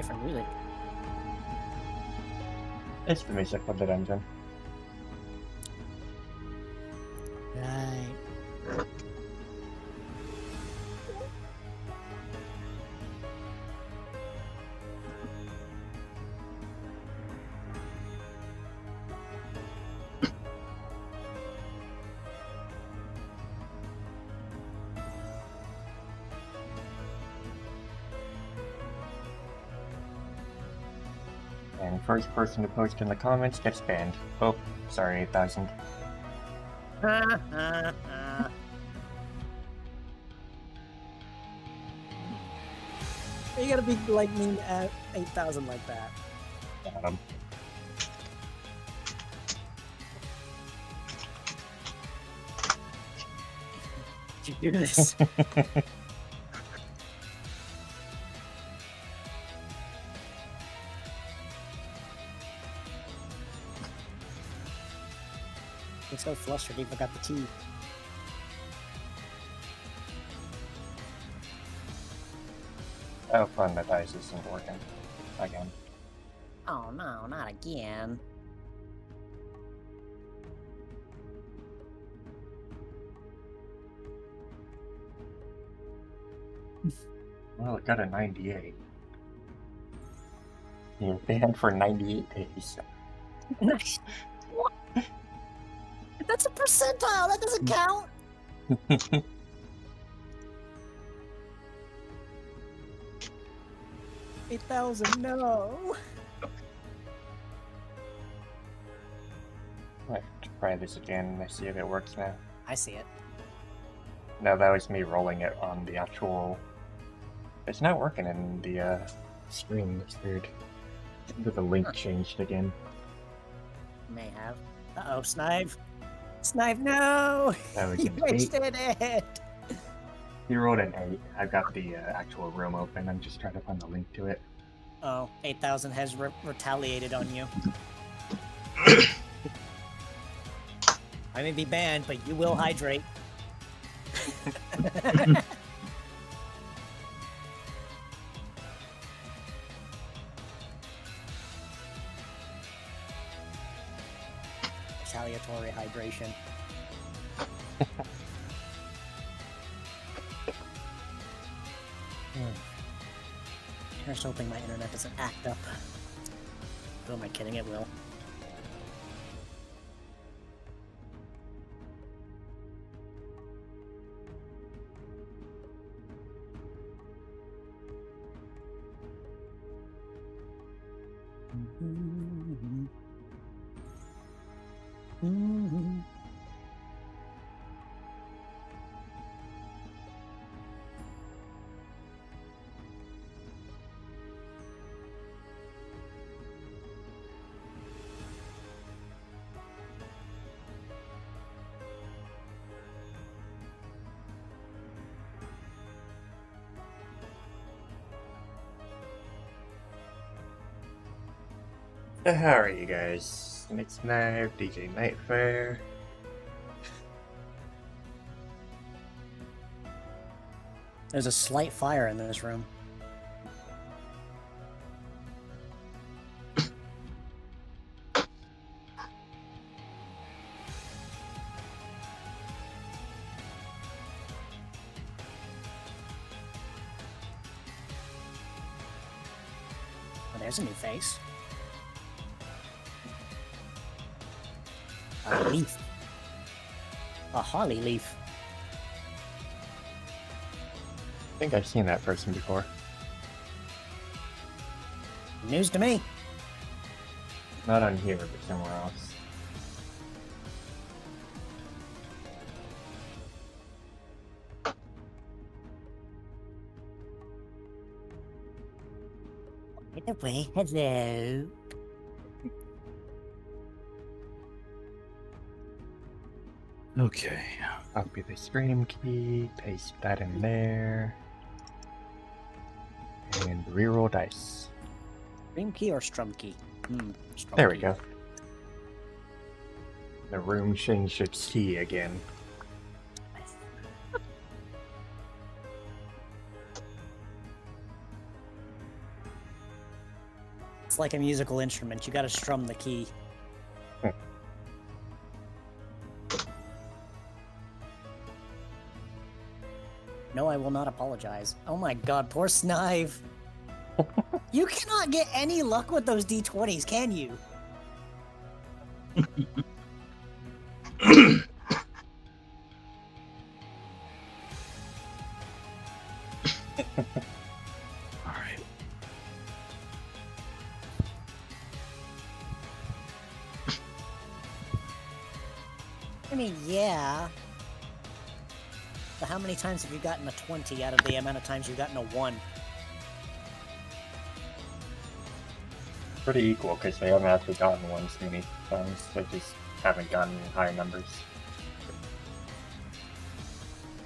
different music. It's the music of the dungeon. Right. And first person to post in the comments gets banned. Oh, sorry, 8,000. You gotta be like mean at 8,000 like that. Did you do this? I'm so flustered he forgot the tea. Oh, fun, the dice isn't working. Again. Oh no, not again. Well, it got a 98. You're banned for 98 days. Nice. What? That's a percentile. That doesn't count. 8,000. No. I have to try this again and see if it works now. I see it. No, that was me rolling it on the actual... It's not working in the screen. It's weird. The link changed again. May have. Uh-oh, Snive. Snive, no! That was You an 8. wasted it! You rolled an 8. I've got the actual room open. I'm just trying to find the link to it. Oh, 8,000 has retaliated on you. I may be banned, but you will hydrate. Retaliatory hydration. Here's hoping my internet doesn't act up. Who am I kidding? It will. How are you guys? It's Knife, DJ Nightfire. There's a slight fire in this room. Oh, there's a new face. A leaf. A holly leaf. I think I've seen that person before. News to me. Not on here, but somewhere else. By the way, hello. Okay. Copy the stream key, paste that in there. And reroll dice. Stream key or strum key? Strum There we key. go. The room changed its key again. It's like a musical instrument. You gotta strum the key. No, I will not apologize. Oh my god, poor Snive. You cannot get any luck with those D20s, can you? Alright. I mean, yeah. But how many times have you gotten a 20 out of the amount of times you've gotten a 1? Pretty equal, because they haven't actually gotten ones many times. They just haven't gotten higher numbers.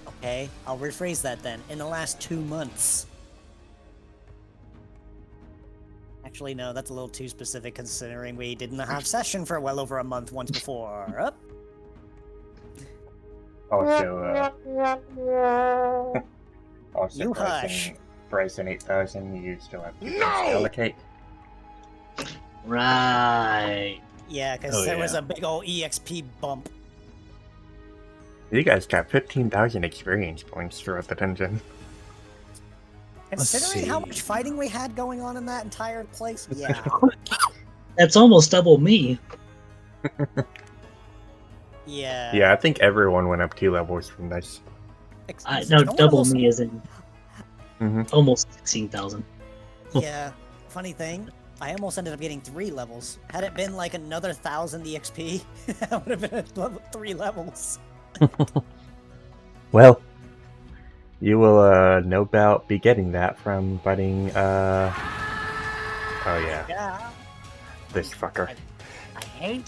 Okay, I'll rephrase that then. In the last 2 months. Actually, no, that's a little too specific considering we didn't have session for well over a month once before. Also, also You hush. Bryson 8000, you still have to allocate. Right. Yeah, because Oh, there was yeah. a big old EXP bump. You guys got 15,000 experience points throughout the dungeon. Let's Considering how see. much fighting we had going on in that entire place, yeah. That's almost double me. Yeah. Yeah, I think everyone went up 2 levels from this. No, one double almost- me is in almost 16,000. Yeah. Funny thing, I almost ended up getting 3 levels. Had it been like another 1,000 EXP, I would have been at level 3 levels. Well, you will no doubt be getting that from fighting, oh yeah, Yeah. this fucker. I hate.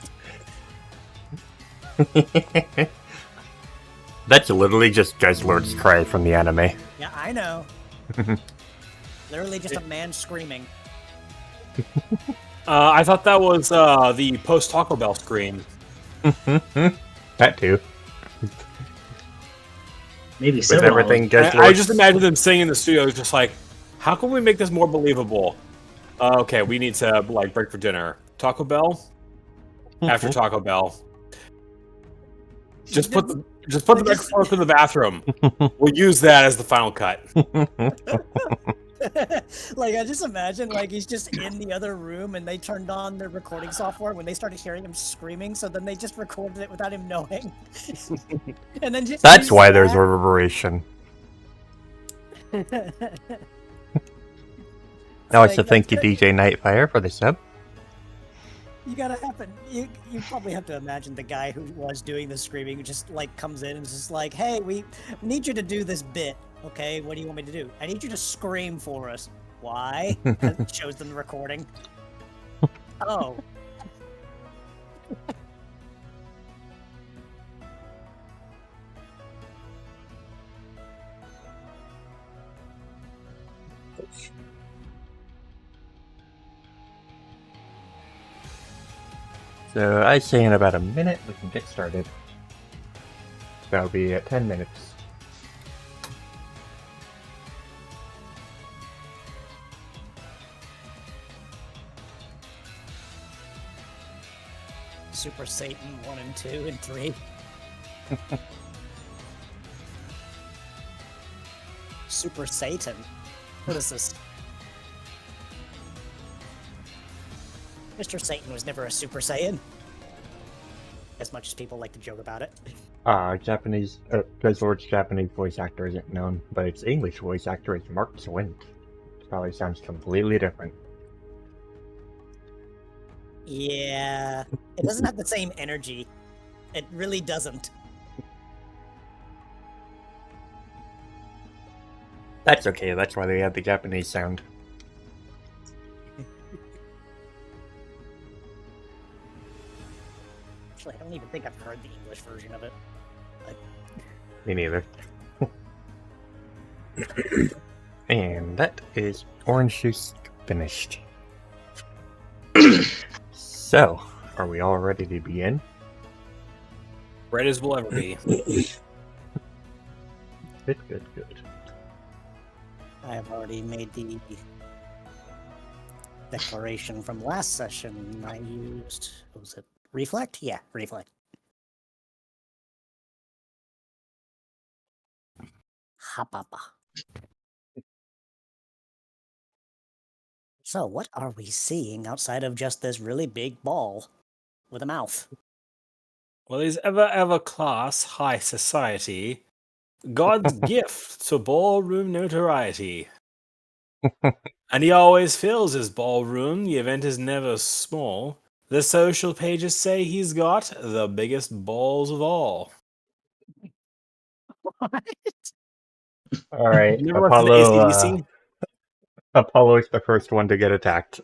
That's literally just Guzzlord's cry from the anime. Yeah, I know. Literally just a man screaming. I thought that was the post Taco Bell screen. That too. Maybe With several. everything I Guzzlord. just imagine them sitting in the studio, just like, how can we make this more believable? Okay, we need to like break for dinner. Taco Bell. After Taco Bell, just put the microphone in the bathroom. We'll use that as the final cut. Like, I just imagine, like, he's just in the other room and they turned on their recording software when they started hearing him screaming, so then they just recorded it without him knowing. And then just That's used why there's that. reverberation. It's Now it's like, a thank you, that's DJ Nightfire, for the sub. You gotta happen. You probably have to imagine the guy who was doing the screaming who just like comes in and is just like, "Hey, we need you to do this bit. Okay, what do you want me to do? I need you to scream for us. Why?" It shows them the recording. Oh. So I say in about a minute we can get started. That'll be at 10 minutes. Super Satan 1 and 2 and 3. Super Satan? What is this? Mr. Satan was never a Super Saiyan. As much as people like to joke about it. Japanese, Guzzlord's Japanese voice actor isn't known, but its English voice actor is Mark Swint. Probably sounds completely different. Yeah. It doesn't have the same energy. It really doesn't. That's okay, that's why they have the Japanese sound. Actually, I don't even think I've heard the English version of it. Me neither. And that is orange juice finished. So, are we all ready to begin? Red as will ever be. Good, good, good. I have already made the declaration from last session. I used, what was it? Reflect? Yeah, reflect. Hapapa. So, what are we seeing outside of just this really big ball with a mouth? Well, he's ever class high society. God's gift to ballroom notoriety. And he always fills his ballroom. The event is never small. The social pages say he's got the biggest balls of all. What? All right, You never listen to AC/DC? Apollo's the first one to get attacked.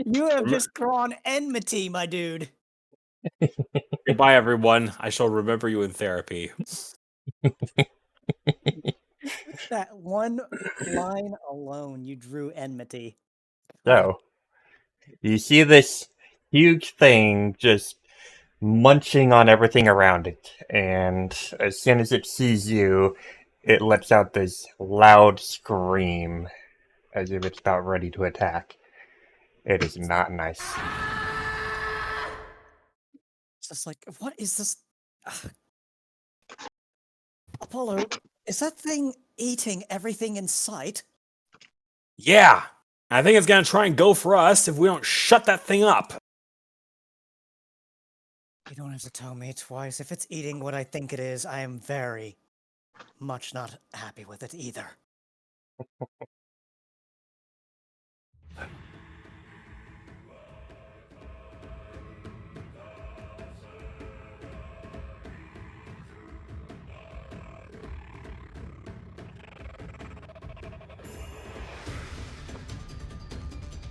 You have just drawn enmity, my dude. Goodbye, everyone. I shall remember you in therapy. That one line alone, you drew enmity. So, you see this huge thing just munching on everything around it, and as soon as it sees you, it lets out this loud scream as if it's about ready to attack. It is not nice. It's just like, what is this? Apollo, is that thing eating everything in sight? Yeah, I think it's gonna try and go for us if we don't shut that thing up. You don't have to tell me twice. If it's eating what I think it is, I am very much not happy with it either.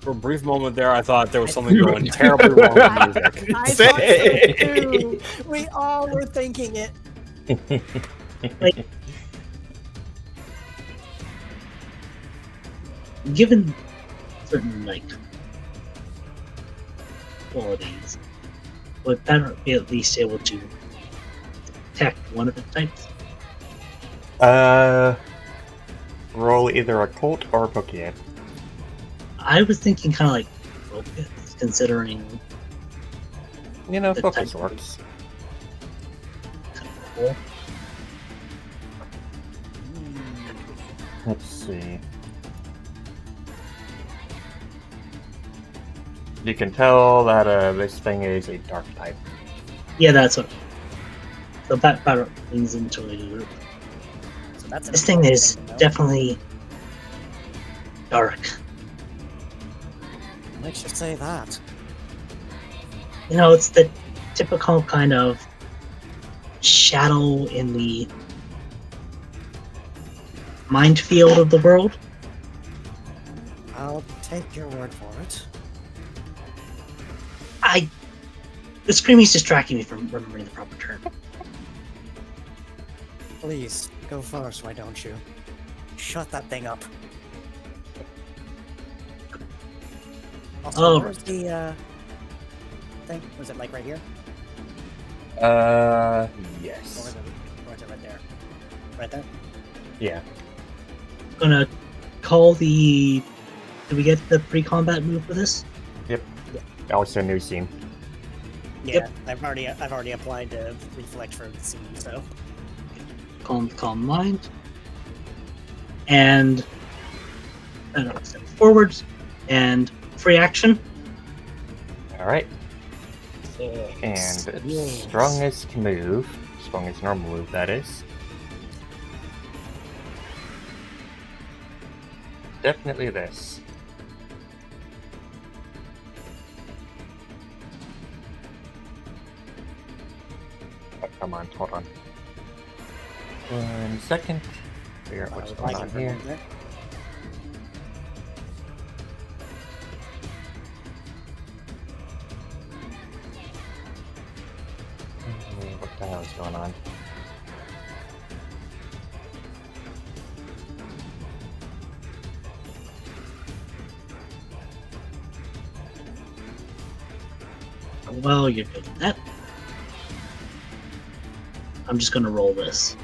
For a brief moment there, I thought there was something going terribly wrong with the music. I thought so too. We all were thinking it. Given certain like qualities, would Banner be at least able to detect one of the types? Roll either occult or Pokemon. I was thinking kind of like focus, considering You know, The focus type- works. kind of cool. Let's see. You can tell that this thing is a dark type. Yeah, that's what. So that Banner leans into it. So that's an This thing important is thing to know. definitely dark. What makes you say that? You know, it's the typical kind of shadow in the mind field of the world. I'll take your word for it. The screaming's distracting me from remembering the proper term. Please, go first, why don't you? Shut that thing up. Also, Oh. where's the thing? Was it like right here? Or Yes. is it right there? Right there? Yeah. Gonna call the. Did we get the pre-combat move for this? Also new scene. Yeah, I've already applied to reflect for the scene, so Calm mind. And step forwards and free action. Alright. And Yes. strongest move. Strongest normal move, that is. Definitely this. Oh, come on, hold on. 1 second. Figure out what's going on here. What the hell is going on? Well, you're doing that. I'm just gonna roll this.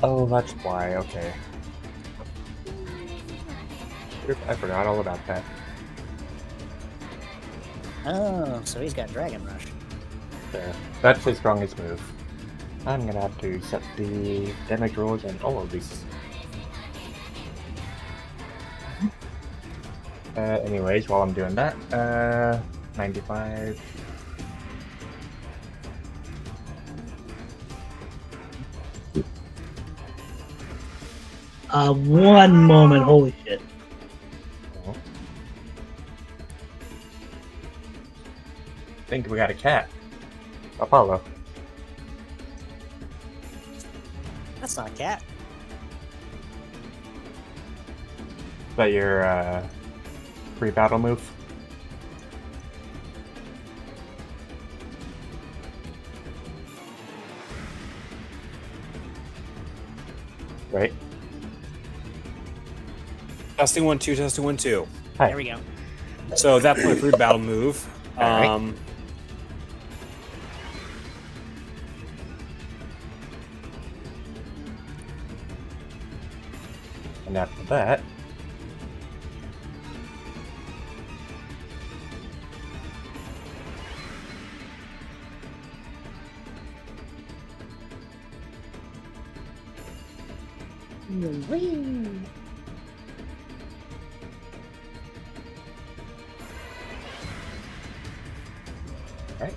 Oh, that's why. Okay. Oop, I forgot all about that. Oh, so he's got Dragon Rush. There. That's his strongest move. I'm gonna have to set the damage rolls on all of these. Anyways, while I'm doing that, 95. One moment, holy shit. Oh. I think we got a cat. Apollo. That's not a cat. Is that your pre-battle move? Right? Testing 1 2, testing 1 2. Hi. There we go. So that's my free battle move. Alright. And after that, right?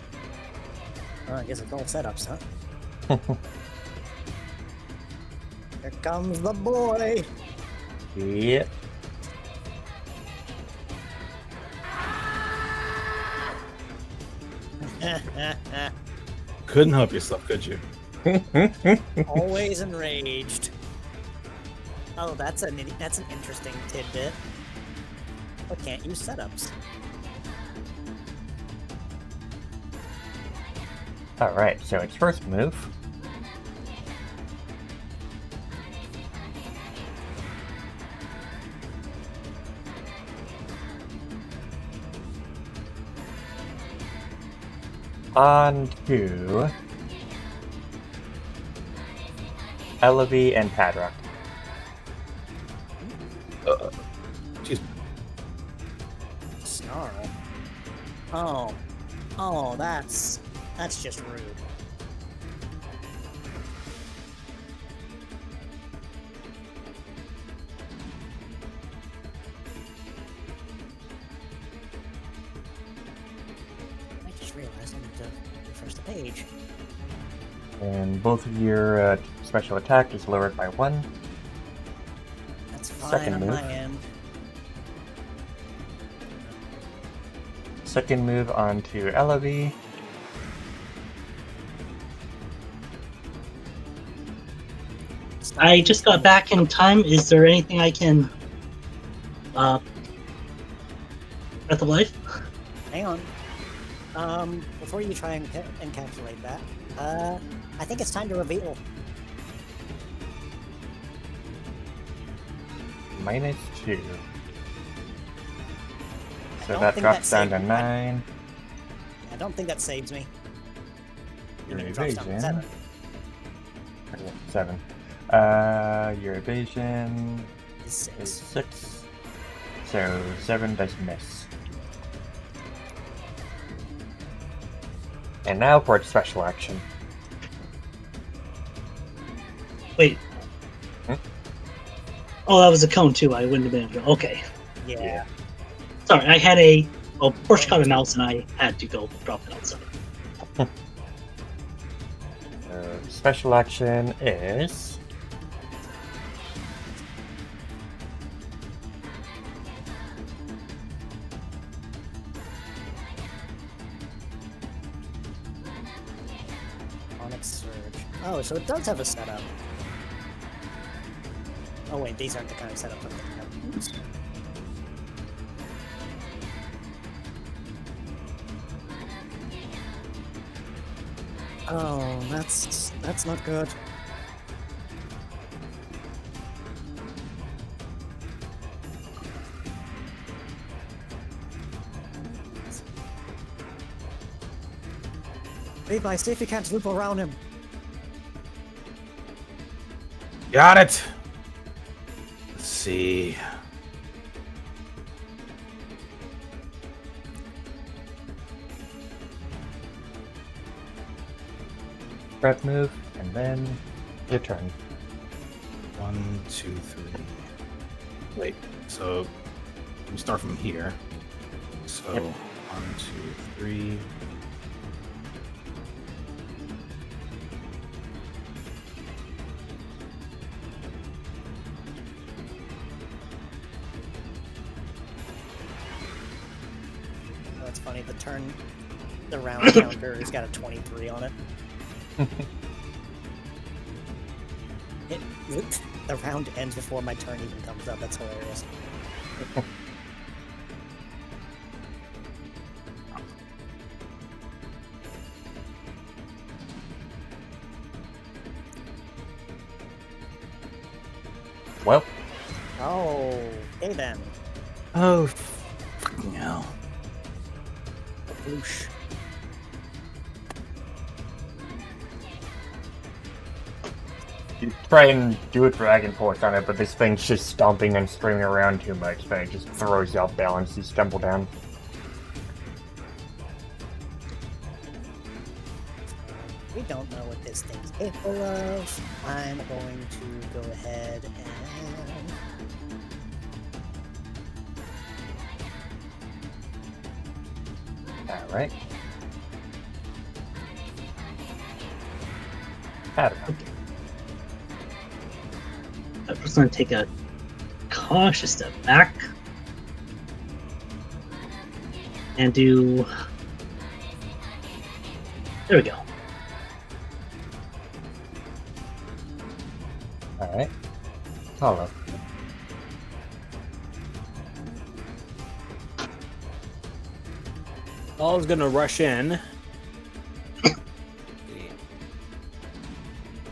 Oh, I guess it's all setups, huh? Here comes the boy. Yep. Couldn't help yourself, could you? Always enraged. Oh, that's an interesting tidbit. I can't use setups. Alright, so its first move. On to Elevy and Padrock. Excuse me. Snarl. Oh. Oh, that's just rude. I just realized I need to refresh the page. And both of your special attack is lowered by 1. That's fine Second on move. my end. Second move onto Elevy. I just got back in time. Is there anything I can Breath of Life? Hang on. Before you try and encapsulate that, I think it's time to reveal. -2. So don't that think drops that down to saved- 9. I don't think that saves me. Your I mean, it drops down to evasion. 7. 7. Your evasion Is is 6. 6. So 7 does miss. And now for its special action. Wait. Hmm? Oh, that was a cone too. I wouldn't have been able to. Okay. Yeah. Sorry, I had a Porsche cut announced and I had to go drop it outside. Special action is Onyx Surge. Oh, so it does have a setup. Oh wait, these aren't the kind of setups I'm thinking of. Oops. Oh, that's not good. Levi, see if you can't loop around him. Got it. Let's see. Prep move, and then your turn. 1, 2, 3. Wait. So we start from here. So Yep. 1, 2, 3. Oh, that's funny. The round counter has got a 23 on it. The round ends before my turn even comes up. That's hilarious. Well, Oh, okay then. Oh, fucking hell. Whoosh. you try and do a Dragon Force on it, but this thing's just stomping and screaming around too much that it just throws you off balance. You stumble down. We don't know what this thing's capable of. I'm going to go ahead and... Alright. Adam. I'm just going to take a cautious step back and do. There we go. Alright. Hollow. Paul's gonna rush in.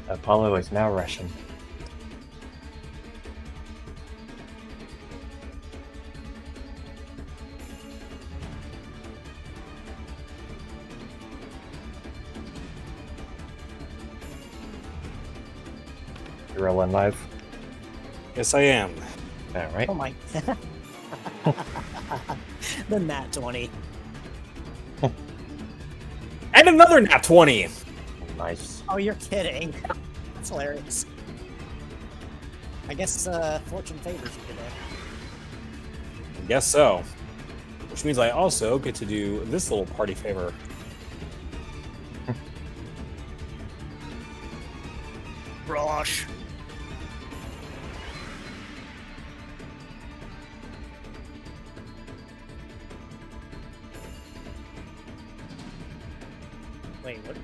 Apollo is now rushing. You're rolling live. Yes, I am. Alright. Oh my... the nat 20. And another nat 20! Nice. Oh, you're kidding. That's hilarious. I guess fortune favors you today. I guess so. Which means I also get to do this little party favor. Rosh. Wait, what?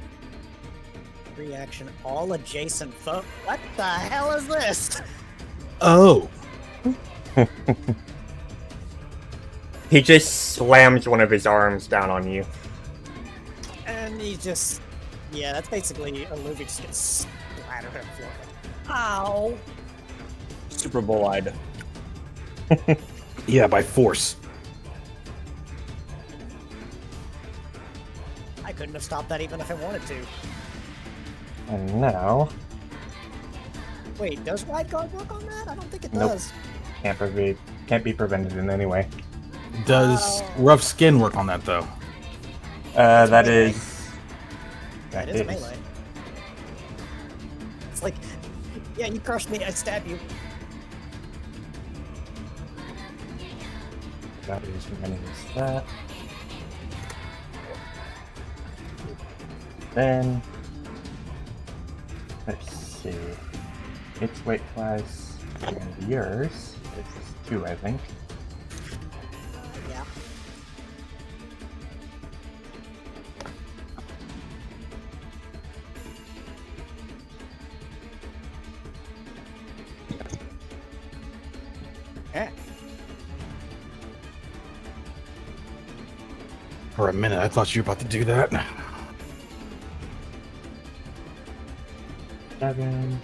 Reaction, all adjacent foe. What the hell is this? Oh. He just slams one of his arms down on you. And he just... Yeah, that's basically a Luffy just gets splattered on the floor. Ow! Super bull-eyed. Yeah, by force. I couldn't have stopped that even if I wanted to. And now, Wait, does Wide Guard work on that? I don't think it Nope. does. can't be prevented in any way. Does Oh. rough skin work on that though? That melee. is. That is a melee. It's like, yeah, you crushed me, I stab you. That is manage that. Then let's see. Its weight class and yours. It's 2, I think. Yeah. Eh. For a minute, I thought you were about to do that. 7.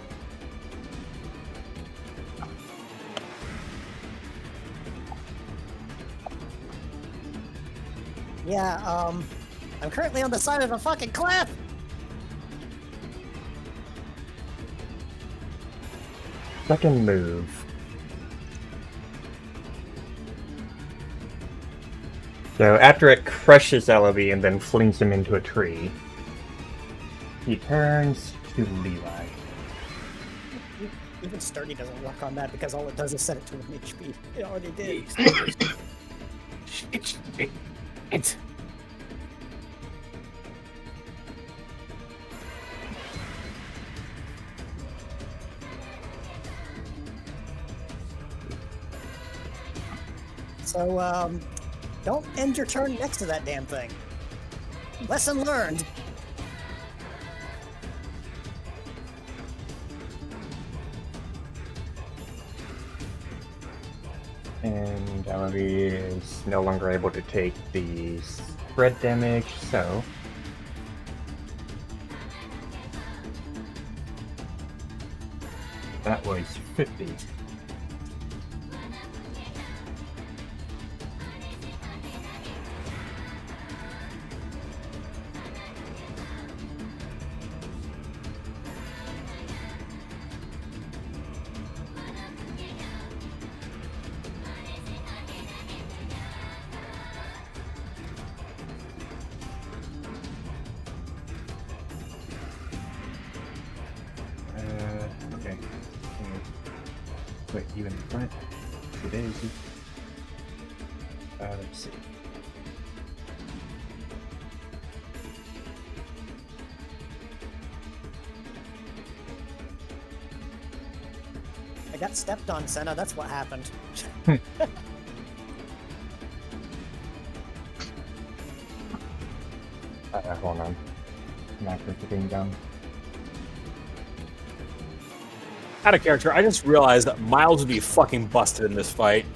Yeah, I'm currently on the side of a fucking cliff! second move. So after it crushes Ellaby and then flings him into a tree, he turns to Levi. Even Sturdy doesn't work on that because all it does is set it to 1 HP. It already did. It's So, don't end your turn next to that damn thing. Lesson learned. And Ellaby is no longer able to take the spread damage, so that was 50. Okay. Wait, you in front? It is. Let's see. I got stepped on, Senna. That's what happened. Hold on. Macro getting done. Out of character, I just realized that Miles would be fucking busted in this fight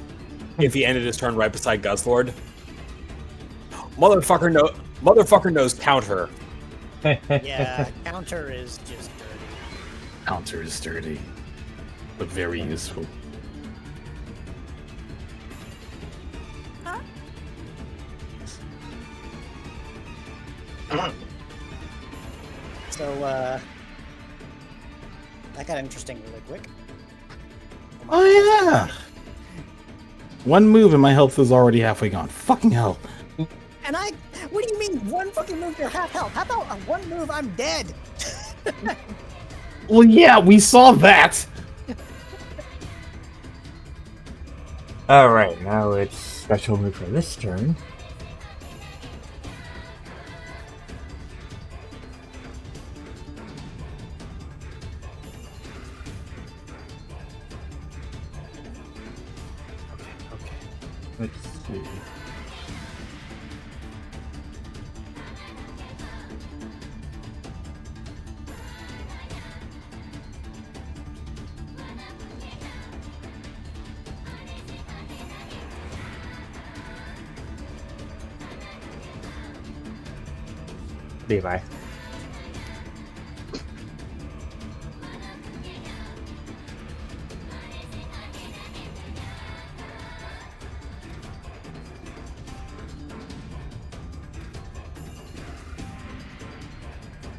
if he ended his turn right beside Guzzlord. Motherfucker knows counter. Yeah, counter is just dirty. counter is sturdy, but very useful. So, that got interesting really quick. Oh yeah! One move and my health is already halfway gone. Fucking hell. And what do you mean one fucking move you're half health? How about one move I'm dead? Well, yeah, we saw that. Alright, now it's special move for this turn. Okay. Let's see. Levi.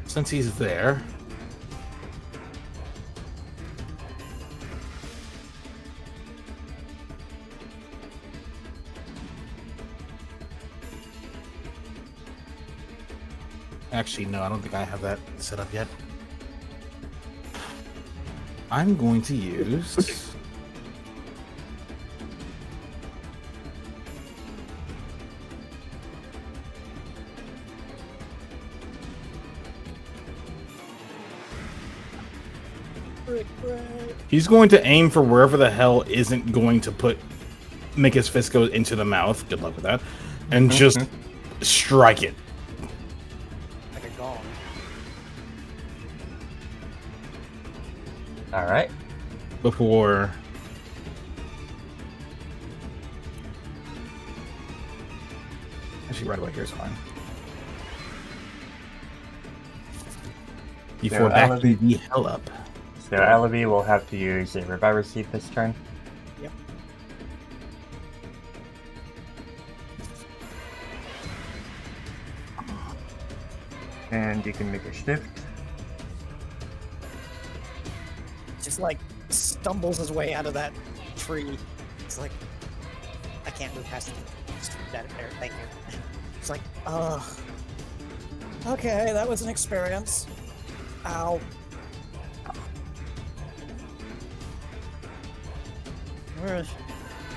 Since he's there. Actually, no, I don't think I have that set up yet. I'm going to use... He's going to aim for wherever the hell isn't going to make his fist go into the mouth. Good luck with that. And just strike it. Like a gong. Alright. Before... Actually, right away here is fine. Before backing the hell up. So Ellaby will have to use a Reviver Seed this turn. Yep. And you can make a shift. Just like stumbles his way out of that tree. It's like, I can't move past it. Just that there. Thank you. It's like, ugh. Okay, that was an experience. Ow. Where is...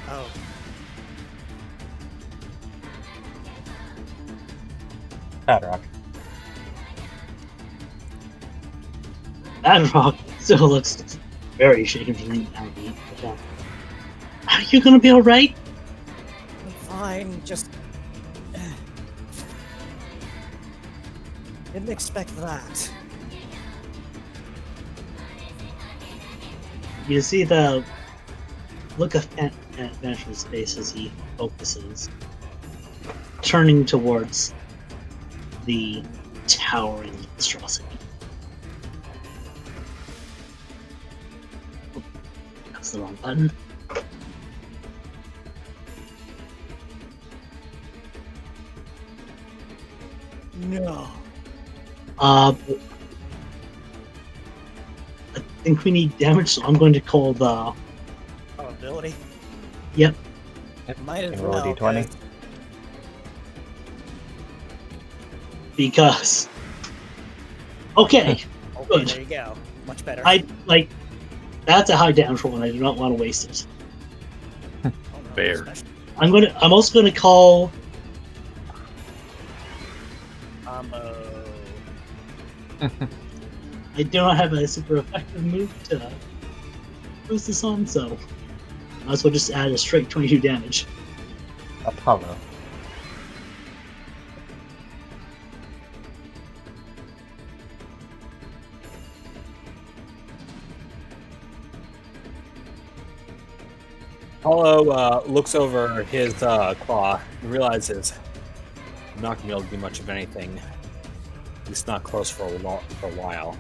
Oh. Padrock. That rock still looks very shaken from Albie. Are you gonna be alright? I'm fine, just... Didn't expect that. You see the look of Vanish's face as he focuses, turning towards the towering monstrosity. Oh, that's the wrong button. No. I think we need damage, so I'm going to call the... Probability? Yep. Might as Roll a well. d20. 'cause- because... Okay, Okay, Good. there you go. Much better. that's a high damage roll and I do not want to waste it. Oh, no, Fair. special I'm also gonna call... combo. I do not have a super effective move to boost this on, so I might as well just add a straight 22 damage. Apollo. Apollo looks over his claw and realizes I'm not going to be able to do much of anything. At least not close for a while.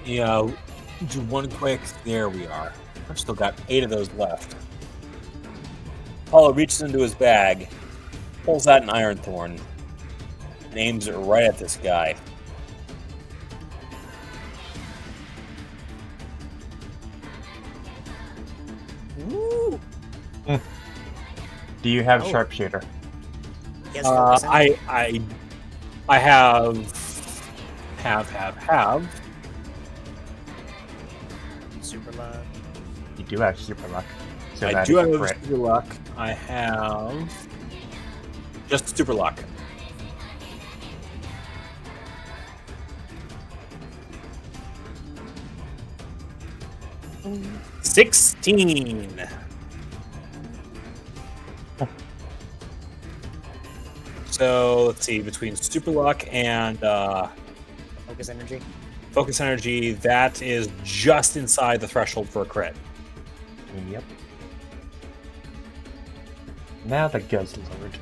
Do one quick. There we are. I've still got 8 of those left. Apollo reaches into his bag, pulls out an iron thorn, and aims it right at this guy. Ooh. Do you have Oh. sharpshooter? Yes, focus energy. I have. Super love. You do have super luck. So I that do is a have crit. super luck. I have just super luck. Ooh. 16. So let's see, between super luck and Focus energy. focus energy, that is just inside the threshold for a crit. Yep. Now the Ghost Lord.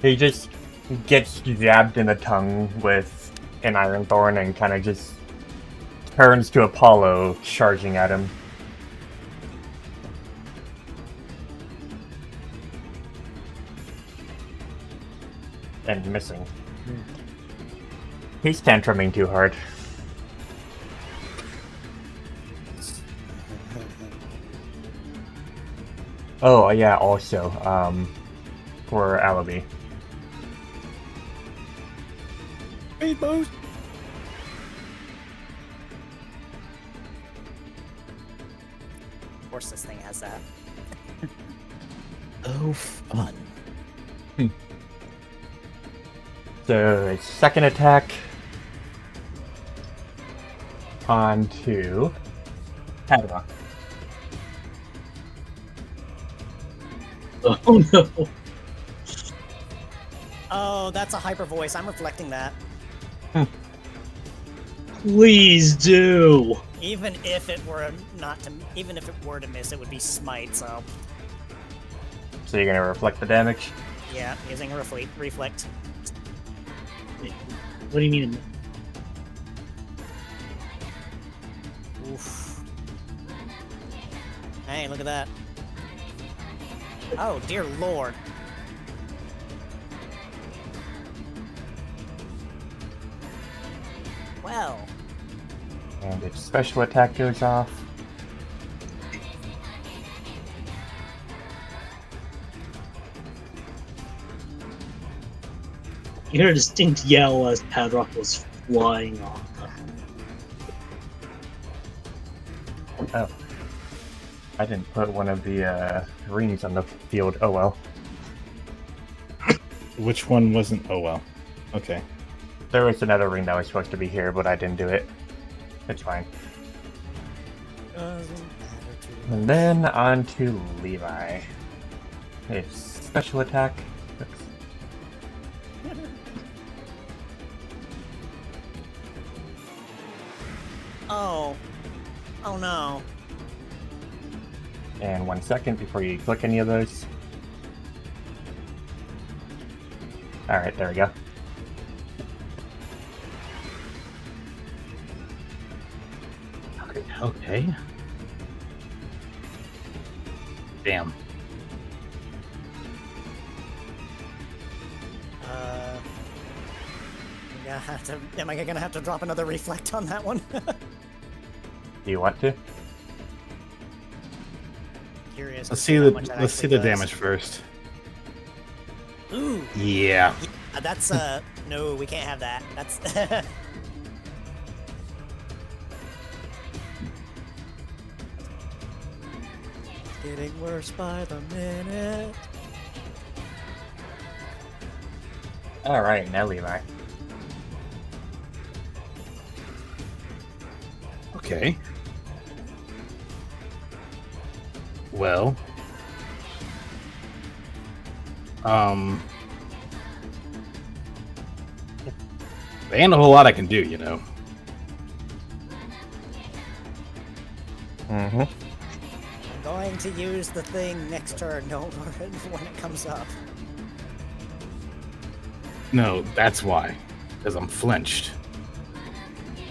He just gets jabbed in the tongue with an iron thorn and kind of just turns to Apollo, charging at him. And missing. He's tantruming too hard. Oh, yeah, also, for Alibi. Speed boost. Of course, this thing has that. Oh, fun. So, second attack onto Padrock. Oh no! Oh, that's a hyper voice. I'm reflecting that. Please do! Even if it were even if it were to miss, it would be smite. So So you're gonna reflect the damage? yeah, using a reflect. What do you mean? Oof. Hey, look at that. Oh, dear lord. well. And its special attack goes off. You hear a distinct yell as Padrock was flying off. Oh. I didn't put one of the rings on the field. Oh well. Which one wasn't? Oh well. Okay. There was another ring that was supposed to be here, but I didn't do it. It's fine. Doesn't matter too And then on to Levi. His special attack. Oops. Oh. Oh no. And 1 second before you click any of those. Alright, there we go. Okay. Damn. Am I gonna have to drop another reflect on that one? Do you want to? Curious. Let's to see how the much that let's see actually the does. damage first. Ooh. Yeah. That's no, we can't have that. That's getting worse by the minute. Alright, now Levi. Okay. Well. There ain't a whole lot I can do, you know. Mm-hmm. I'm going to use the thing next turn, don't worry, when it comes up. No, that's why. Because I'm flinched.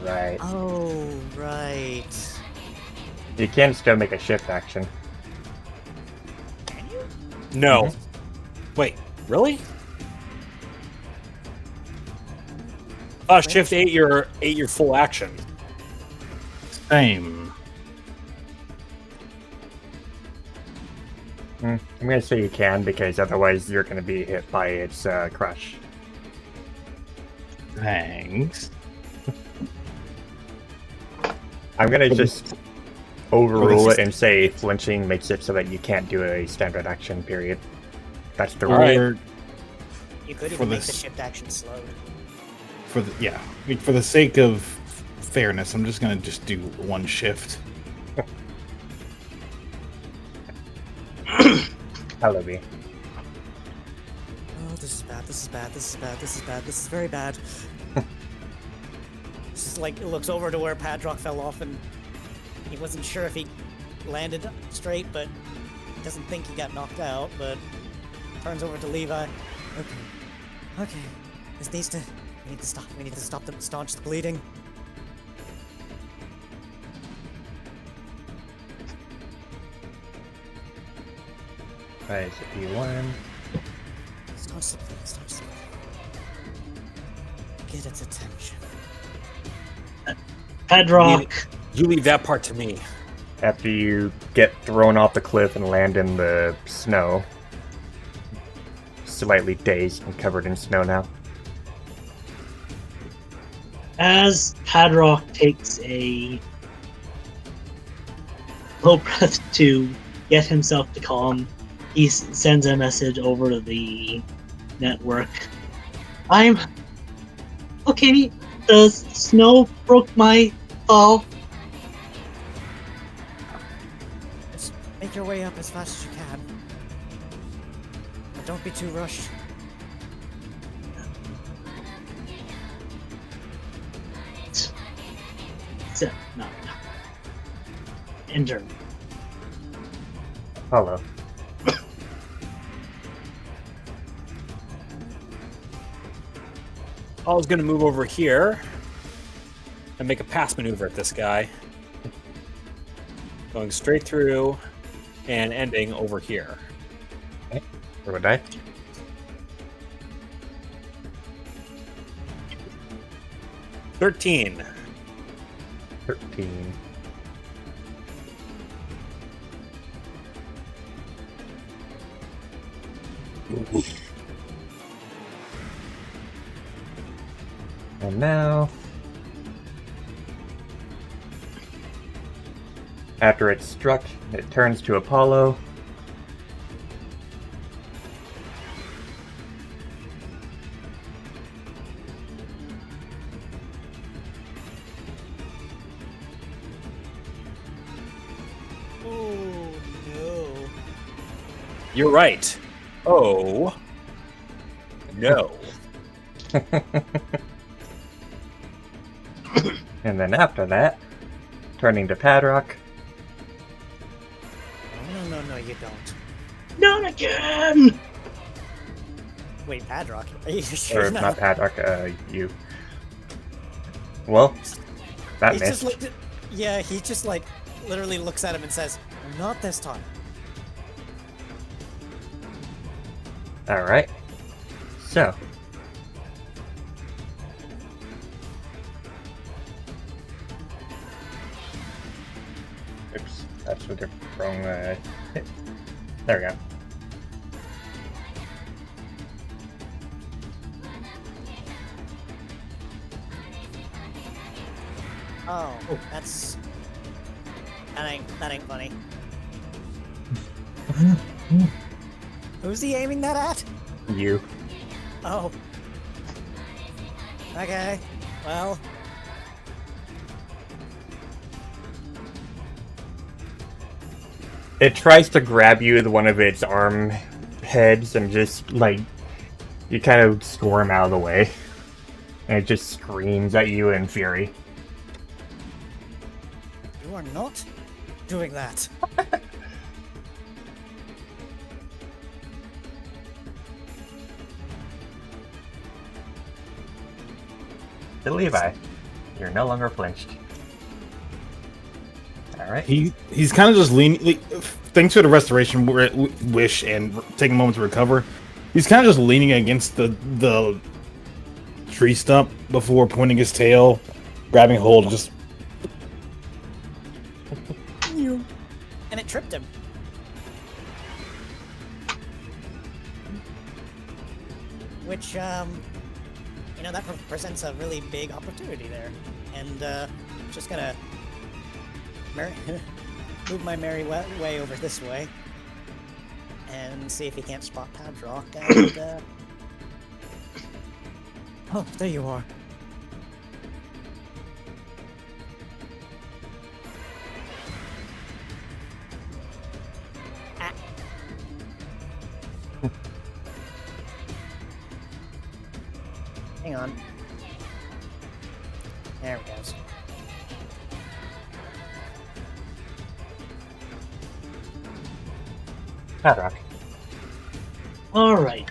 Right. Oh, right. You can still make a shift action. Can you? No. Mhm. Wait, really? Shift 8 your full action. Same. I'm gonna say you can, because otherwise you're gonna be hit by its crush. Thanks. I'm gonna just overrule this it and say flinching makes it so that you can't do a standard action period. That's the All rule. right. Or You could For even make the this- shift action slowed. for the sake of fairness, I'm just gonna do one shift. Hello, B. Oh, this is bad, this is bad, this is bad, this is bad, this is very bad. This is like, it looks over to where Padrock fell off and he wasn't sure if he landed straight, but he doesn't think he got knocked out, but turns over to Levi. Okay. This needs to, we need to stop the, staunch the bleeding. Right, so P1. Staunch the bleeding, staunch the bleeding. Get its attention. Padrock. You leave that part to me. After you get thrown off the cliff and land in the snow. Slightly dazed and covered in snow now. As Padrock takes a low breath to get himself to calm, he sends a message over to the network. I'm okay. The snow broke my fall. Just make your way up as fast as you can. But don't be too rushed. No. Enter. Hello. I was going to move over here and make a pass maneuver at this guy. Going straight through and ending over here. Where would I? 13. 13. And now, after it's struck, it turns to Apollo. Oh no. You're right. Oh. No. And then after that, turning to Padrock. No, you don't. Not again! Wait, Padrock? Are you sure? Or not Padrock, you. Well, that He just missed. looked at. Yeah, he just like literally looks at him and says, "Not this time." Alright. So. Oops, that's the wrong hit. There we go. Oh, that's. That ain't funny. Who's he aiming that at? You. Oh. Okay. Well. It tries to grab you with one of its arm heads and just, like, you kind of squirm out of the way. And it just screams at you in fury. You are not doing that. To Levi, you're no longer flinched. Alright. He's kind of just leaning. Like, thanks to the restoration wish and taking a moment to recover, he's kind of just leaning against the tree stump before pointing his tail, grabbing hold, just And it tripped him. Which, you know, that presents a really big opportunity there. And, just gonna move my merry way over this way. And see if he can't spot Padrock. And, oh, there you are. Ah. Hang on. There it goes. Padrock. Alright.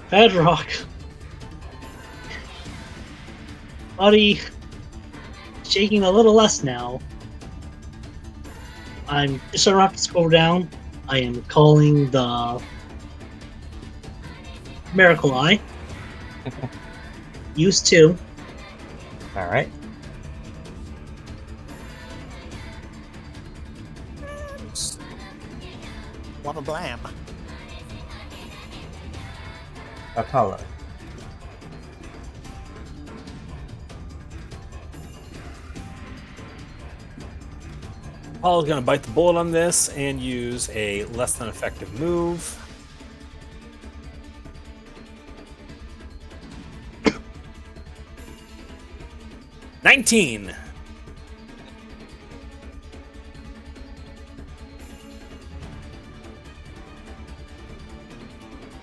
Bedrock. Body shaking a little less now. I'm just gonna have to scroll down. I am calling the Miracle Eye. Use 2. Alright. Wabba blam. Apollo. Paul's gonna bite the bullet on this and use a less than effective move. $19.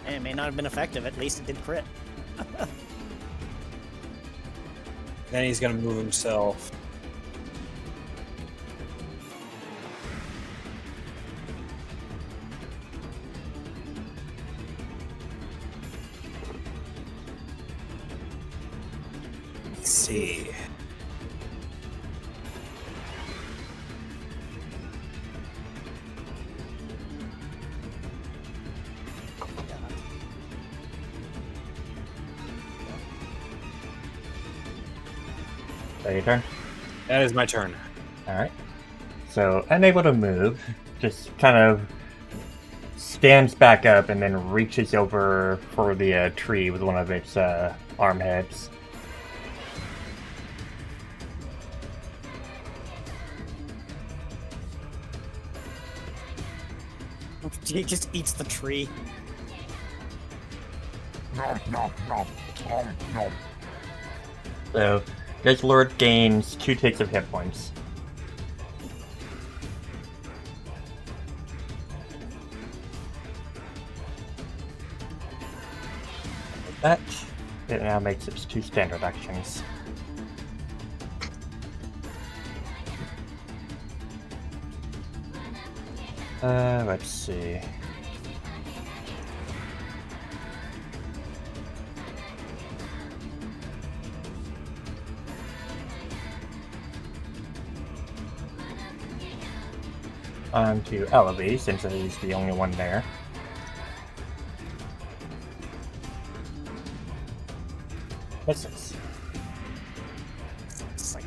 And it may not have been effective, at least it did crit. Then he's gonna move himself. Let's see. that your turn? That is my turn. Alright. So, unable to move, just kind of stands back up and then reaches over for the tree with one of its arm heads. He just eats the tree. So, this lord gains 2 ticks of hit points. That, it now makes its 2 standard actions. Let's see. On to Ellaby, since he's the only one there. Misses. It's like,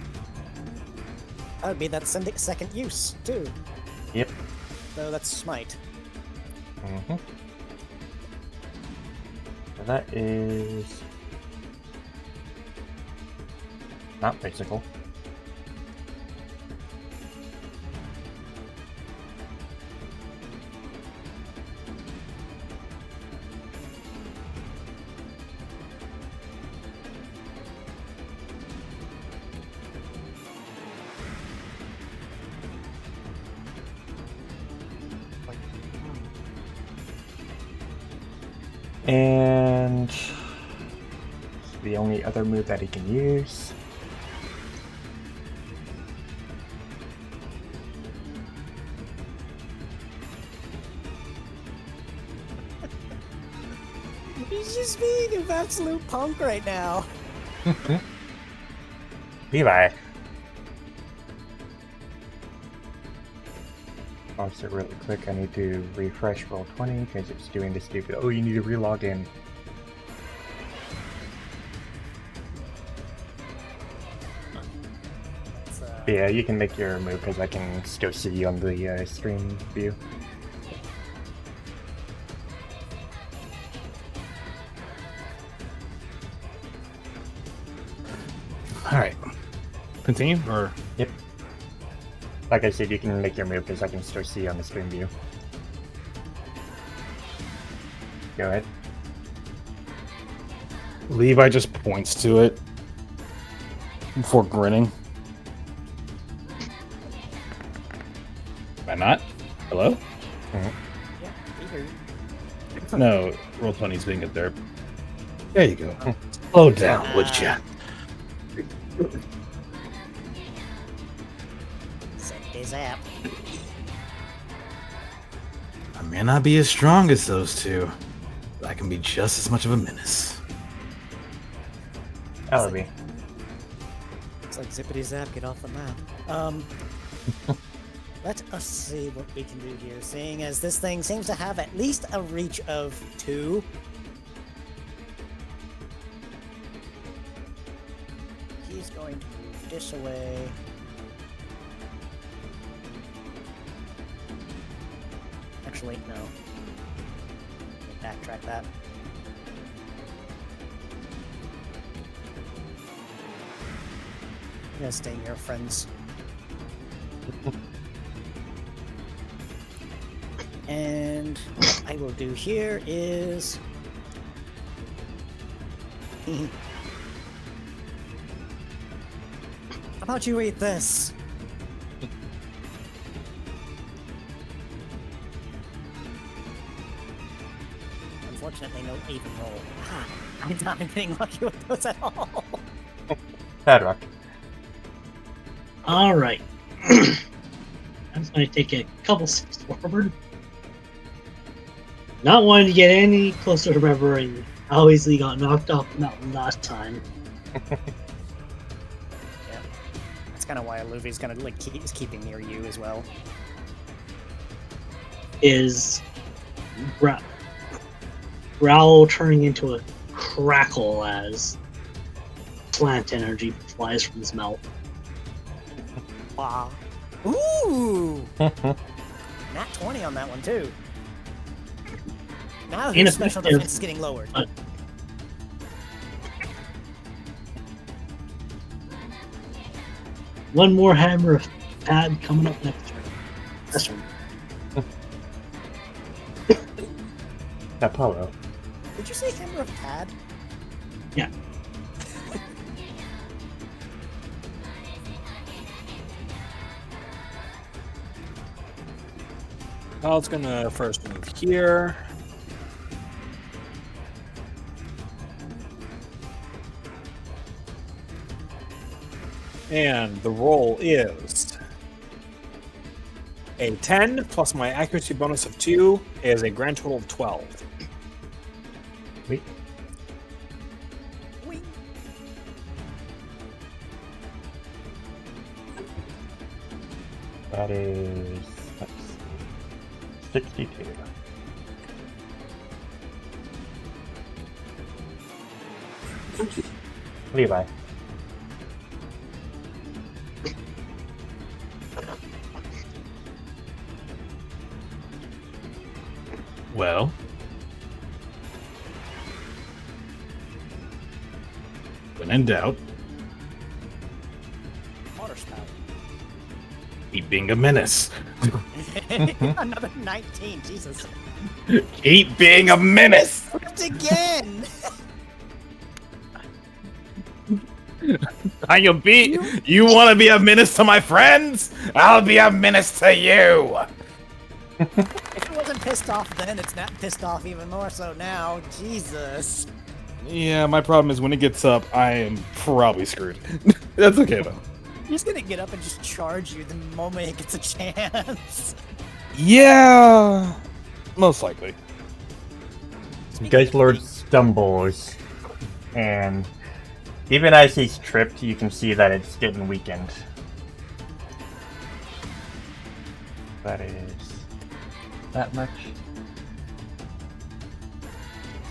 that would be that second use, too. Yep. Though that's smite. Mm-hmm. So that is not physical. And the only other move that he can use. He's just being an absolute punk right now. Levi. Also, really quick, I need to refresh Roll20 because it's doing the stupid. Oh, you need to relog in. But yeah, you can make your move because I can still see you on the stream view. All right. Continue or Yep. Like I said, you can make your move because I can still see you on the stream view. Go ahead. Levi just points to it before grinning. Am I not? Hello? Yeah, we hear you. No, Roll20's being up there. There you go. Slow down, would ya? Zippity zap. I may not be as strong as those two, but I can be just as much of a menace. Ellaby. It's like zippity zap, get off the map. Let us see what we can do here. Seeing as this thing seems to have at least a reach of 2. He's going to move this away. Actually, no. Backtrack that. I'm gonna stay near friends. And what I will do here is... How about you eat this? Unfortunately, no even roll. I'm not getting lucky with those at all. Bad rock. All right. I'm just going to take a couple steps forward. Not wanting to get any closer to remembering how easily got knocked off the mountain last time. That's kind of why Luffy's gonna is keeping near you as well. Is growl turning into a crackle as plant energy flies from his mouth. Bah. Ooh! Nat 20 on that one, too. Now And his if special there's- defense is getting lowered. One more hammer of pad coming up next turn. That's right. Apollo. Did you say Hammer of Tad? Yeah. Kyle's gonna first move here. And the roll is a 10 plus my accuracy bonus of 2 is a grand total of 12. Wait. Wing. That is, let's see, 62. Levi. Well, when in doubt, Water spout. keep being a menace. Another 19, Jesus. Keep being a menace. Flipped again! I can be. You want to be a menace to my friends? I'll be a menace to you. If it wasn't pissed off then, it's not pissed off even more so now. Jesus. Yeah, my problem is when it gets up, I am probably screwed. That's okay though. He's gonna get up and just charge you the moment he gets a chance. Yeah, most likely. Ghost Lord stumbles, and even as he's tripped, you can see that it's getting weakened. That is that much.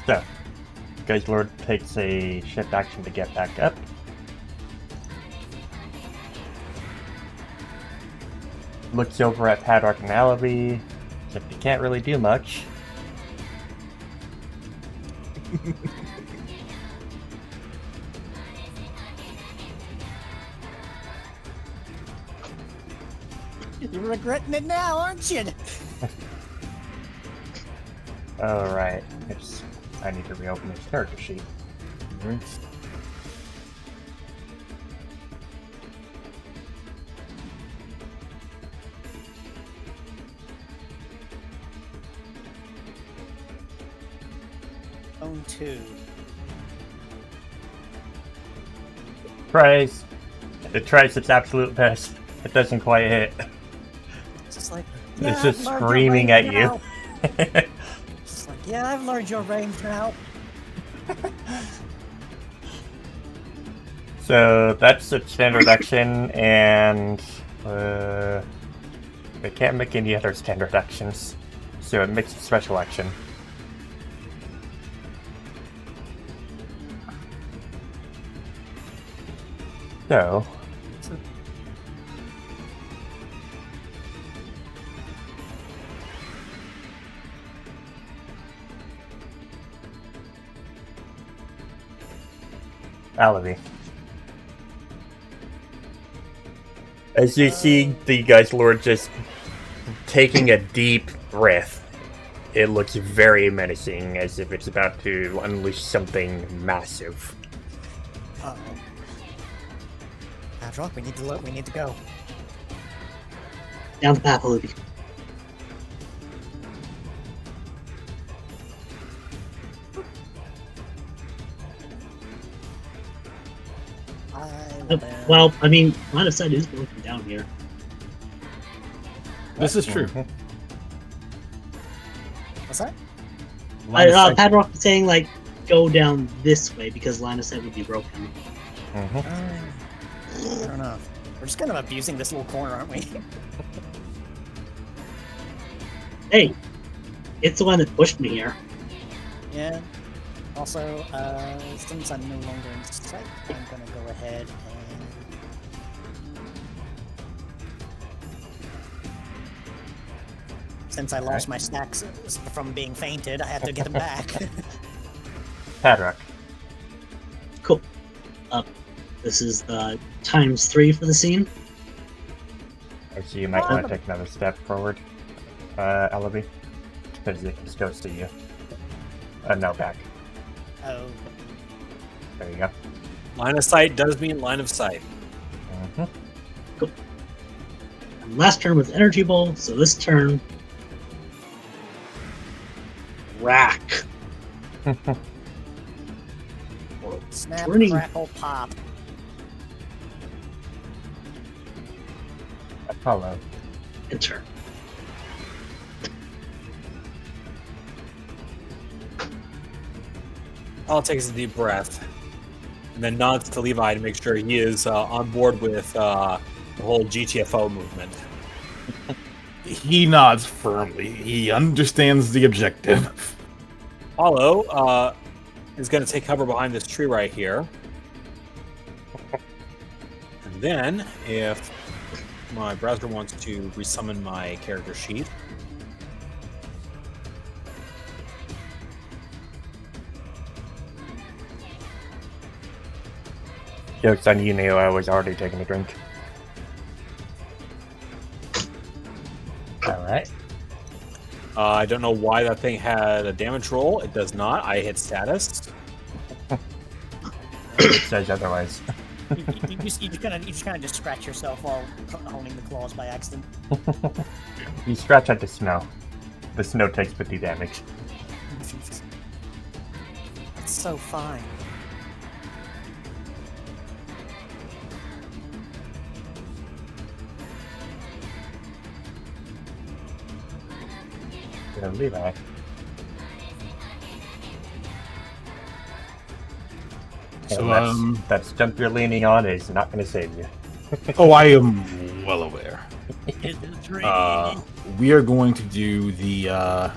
So, Ghost Lord takes a shift action to get back up. Looks over at Paddock and Alibi, except he can't really do much. You're regretting it now, aren't you? Alright, I need to reopen this character sheet. Zone 2. Tries. It tries its absolute best. It doesn't quite hit. It's just like, It's yeah, just I've learned your screaming range at you. now. It's like, yeah, I've learned your range now. So that's a standard action, and it can't make any other standard actions. So it makes a special action. So Alibi. As you see the Ghost Lord just taking a deep breath, it looks very menacing, as if it's about to unleash something massive. Uh-oh. Padrock, we need to look. We need to go. Down the path, Olivia. Well, I mean, line of sight is broken down here. This is true. Mhm. What's that? Padrock was saying, like, go down this way because line of sight would be broken. Mhm. I don't know. We're just kind of abusing this little corner, aren't we? Hey, it's the one that pushed me here. Yeah. Also, since I'm no longer in sight, I'm gonna go ahead and Since I lost my stacks from being fainted, I had to get them back. Padrock. Cool. This is the ×3 for the scene. I see you might want to take another step forward, Ellaby, because it can still see you. No, back. Oh. There you go. Line of sight does mean line of sight. Mm-hmm. And last turn was Energy Bowl, so this turn... Rack. Snap, Turning. crackle, pop. Apollo. Enter. Paul takes a deep breath and then nods to Levi to make sure he is on board with the whole GTFO movement. He nods firmly. He understands the objective. Apollo is going to take cover behind this tree right here. And then, if my browser wants to resummon my character sheet, Joke's on you, Neo. I was already taking a drink. Alright. I don't know why that thing had a damage roll. It does not. I hit status. It says otherwise. You just kind of scratch yourself while honing the claws by accident. You scratch at the snow. The snow takes 50 damage. It's so fine. Levi. So, that stump you're leaning on is not going to save you. Oh, I am well aware. It's a tree. We are going to do the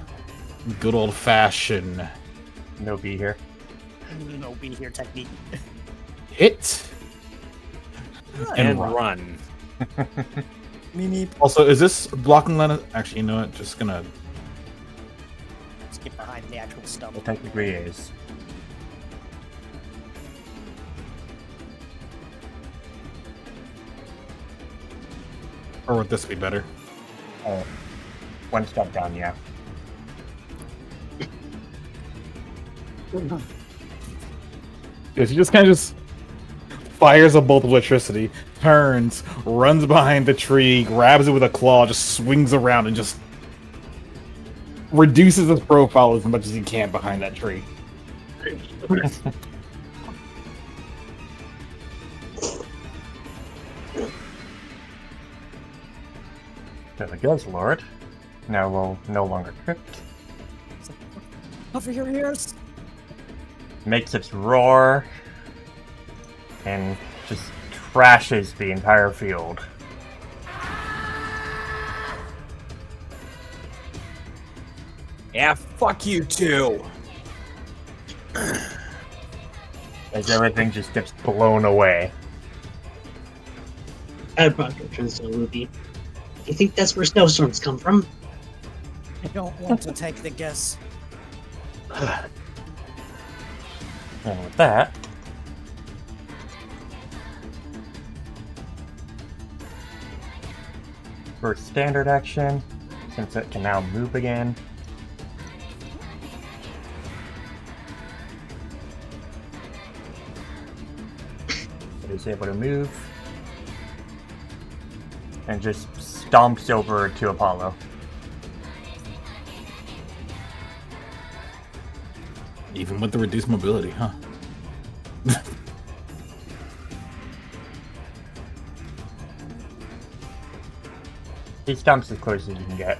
good old-fashioned No be here. No be here technique. hit And run. run. Meep. Also, is this blocking line? Actually, you know what? Just gonna. Skip behind the actual stump. It technically is. Or would this be better? One step down, yeah. Because he just kind of fires a bolt of electricity, turns, runs behind the tree, grabs it with a claw, just swings around and just reduces his profile as much as he can behind that tree. There it goes, Lord. Now we'll no longer crypt. Cover your ears. Makes its roar and just trashes the entire field. Yeah, fuck you too. As everything just gets blown away. Ed Proctor turns to Ruby. You think that's where snowstorms come from? I don't want to take the guess. And with that, for standard action, since it can now move again, it is able to move and just stomps over to Apollo. Even with the reduced mobility, huh? He stomps as close as you can get.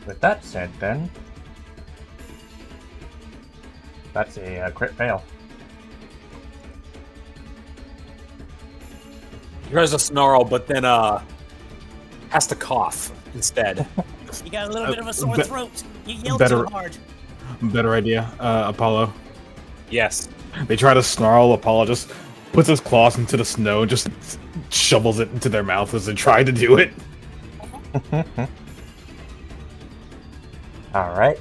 With that said, then, that's a crit fail. He tries to snarl, but then has to cough instead. You got a little bit of a sore be- throat. You yelled better- too hard. Better idea, Apollo. Yes. They try to snarl. Apollo just puts his claws into the snow, and just shovels it into their mouth as they try to do it. All right.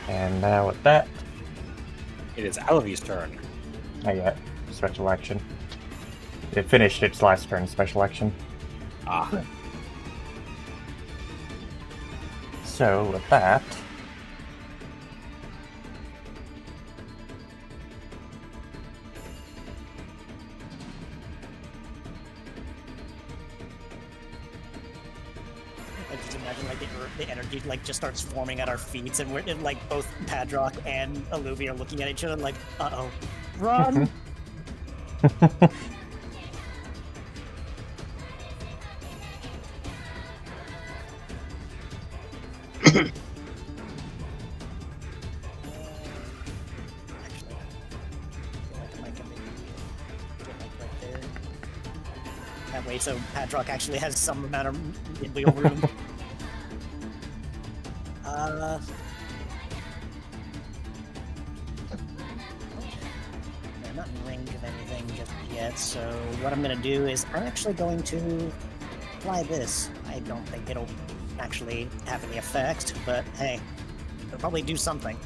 And now with that, It is Alavi's turn. not yet. Special action. It finished its last turn. Special action. Ah. So with that, I just imagine like the energy like just starts forming at our feet, and we're and, like both Padrock and Alluvia are looking at each other like, uh-oh, run! Actually, I feel like I might get like right there. That way, so Padrock actually has some amount of wiggle room. I'm not in range of anything just yet, so what I'm gonna do is I'm actually going to fly this. I don't think it'll actually have any effect, but hey, it'll probably do something.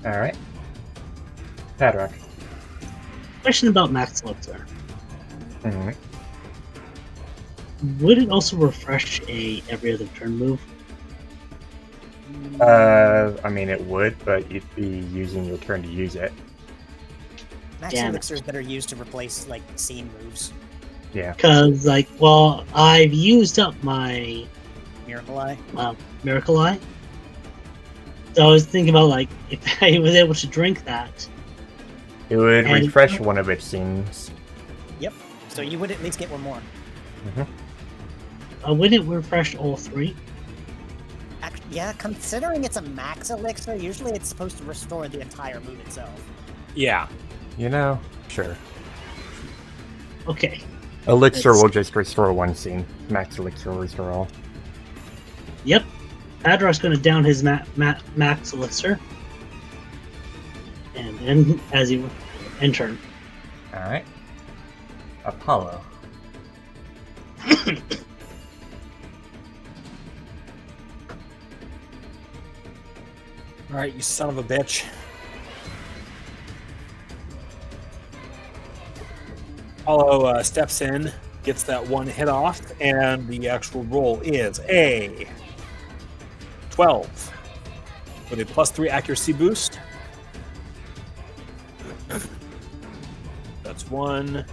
all right. Padrock. Question about Max Elixir. Mhm. Would it also refresh a every other turn move? I mean, it would, but you'd be using your turn to use it. Max Damn it. Elixir is better used to replace like scene moves. Yeah. Because, like, well, I've used up my Miracle Eye. Miracle Eye. So I was thinking about, like, if I was able to drink that. It would And- refresh one of its scenes. Yep. So you would at least get one more. Would it refresh all three? Yeah, considering it's a max elixir, usually it's supposed to restore the entire move itself. Yeah. You know, sure. Okay. Elixir It's- will just restore one scene. Max Elixir will restore all. Yep. Padrock's going to down his Max Elixir. And then, as he end turn. All right. Apollo. Alright, you son of a bitch. Apollo steps in, gets that one hit off, and the actual roll is a 12 with a +3 accuracy boost. That's one.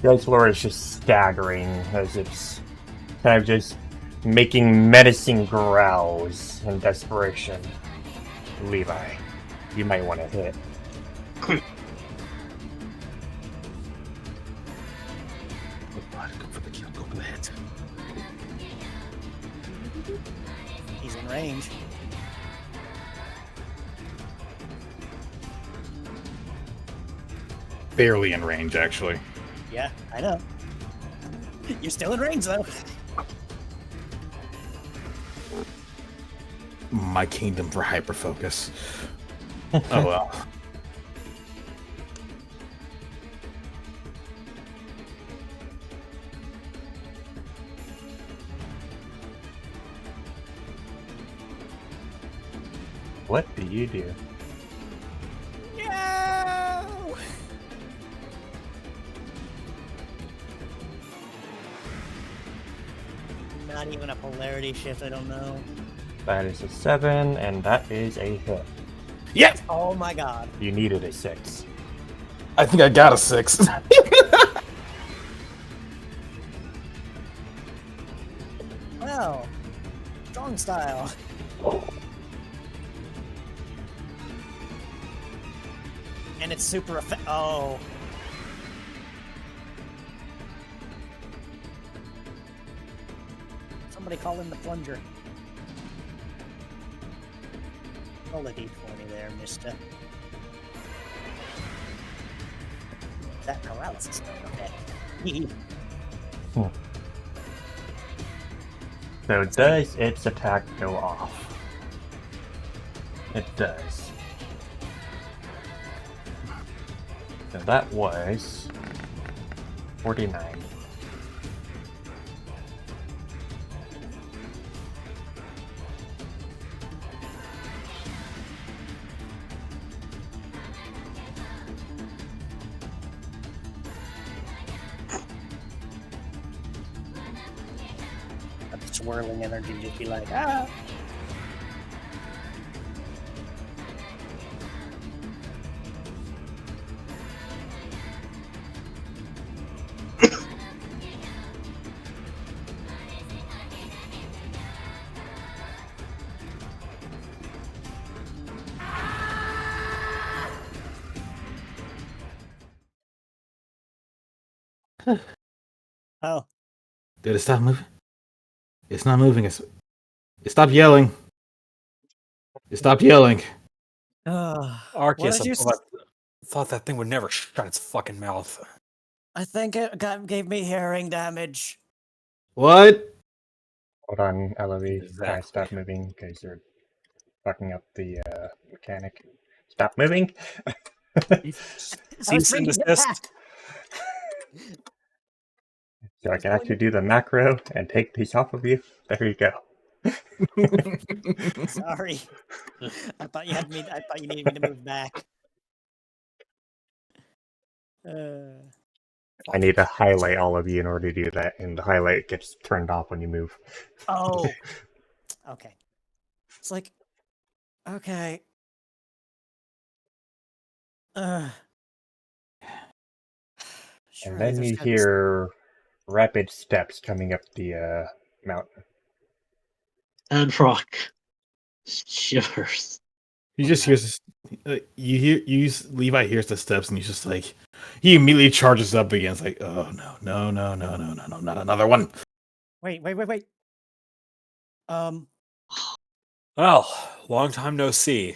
The ice lore is just staggering as it's kind of just making menacing growls in desperation. Levi, you might want to hit. Go for the kill. Go for the hit. He's in range. Barely in range, actually. Yeah, I know. You're still in range though. My kingdom for hyperfocus. Oh well. What do you do? No! Not even a polarity shift, I don't know. That is a 7, and that is a hit. Yeah, Oh my god. You needed a 6. I think I got a 6. Well, strong style. And it's super oh. Somebody call in the plunger. Roll a d20 there, mister. That paralysis. Okay. So does its attack go off? It does. So that was 49. That swirling energy just be like, ah. Oh. Did it stop moving? It's not moving. It stopped yelling. It stopped yelling. What Arceus, did you thought that thing would never shut its fucking mouth. I think it gave me hearing damage. What? Hold on, Eloise. I Exactly. stop moving because you're fucking up the mechanic. Stop moving. I was Cease and bringing it desist. back. So I can actually do the macro and take these off of you. There you go. Sorry. I thought you needed me to move back. I need to highlight all of you in order to do that, and the highlight gets turned off when you move. Oh. Okay. It's like, okay. And then you hear rapid steps coming up the mountain. Adrock shivers. You just hear this. Levi hears the steps and he's just like, he immediately charges up again. It's like, oh no, not another one. Wait. Well, long time no see.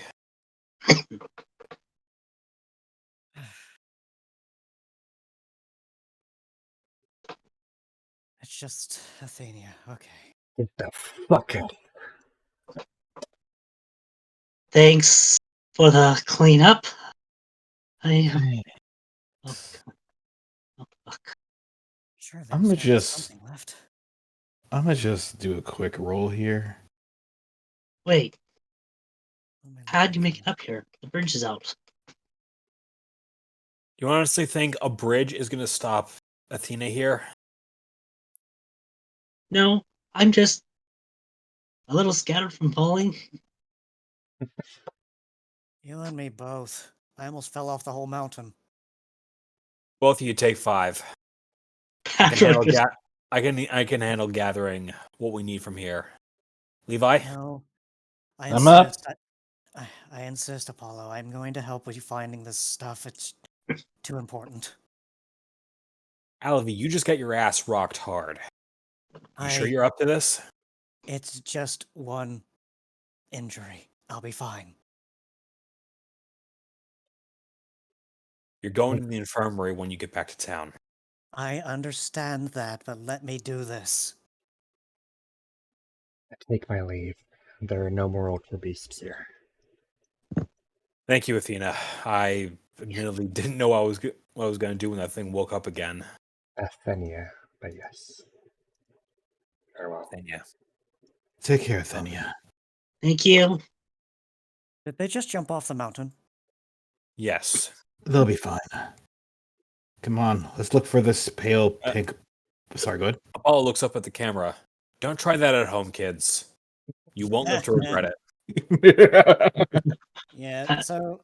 It's just Athenia. Okay. Get the fuck out. Thanks for the cleanup. I oh, fuck. Sure, I'm there's gonna gotta be just- something left. I'm gonna just do a quick roll here. Wait, What am I how'd you looking make it for? up here? The bridge is out. You honestly think a bridge is going to stop Athena here? No, I'm just a little scattered from falling. You and me both. I almost fell off the whole mountain. Both of you take 5. I can Adrock handle, just- I can handle gathering what we need from here. Levi? No. I I'm up. insist. I insist, Apollo. I'm going to help with you finding this stuff. It's too important. Alavi, you just got your ass rocked hard. You sure you're up to this? It's just one injury. I'll be fine. You're going to the infirmary when you get back to town. I understand that, but let me do this. I take my leave. There are no more ultra beasts here. Thank you, Athena. I admittedly didn't know what I was going to do when that thing woke up again. Athenia, but yes. Farewell. Athena. Take care, Athenia. Thank you. Did they just jump off the mountain? Yes. They'll be fine. Come on, let's look for this pale pink. Sorry, go ahead. Apollo looks up at the camera. Don't try that at home, kids. You won't live to regret it. Yeah, so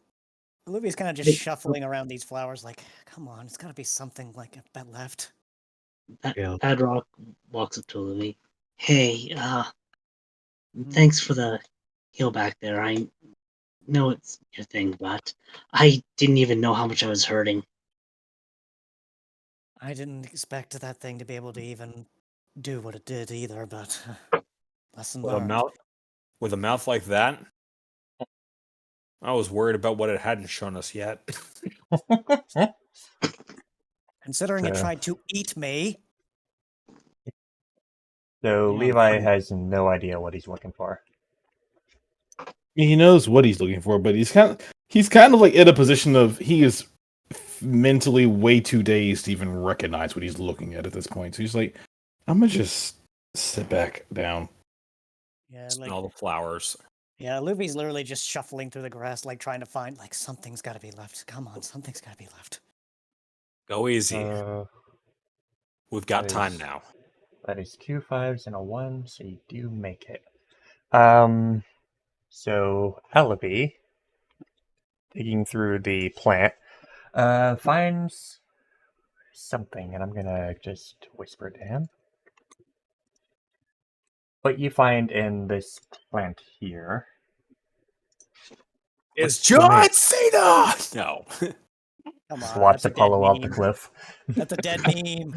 Olivia's kind of just shuffling around these flowers like, come on, it's got to be something like a bit left. Yeah. Adrock walks up to Olivia. Hey, thanks for the heal back there. I know it's your thing, but I didn't even know how much I was hurting. I didn't expect that thing to be able to even do what it did either, but lesson With a learned. mouth like that, I was worried about what it hadn't shown us yet. Considering it So- tried to eat me. So Yeah, Levi I'm- has no idea what he's looking for. He knows what he's looking for, but he's kind of like in a position of he is mentally way too dazed to even recognize what he's looking at this point. So he's like, I'm gonna just sit back down. Yeah, Smell like the flowers. yeah, Luffy's literally just shuffling through the grass, like trying to find like something's got to be left. Come on, something's got to be left. Go easy. We've got that time is- now. That is 2 5s and a 1, so you do make it. So Alabi, digging through the plant, finds something, and I'm gonna just whisper it to him. What you find in this plant here. It's What's the name? John Cena! No. Come on, Swats that's a dead Apollo off the meme. cliff. That's a dead meme.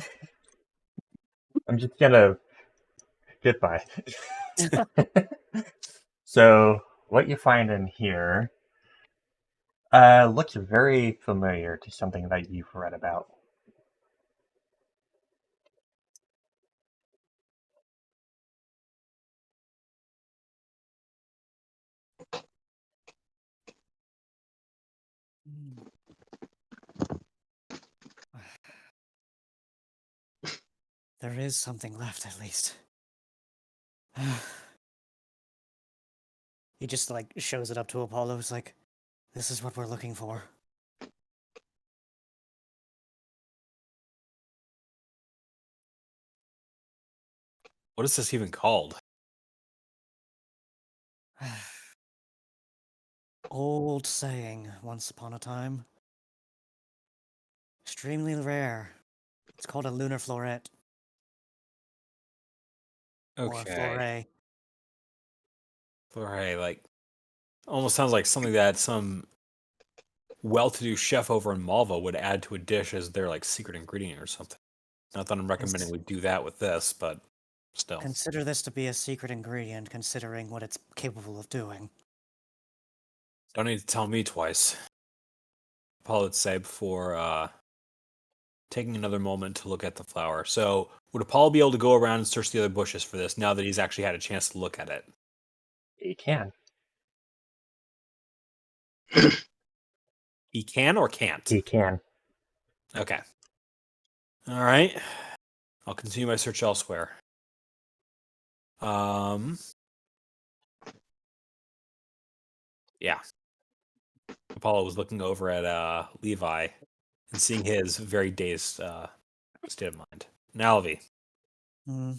I'm just gonna goodbye. So what you find in here looks very familiar to something that you've read about. There is something left, at least. He just like shows it up to Apollo. He's like, "This is what we're looking for." What is this even called? Old saying, once upon a time. Extremely rare. It's called a lunar floret. Or a Okay. flore. Flore, like, almost sounds like something that some well-to-do chef over in Malva would add to a dish as their like secret ingredient or something. Not that I'm recommending we do that with this, but still. Consider this to be a secret ingredient, considering what it's capable of doing. Don't need to tell me twice. Paul would say before taking another moment to look at the flower. So, would Apollo be able to go around and search the other bushes for this now that he's actually had a chance to look at it? You can. He can or can't? He can. Okay. All right. I'll continue my search elsewhere. Yeah. Apollo was looking over at Levi and seeing his very dazed state of mind. Now, Levi, Hmm.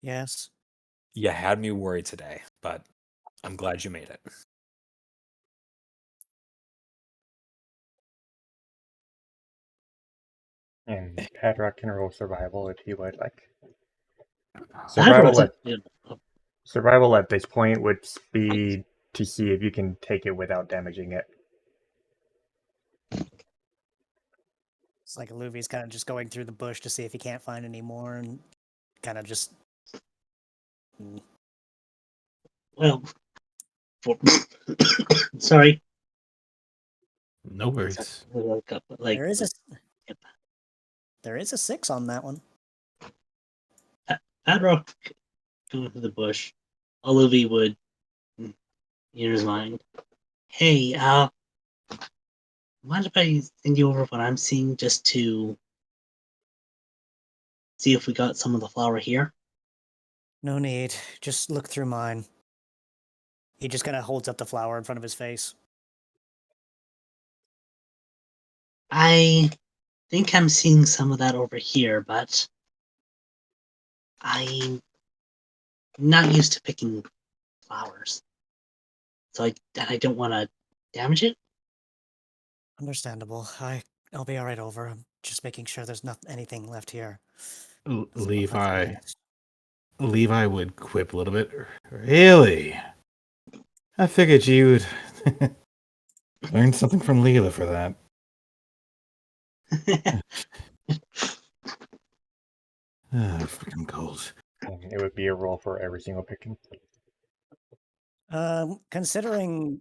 Yes. you had me worried today, but I'm glad you made it. And Padrock can roll survival if he would like. Padrock's Survival at this point would be to see if you can take it without damaging it. It's like Luffy's kind of just going through the bush to see if he can't find any more, and kind of just. well, for, sorry. No worries. Like There is a. There is a 6 on that one. Padrock going through the bush. Olivia would, in his mind, hey, mind if I send you over what I'm seeing just to see if we got some of the flower here? No need. Just look through mine. He just kind of holds up the flower in front of his face. I think I'm seeing some of that over here, but I'm not used to picking flowers. So I don't want to damage it. Understandable. I'll be alright over. I'm just making sure there's not anything left here. Levi would quip a little bit. Really? I figured you'd learn something from Leela for that. Freaking cold. And it would be a roll for every single picking. Considering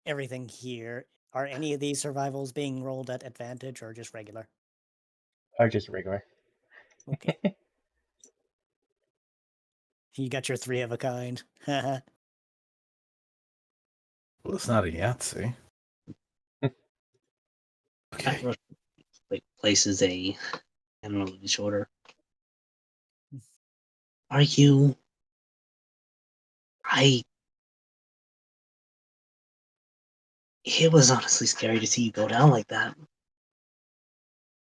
everything here, are any of these survivals being rolled at advantage or just regular? Or just regular. Okay. You got your 3 of a kind. Well, it's not a Yahtzee. Okay. Petros places a hand on his shoulder. Are you? It was honestly scary to see you go down like that.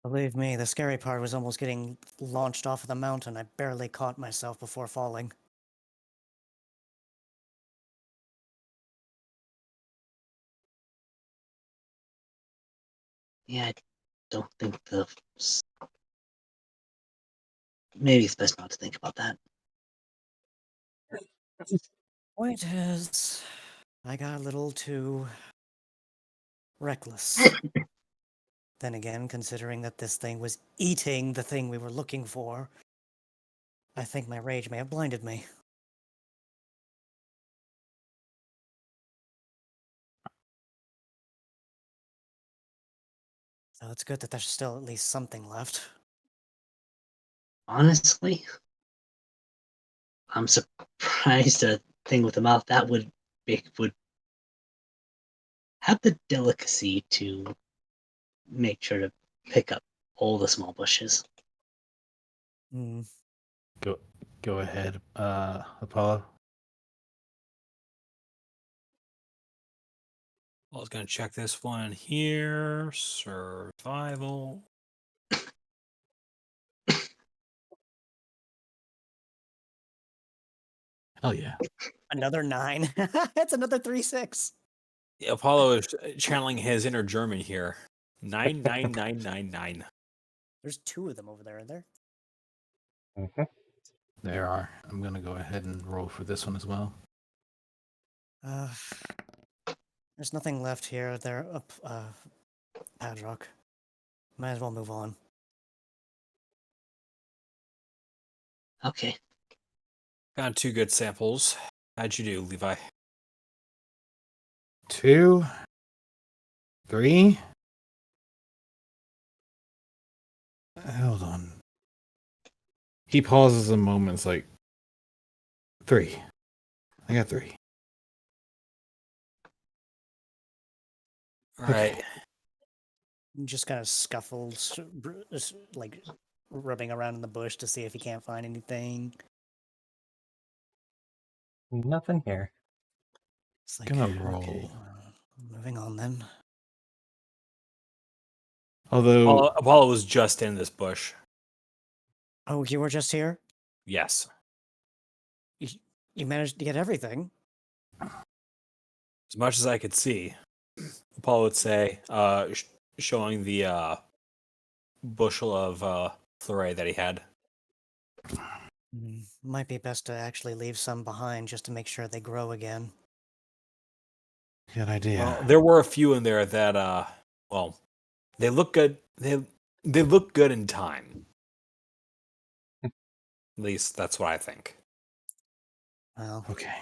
Believe me, the scary part was almost getting launched off of the mountain. I barely caught myself before falling. Yeah, I don't think maybe it's best not to think about that. Point is, I got a little too reckless. Then again, considering that this thing was eating the thing we were looking for, I think my rage may have blinded me. So it's good that there's still at least something left. Honestly, I'm surprised a thing with a mouth that would have the delicacy to make sure to pick up all the small bushes. Hmm. Go ahead, Apollo. I was going to check this one here. Survival. Hell yeah. Another 9. That's another 3-6. Apollo is channeling his inner German here. 99999. There's 2 of them over there, are there? Mhm. There are. I'm gonna go ahead and roll for this one as well. Uh, there's nothing left here. They're up, Padrock. Might as well move on. Okay. Got 2 good samples. How'd you do, Levi? 2, 3. Hold on. He pauses a moment. It's like 3. I got 3. All right. Just kind of scuffles, like rubbing around in the bush to see if he can't find anything. Nothing here. It's like, Gonna okay, roll. moving on then. Although Apollo was just in this bush. Oh, you were just here? Yes. You managed to get everything? As much as I could see, Apollo would say, showing the bushel of fleuret that he had. Might be best to actually leave some behind just to make sure they grow again. good idea. Well, there were a few in there that, well, they look good. They look good in time. At least that's what I think. Well, Okay.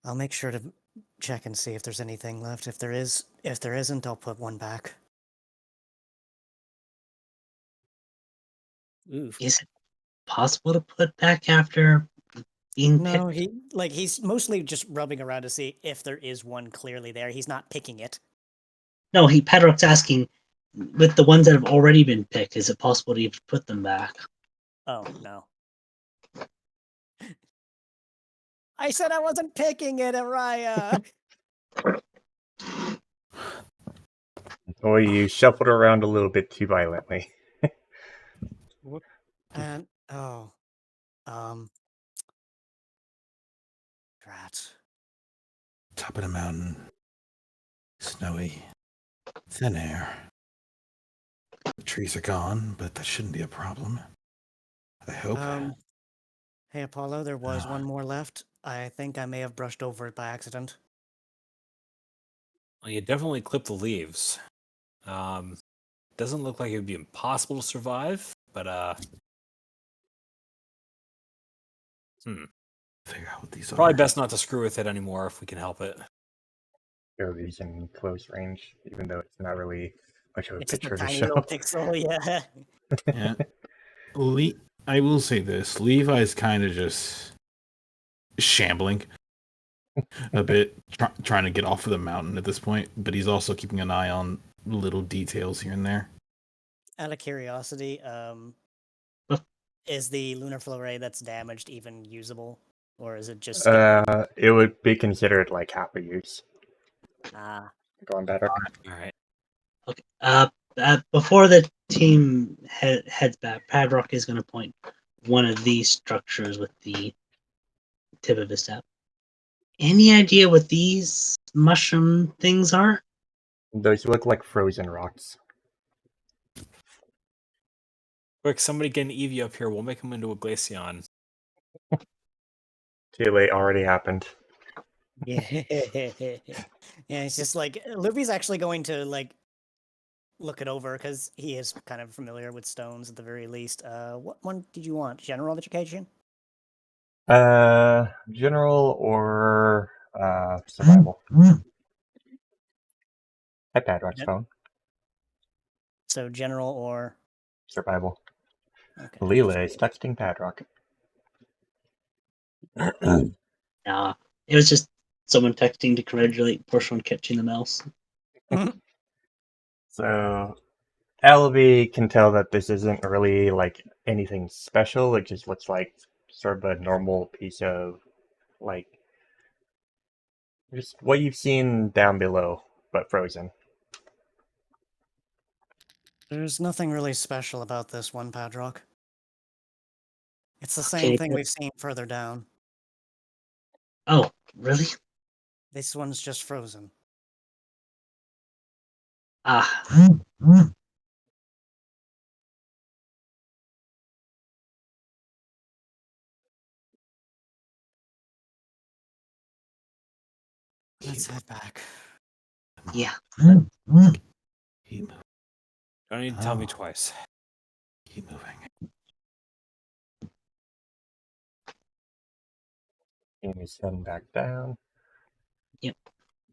I'll make sure to check and see if there's anything left. If there isn't, I'll put one back. Oof. Is it possible to put back after being picked? No, he's mostly just rubbing around to see if there is one clearly there. He's not picking it. No, Padrock's asking, with the ones that have already been picked, is it possible to even put them back? Oh no. I said I wasn't picking it, Araya. Or you shuffled around a little bit too violently. And drat. Top of the mountain. Snowy. Thin air. The trees are gone, but that shouldn't be a problem. I hope. Hey Apollo, there was one more left. I think I may have brushed over it by accident. Well, you definitely clip the leaves. Doesn't look like it would be impossible to survive, but Figure out what these Probably are. best not to screw with it anymore if we can help it. Gobies in close range, even though it's not really much of a It's just a picture to tiny show. little pixel, yeah. Yeah. I will say this: Levi's kind of just shambling a bit, trying to get off of the mountain at this point. But he's also keeping an eye on little details here and there. Out of curiosity, is the lunar flow ray that's damaged even usable, or is it just It would be considered like half a use. Going better. All right. Okay. Before the team heads back, Padrock is going to point one of these structures with the tip of his staff. Any idea what these mushroom things are? Those look like frozen rocks. Quick, somebody get an Eevee up here. We'll make him into a Glaceon. Too late, already happened. Yeah, it's just like Luffy's actually going to like look it over because he is kind of familiar with stones at the very least. What one did you want? General education? General or survival? Hi, Padrock's Yep. phone. So general or Survival. okay. Leela is texting Padrock. Nah, it was just someone texting to congratulate Portia on catching the mouse. So, Albie can tell that this isn't really like anything special. It just looks like sort of a normal piece of like just what you've seen down below, but frozen. There's nothing really special about this one, Padrock. It's the same Okay, thing but- we've seen further down. Oh, really? This one's just frozen. Ah. Let's head back. Yeah. Keep moving. Don't need to tell me Oh. twice. Keep moving. And he's heading back down.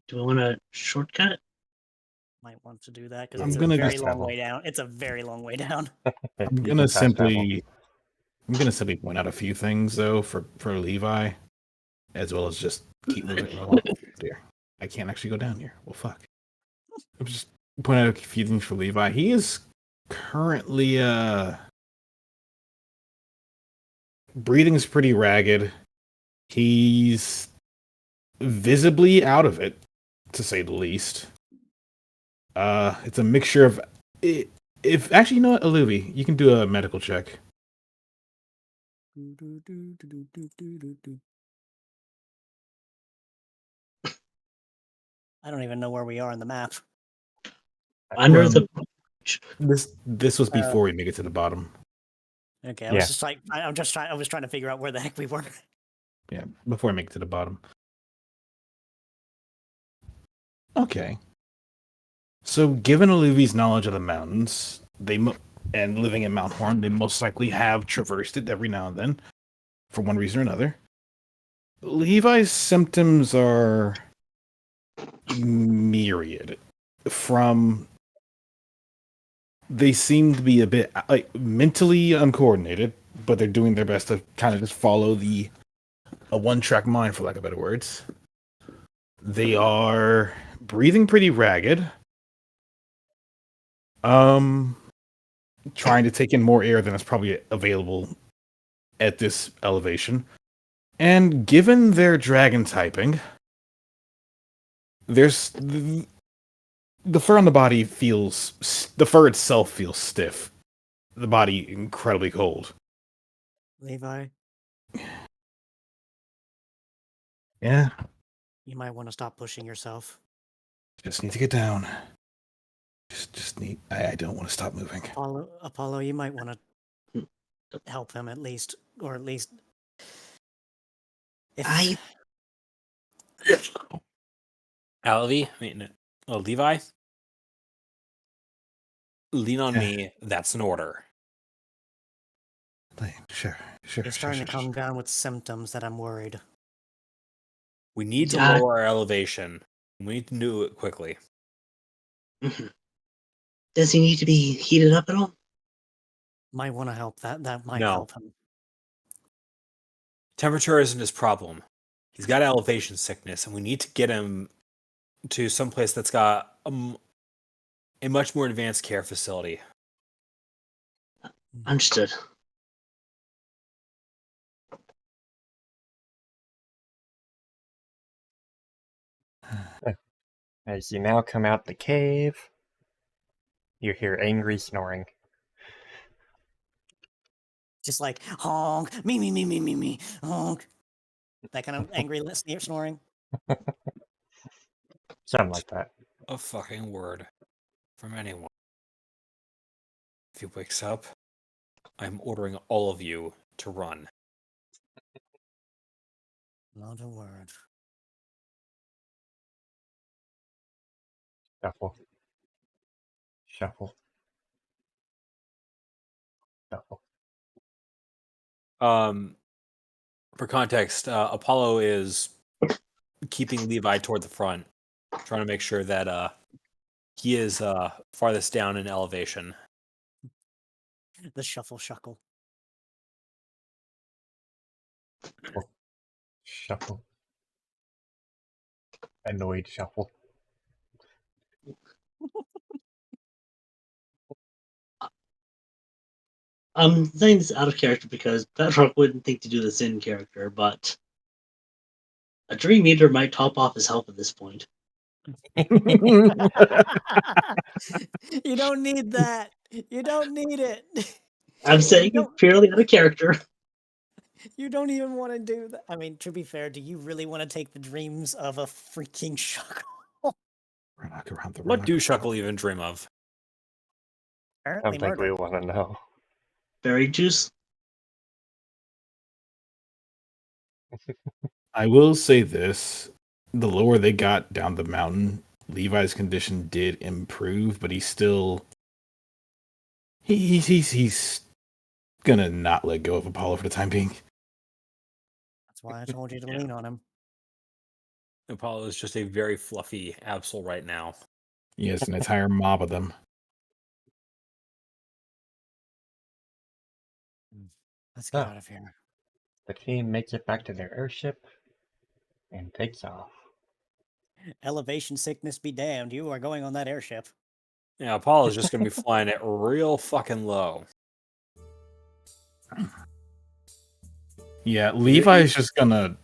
Do we want to shortcut? Might want to do that because I'm it's a gonna very just long travel. way down. It's a very long way down. I'm You gonna can fast travel. simply point out a few things though for Levi, as well as just keep moving along. There, I can't actually go down here. Well, fuck. I'm just point out a few things for Levi. He is currently breathing's pretty ragged. He's visibly out of it, to say the least. It's a mixture of if actually, you know what, Aluvi, you can do a medical check. I don't even know where we are on the map. Under Well, the. This was before we make it to the bottom. Okay, I Yeah. was just like, I was trying to figure out where the heck we were. Yeah, before I make it to the bottom. Okay. So, given Aluvi's knowledge of the mountains, and living in Mount Horn, they most likely have traversed it every now and then, for one reason or another. Levi's symptoms are myriad. They seem to be a bit like mentally uncoordinated, but they're doing their best to kind of just follow a one-track mind, for lack of better words. They are breathing pretty ragged. Trying to take in more air than is probably available at this elevation. And given their dragon typing, there's the fur on the body the fur itself feels stiff. The body incredibly cold. Levi, Yeah, you might want to stop pushing yourself. just need to get down. I don't want to stop moving. Apollo, you might want to help him at least, or at least. If, Levi, lean on Yeah. me. That's an order. Sure. He's starting to come down with symptoms that I'm worried. We need to Yeah. lower our elevation. We need to do it quickly. Mhm. Does he need to be heated up at all? Might want to help. That might No. help him. Temperature isn't his problem. He's got elevation sickness, and we need to get him to someplace that's got a much more advanced care facility. Understood. As you now come out the cave, you hear angry snoring. Just like honk, me, honk. That kind of angry snoring. Something like that. A fucking word from anyone. If he wakes up, I'm ordering all of you to run. Not a word. Shuffle. Shuffle. Shuffle. For context, Apollo is keeping Levi toward the front, trying to make sure that he is farthest down in elevation. The shuffle shuckle. Shuffle. Annoyed shuffle. I'm saying this out of character because Bedrock wouldn't think to do this in character, but a Dream Eater might top off his health at this point. You don't need that. You don't need it. I'm saying it purely out of character. You don't even want to do that. I mean, to be fair, do you really want to take the dreams of a freaking shuckle? What do Shuckle even dream of? I Apparently don't think we murder. want to know. Berry juice. I will say this: the lower they got down the mountain, Levi's condition did improve, but he's still he's gonna not let go of Apollo for the time being. That's why I told you to lean on him. Apollo is just a very fluffy Absol right now. He has an entire mob of them. Let's get Oh. out of here. The team makes it back to their airship and takes off. Elevation sickness be damned. You are going on that airship. Yeah, Apollo is just going to be flying it real fucking low. Yeah, Levi is just gonna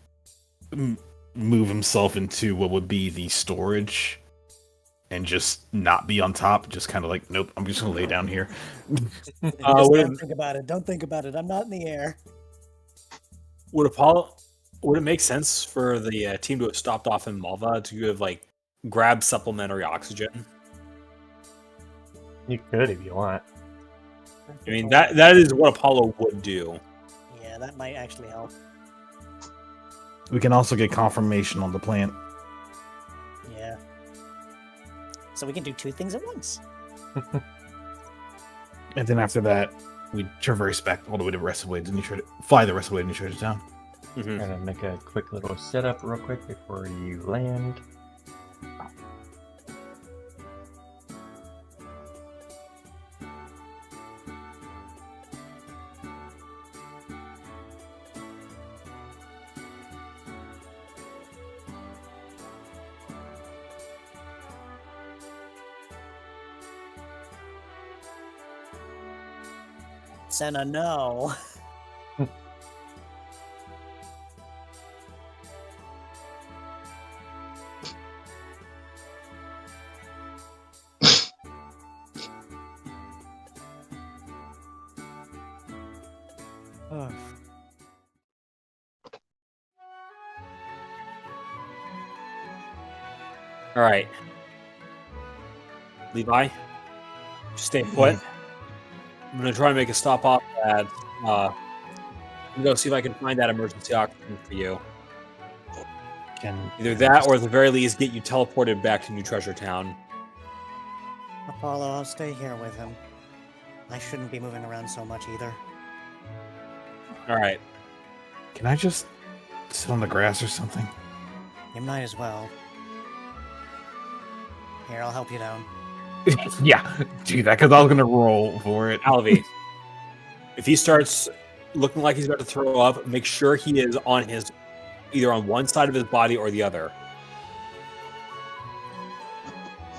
move himself into what would be the storage and just not be on top. Just kind of like, nope, I'm just gonna lay down here. Just would don't it- think about it. Don't think about it. I'm not in the air. Would it make sense for the team to have stopped off in Malva to have like grabbed supplementary oxygen? You could if you want. I mean that is what Apollo would do. Yeah, that might actually help. We can also get confirmation on the plant. Yeah. So we can do two things at once. And then after that, we traverse back all the way to Restaway to fly the rest of the way to New Treasure Town. Mhm. Gonna make a quick little setup real quick before you land. Senna, no. Oh, All right, Levi, stay put. I'm gonna try and make a stop off at. I'm gonna go see if I can find that emergency oxygen for you. Either that, or at the very least, get you teleported back to New Treasure Town. Apollo, I'll stay here with him. I shouldn't be moving around so much either. All right. Can I just sit on the grass or something? You might as well. Here, I'll help you down. Yeah, do that because I was gonna roll for it. Alvi, if he starts looking like he's about to throw up, make sure he is on his either on one side of his body or the other.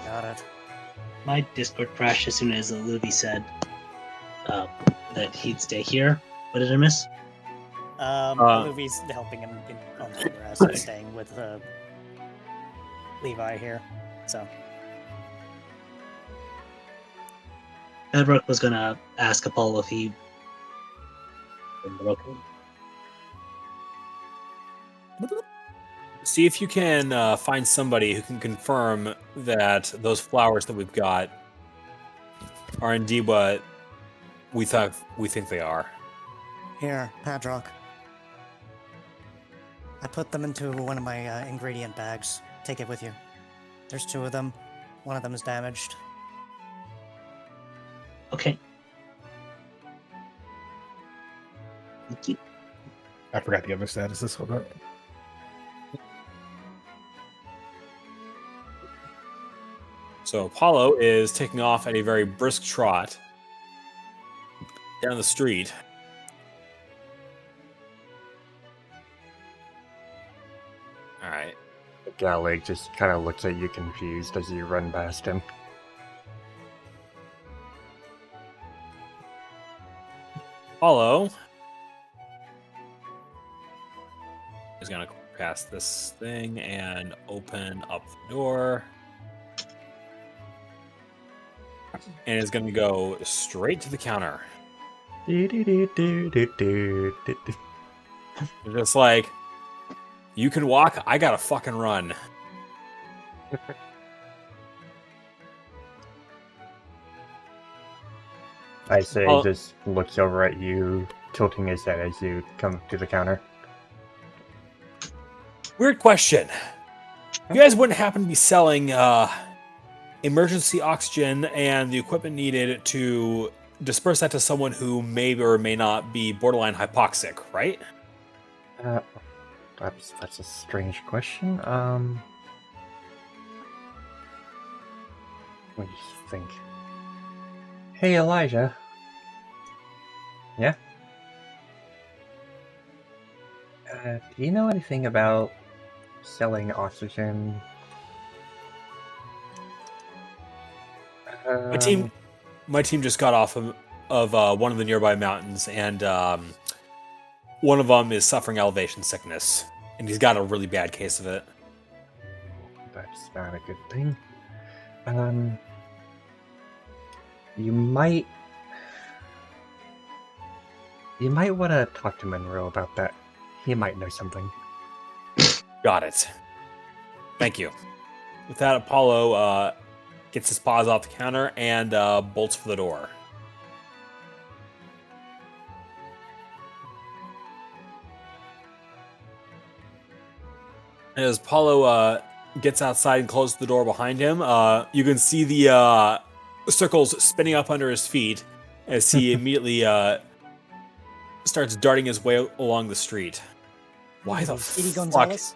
Got it. My Discord crashed as soon as Livy said that he'd stay here. What did I miss? Luvy's helping him on the grass and staying with Levi here. So Edrock was gonna ask Apollo if he. See if you can find somebody who can confirm that those flowers that we've got are indeed what we think they are. here, Padrock. I put them into one of my ingredient bags. Take it with you. There's 2 of them. One of them is damaged. Okay. Thank you. I forgot the other statuses. Hold up. So Apollo is taking off at a very brisk trot down the street. All right. Galig just kind of looks at you confused as you run past him. Apollo is going to pass this thing and open up the door. And is going to go straight to the counter. Just like, you can walk, I gotta fucking run. I say Oh. just looks over at you, tilting his head as you come to the counter. Weird question. You guys wouldn't happen to be selling emergency oxygen and the equipment needed to disperse that to someone who may or may not be borderline hypoxic, right? That's a strange question. What do you think? Hey, Elijah. Yeah? Do you know anything about selling oxygen? My team just got off of one of the nearby mountains, and one of them is suffering elevation sickness, and he's got a really bad case of it. That's not a good thing. You might want to talk to Monroe about that. He might know something. Got it. Thank you. With that, Apollo gets his paws off the counter and bolts for the door. As Apollo gets outside and closes the door behind him, you can see the circles spinning up under his feet as he immediately starts darting his way along the street. Why the Speedy fuck? Gonzalez?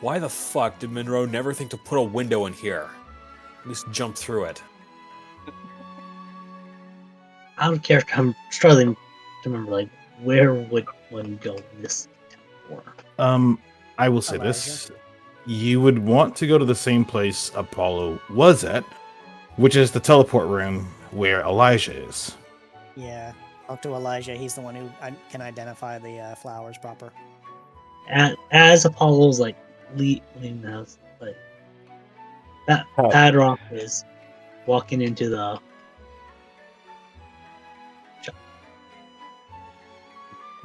Why the fuck did Monroe never think to put a window in here? At least jump through it. Out of character, I'm struggling to remember, like, where would one go in this for? I will say this. You would want to go to the same place Apollo was at, which is the teleport room where Elijah is. Yeah. Talk to Elijah. He's the one who can identify the flowers proper. As Apollo's like leaving the house, like that Padrock is walking into the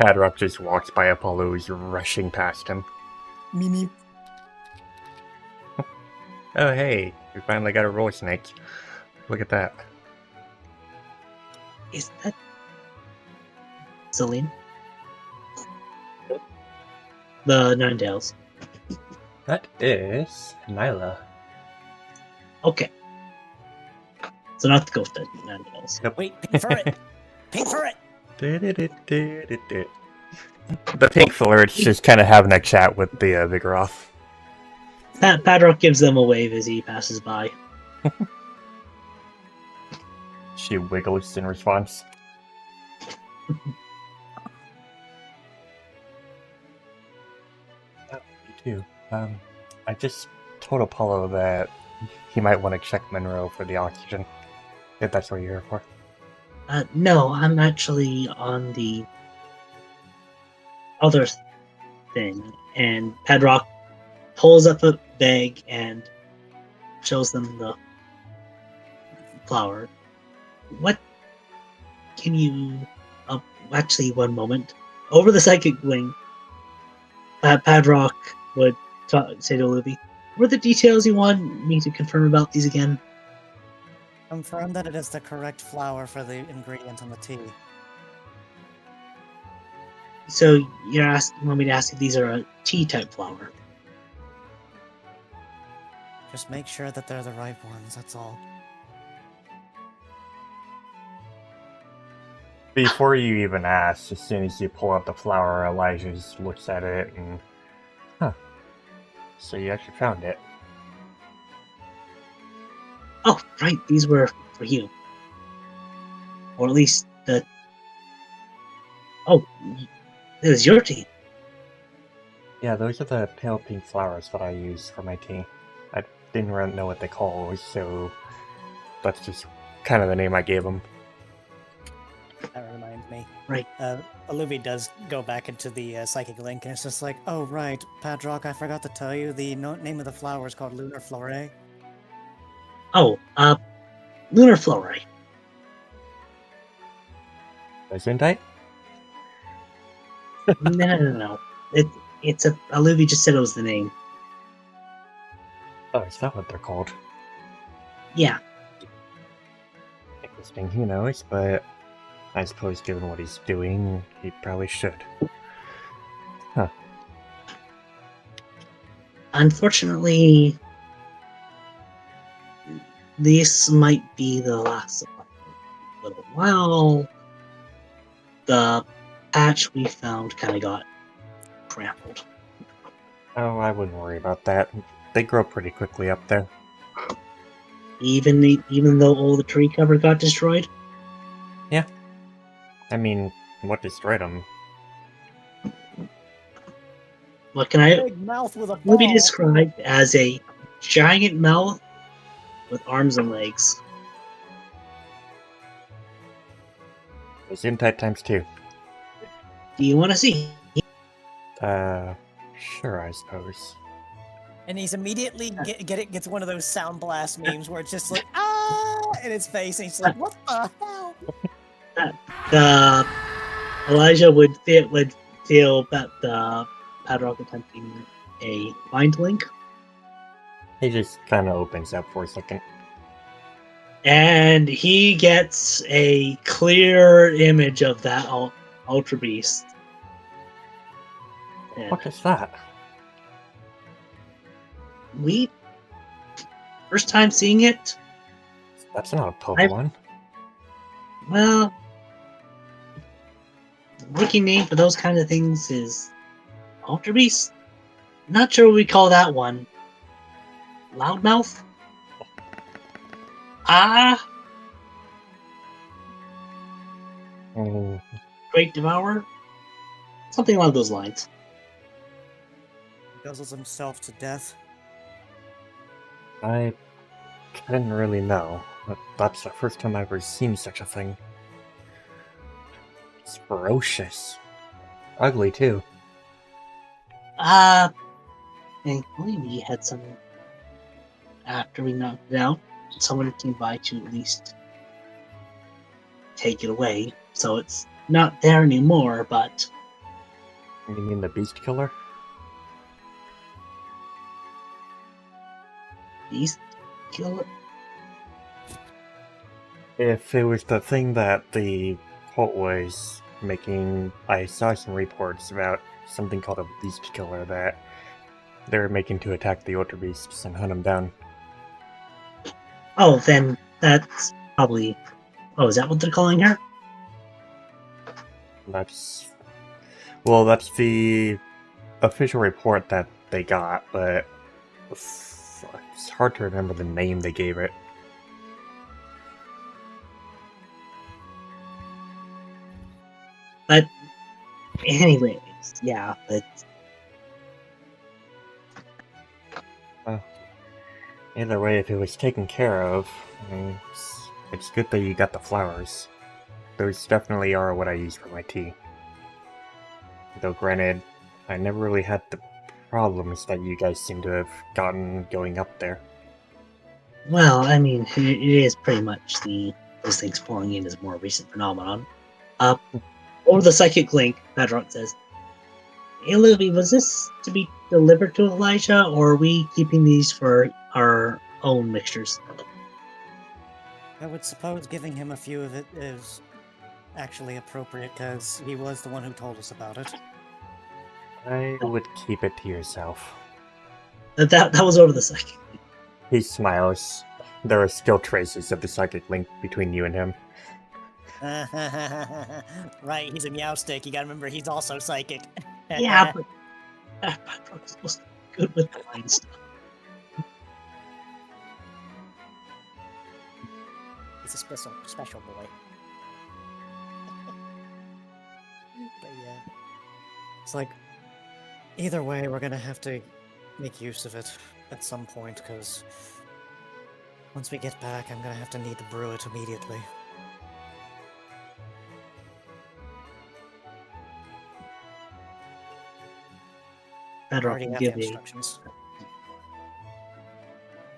Hadrock just walks by Apollo, who's rushing past him. Mimi. Oh, hey, we finally got a roller snake. Look at that. Is that Celine? The Ninetales. That is Nyla. Okay. So not the ghost of Ninetales. Wait, pink for it. Pink for it. The pink flirt's just kind of having a chat with the Vigoroth. Padrock gives them a wave as he passes by. She wiggles in response. Me too. I just told Apollo that he might want to check Monroe for the oxygen, if that's what you're here for. No, I'm actually on the other thing. And Padrock pulls up a bag and shows them the flower. What can you... actually, one moment. Over the psychic wing, Padrock would say to Olivia, what are the details you want me to confirm about these again? Confirm that it is the correct flour for the ingredient on the tea. So you want me to ask if these are a tea-type flower? Just make sure that they're the right ones, that's all. Before you even ask, as soon as you pull out the flower, Elijah just looks at it and... Huh. So you actually found it. Oh, right, these were for you. Or at least the... Oh, it was your tea. Yeah, those are the pale pink flowers that I use for my tea. I didn't really know what they call, so that's just kind of the name I gave them. That reminds me. Right. Olivia does go back into the psychic link, and it's just like, oh, right, Padrock, I forgot to tell you, the name of the flower is called Lunar Flore. Oh, Lunar Flore. Isn't I? No. It's a... Olivia just said it was the name. Oh, is that what they're called? Yeah. Interesting, who knows, but I suppose given what he's doing, he probably should. Huh. Unfortunately, this might be the last of a little while. The patch we found kind of got trampled. Oh, I wouldn't worry about that. They grow pretty quickly up there. Even though all the tree cover got destroyed? I mean, what destroyed them? What can I... Big mouth with a will be ball. described as a giant mouth with arms and legs. It's in tight times 2. Do you want to see? Sure, I suppose. And he's immediately gets one of those sound blast memes where it's just like, ah, in his face, and he's like, what the hell? Elijah would feel that the Padrock attempting a mind link, He just kind of opens up for a second. and he gets a clear image of that Ultra Beast. And What is that? we first time seeing it. That's not a Pokemon. Well, the working name for those kind of things is Ultra Beast. Not sure what we call that one. Loudmouth? Mm, Great Devourer? Something along those lines. Guzzles himself to death. I couldn't really know. But that's the first time I've ever seen such a thing. It's ferocious. Ugly, too. Thankfully we had some... After we knocked it out, someone came by to at least take it away. So it's not there anymore, but... You mean the Beast Killer? Beast Killer? If it was the thing that the cult was making, I saw some reports about something called a Beast Killer that they're making to attack the Ultra Beasts and hunt them down. Oh, then that's probably... Oh, is that what they're calling her? That's Well, that's the official report that they got, but it's hard to remember the name they gave it. But anyways, yeah, but Either way, if it was taken care of, it's good that you got the flowers. Those definitely are what I use for my tea. Though granted, I never really had the problems that you guys seem to have gotten going up there. well, I mean, it is pretty much those things falling in is a more recent phenomenon. Over the psychic link, Padrock says, "Hey, Livy, was this to be delivered to Elijah, or are we keeping these for our own mixtures?" I would suppose giving him a few of it is actually appropriate because he was the one who told us about it. I would keep it to yourself. That was over the psychic. He smiles. There are still traces of the psychic link between you and him. Right, he's a meow stick. You gotta remember he's also psychic. Yeah, but Padrock is supposed to be good with the line stuff. He's a special boy. But yeah. It's like, either way, we're gonna have to make use of it at some point, because once we get back, I'm gonna have to need to brew it immediately. I Padrock already will have give the a instructions.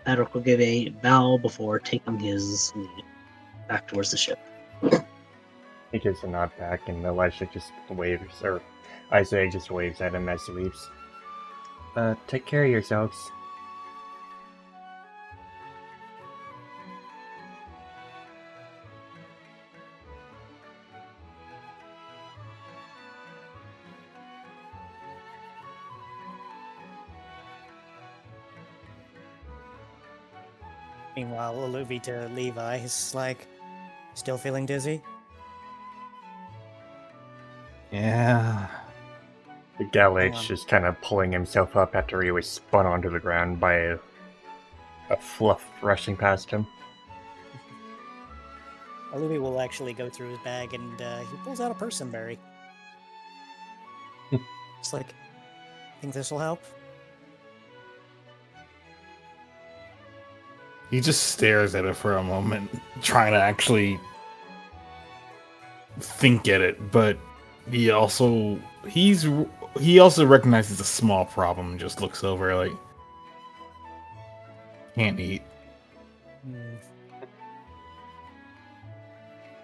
Padrock will give a bow before taking his lead back towards the ship. He gives a nod back, and Elisha just waves, or Isaiah just waves at him as he leaves. Take care of yourselves. Meanwhile, Aluvi to Levi, he's like, still feeling dizzy? Yeah. The Galich on. just kind of pulling himself up after he was spun onto the ground by a fluff rushing past him. Aluvi will actually go through his bag and he pulls out a personberry. It's like, think this will help? He just stares at it for a moment, trying to actually think at it, but he also recognizes a small problem and just looks over like can't eat.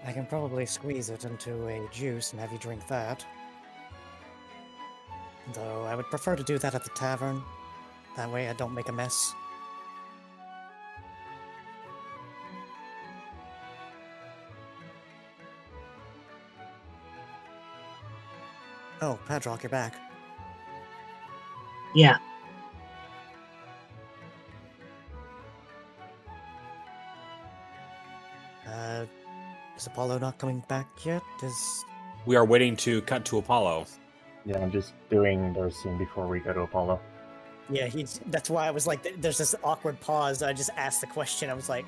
I can probably squeeze it into a juice and have you drink that. Though I would prefer to do that at the tavern. That way I don't make a mess. Oh, Padrock, you're back. Yeah, Is Apollo not coming back yet? We are waiting to cut to Apollo. Yeah, I'm just doing their scene before we go to Apollo. Yeah, that's why I was like, there's this awkward pause. I just asked the question. I was like,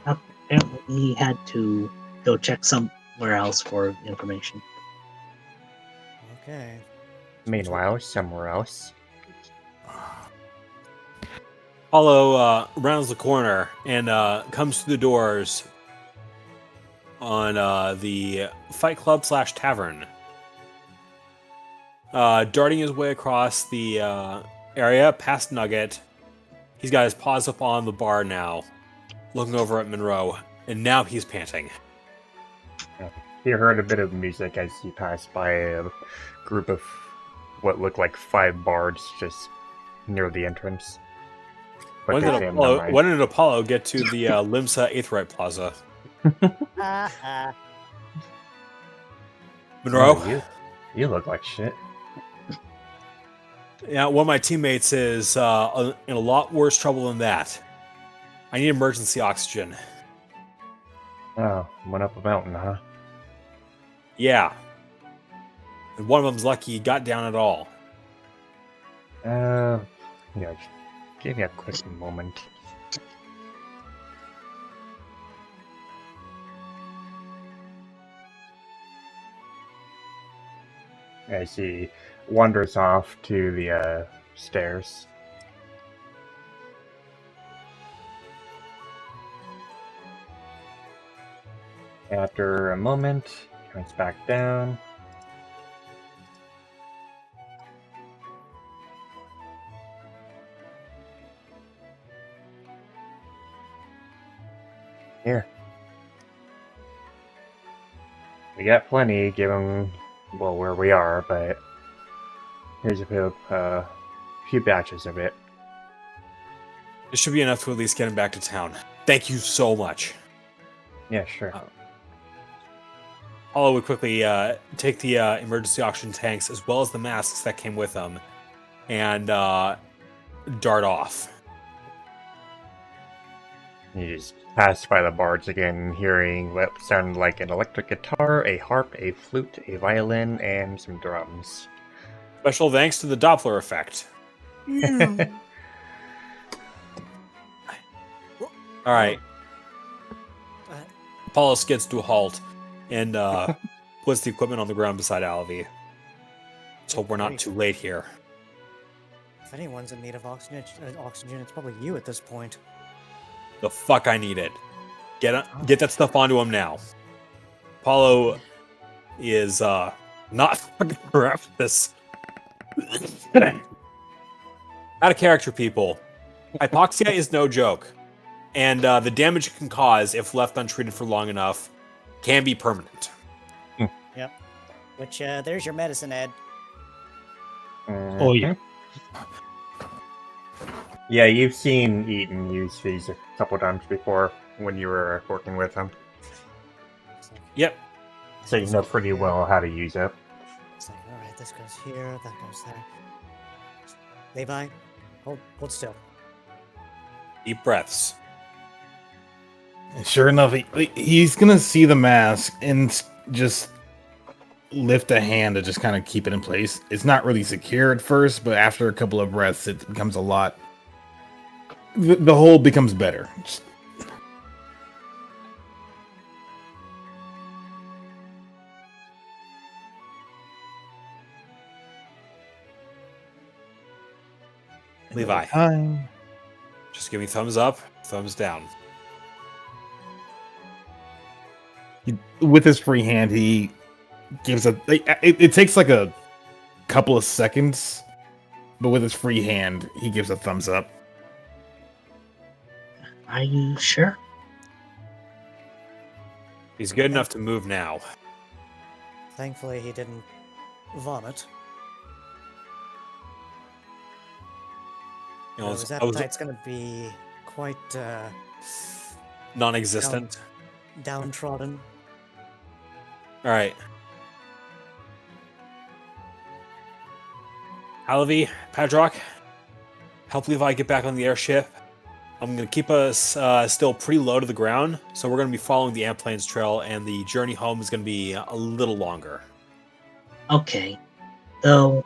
apparently he had to go check somewhere else for information. okay. Meanwhile, somewhere else. Apollo rounds the corner and comes through the doors on the Fight Club / tavern. Darting his way across the area past Nugget. He's got his paws up on the bar now, looking over at Monroe, and now he's panting. He heard a bit of music as he passed by a group of what looked like 5 bards just near the entrance. But When they did, say, "Never mind." when did Apollo get to the Limsa Aetheryte Plaza? Monroe? Oh, you look like shit. Yeah, one of my teammates is in a lot worse trouble than that. I need emergency oxygen. Oh, went up a mountain, huh? Yeah. And one of them's lucky he got down at all. Yeah, just give me a quick moment. As he wanders off to the stairs. After a moment, comes back down. Here. We got plenty, given, well, where we are, but here's a few batches of it. This should be enough to at least get him back to town. Thank you so much. Yeah, sure. Apollo would quickly take the emergency oxygen tanks as well as the masks that came with them and dart off. You just pass by the bards again, hearing what sounded like an electric guitar, a harp, a flute, a violin, and some drums. Special thanks to the Doppler effect. All right. Apollo skids to a halt and puts the equipment on the ground beside Alvy. Let's hope we're not too late here. If anyone's in need of oxygen, it's probably you at this point. The fuck I need it. Get that stuff onto him now. Apollo is not fucking around for this. Out of character, people. Hypoxia is no joke. And the damage it can cause, if left untreated for long enough, can be permanent. Yep. Which, there's your medicine, Ed. Oh, yeah. Yeah, you've seen Eaton use these a couple times before when you were working with him. Yep. So you know pretty well how to use it. It's like, alright, this goes here, that goes there. Levi, hold still. Deep breaths. And sure enough, he's gonna see the mask and just lift a hand to just kind of keep it in place. It's not really secure at first, but after a couple of breaths, it becomes a lot. The hold becomes better. Levi, Time. just give me thumbs up, thumbs down. With his free hand, he gives it takes like a couple of seconds, but with his free hand, he gives a thumbs up. Are you sure? He's good enough to move now. Thankfully, he didn't vomit. You know, His I was appetite's gonna be quite non-existent. downtrodden. All right. Alvy, Padrock, help Levi get back on the airship. I'm going to keep us still pretty low to the ground, so we're going to be following the Amplanes trail, and the journey home is going to be a little longer. Okay. Though,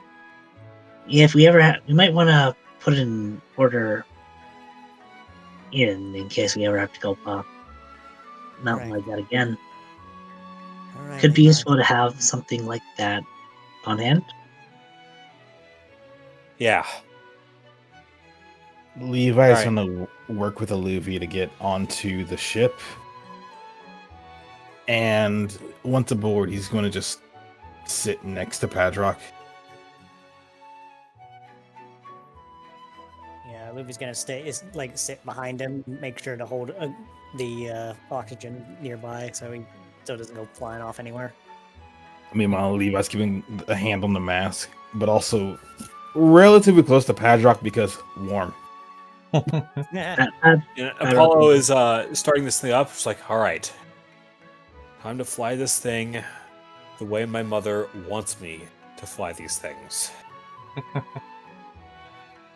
yeah, if we ever we might want to put an order in case we ever have to go pop mountain Right. like that again. Alright, Could be Levi. useful to have something like that on hand. Yeah. Levi's Alright. gonna work with Alluvia to get onto the ship, and once aboard, he's going to just sit next to Padrock. Yeah, Luffy's gonna sit behind him, make sure to hold the oxygen nearby so he doesn't go flying off anywhere. Meanwhile, Levi's keeping a hand on the mask, but also relatively close to Padrock because warm. Yeah. And Apollo is starting this thing up. It's like, all right, time to fly this thing the way my mother wants me to fly these things.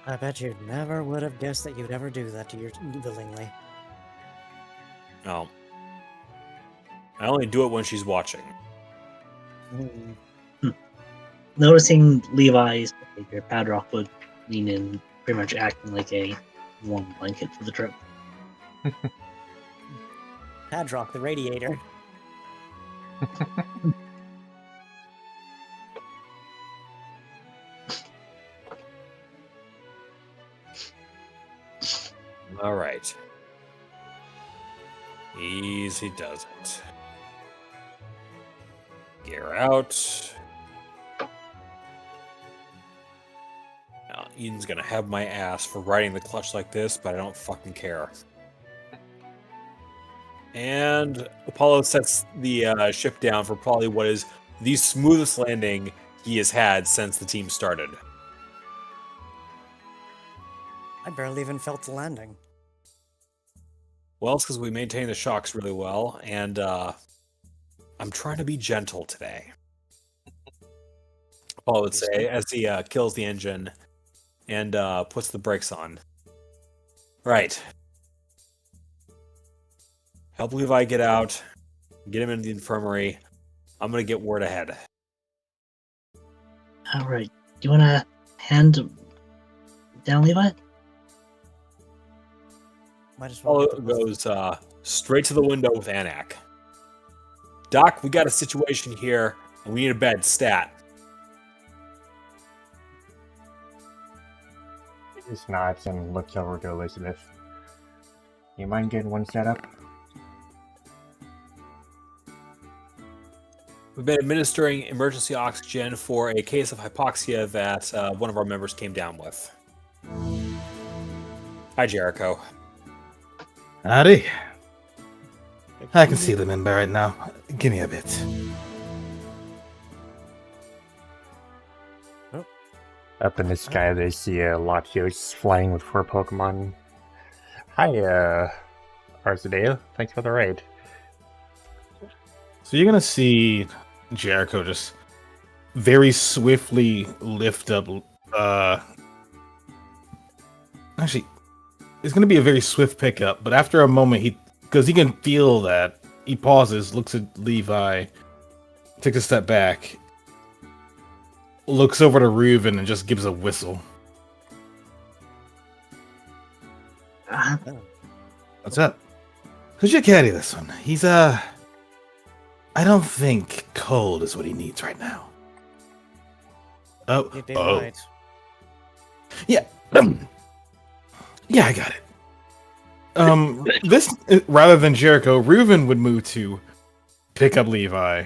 I bet you never would have guessed that you'd ever do that to your willingly. No. I only do it when she's watching. Noticing Levi's behavior, Padrock would lean in, pretty much acting like a warm blanket for the trip. Padrock, the radiator. All right. Easy does it. Gear out. Now, Eden's gonna have my ass for riding the clutch like this, but I don't fucking care. And Apollo sets the ship down for probably what is the smoothest landing he has had since the team started. I barely even felt the landing. Well, it's because we maintain the shocks really well, and I'm trying to be gentle today. Apollo would say as he kills the engine and puts the brakes on. Right. Help Levi get out. Get him into the infirmary. I'm gonna get word ahead. All right. Do you want to hand down Levi? Might as well. Apollo goes straight to the window with Anak. Doc, we got a situation here, and we need a bed stat. He just nods and looks over to Elizabeth. You mind getting one set up? We've been administering emergency oxygen for a case of hypoxia that one of our members came down with. Hi, Jericho. Howdy. I can see them in there right now. Give me a bit. Up in the sky, they see Latios flying with 4 Pokemon. Hi, Arzadeo. Thanks for the raid. So you're gonna see Jericho just very swiftly lift up. Actually, it's gonna be a very swift pickup, but after a moment, because he can feel that, he pauses, looks at Levi, takes a step back, looks over to Reuven, and just gives a whistle. What's up? Could you carry this one? He's I don't think cold is what he needs right now. You'd be Oh. right. Yeah. Yeah, I got it. This rather than Jericho, Reuven would move to pick up Levi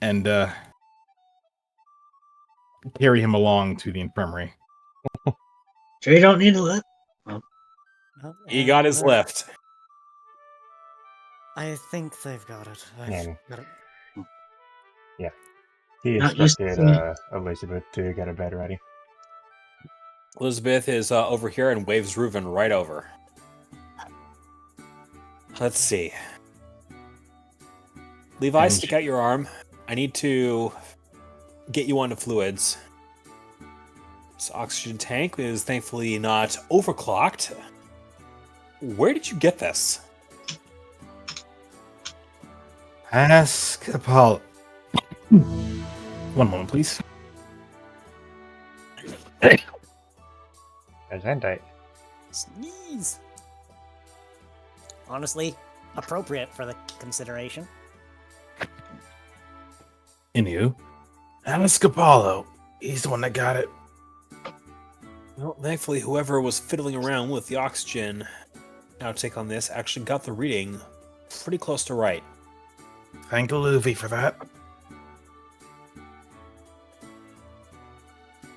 and carry him along to the infirmary. Sure you don't need a lift? Well, He got his uh, lift. I think they've got it. Man. Got it. He Not used to instructed Elizabeth to get a bed ready. Elizabeth is over here and waves Reuven right over. Let's see. Levi, And- stick out your arm. I need to get you onto fluids. This oxygen tank is thankfully not overclocked. Where did you get this? Ask Apollo. One moment, please. Gesundheit. Sneeze. Honestly, appropriate for the consideration. Anywho, ask Apollo. He's the one that got it. Well, thankfully, whoever was fiddling around with the oxygen outtake on this actually got the reading pretty close to right. Thank Luffy for that.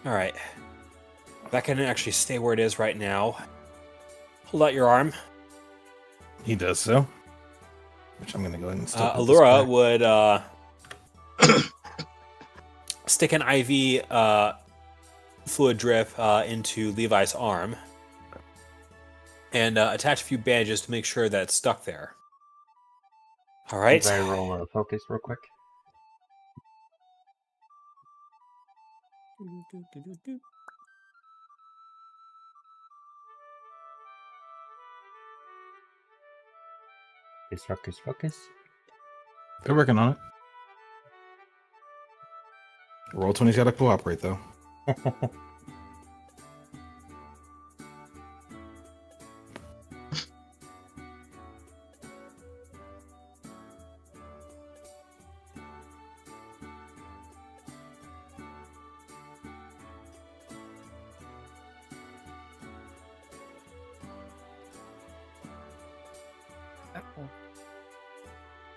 Alright. That can actually stay where it is right now. Hold out your arm. He does so. Which I'm gonna go ahead and still put this Allura back. would stick an IV fluid drip into Levi's arm and attach a few bandages to make sure that it's stuck there. All right. Can I roll a focus real quick? Focus. They're working on it. Roll 20's got to cooperate though.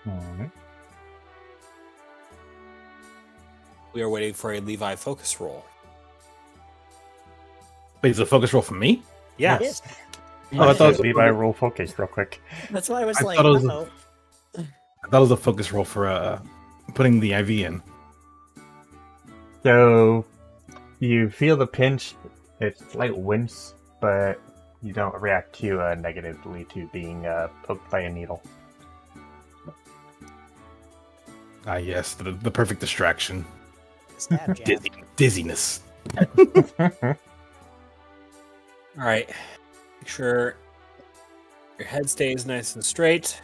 Alright. We are waiting for a Levi focus roll. Wait, is it a focus roll for me? Yeah. Yes. Oh, I thought it was- Levi roll focus real quick. That's why I was I like, thought it was- uh-oh. I thought it was a focus roll for putting the IV in. So you feel the pinch. It's slight wince, but you don't react too negatively to being poked by a needle. Ah, yes, the perfect distraction. Stab jab. Dizziness. All right. Make sure your head stays nice and straight.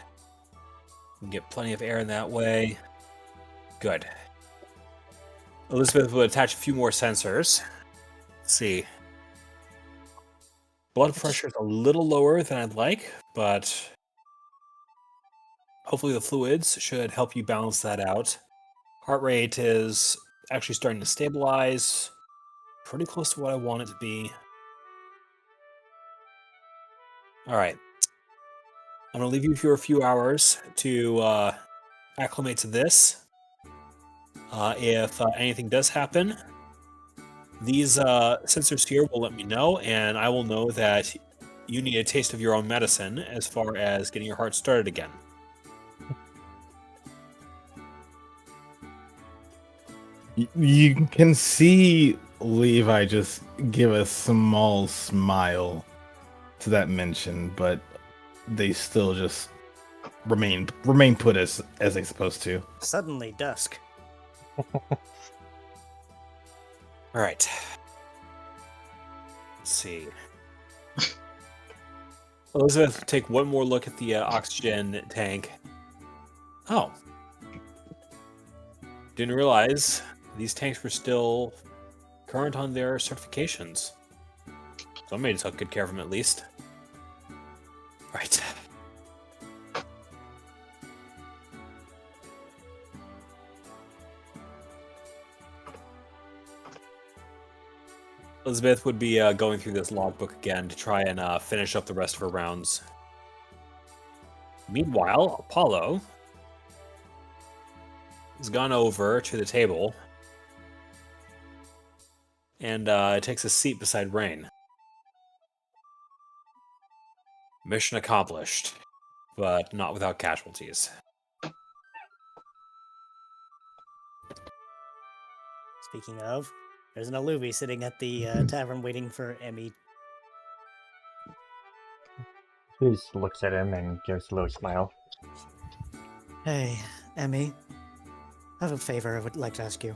You can get plenty of air in that way. Good. Elizabeth will attach a few more sensors. Let's see. Blood pressure is a little lower than I'd like, but hopefully the fluids should help you balance that out. Heart rate is actually starting to stabilize. Pretty close to what I want it to be. All right. I'm going to leave you for a few hours to acclimate to this. If anything does happen, these sensors here will let me know, and I will know that you need a taste of your own medicine as far as getting your heart started again. You can see Levi just give a small smile to that mention, but they still just remain put as they supposed to. Suddenly dusk. All right. Let's see. Elizabeth, take one more look at the oxygen tank. Oh. Didn't realize these tanks were still current on their certifications. Somebody took good care of them at least. Right. Elizabeth would be going through this logbook again to try and finish up the rest of her rounds. Meanwhile, Apollo has gone over to the table and takes a seat beside Rain. Mission accomplished, but not without casualties. Speaking of, there's an Aluvi sitting at the tavern waiting for Emmy. He just looks at him and gives a little smile. Hey, Emmy. I have a favor I would like to ask you.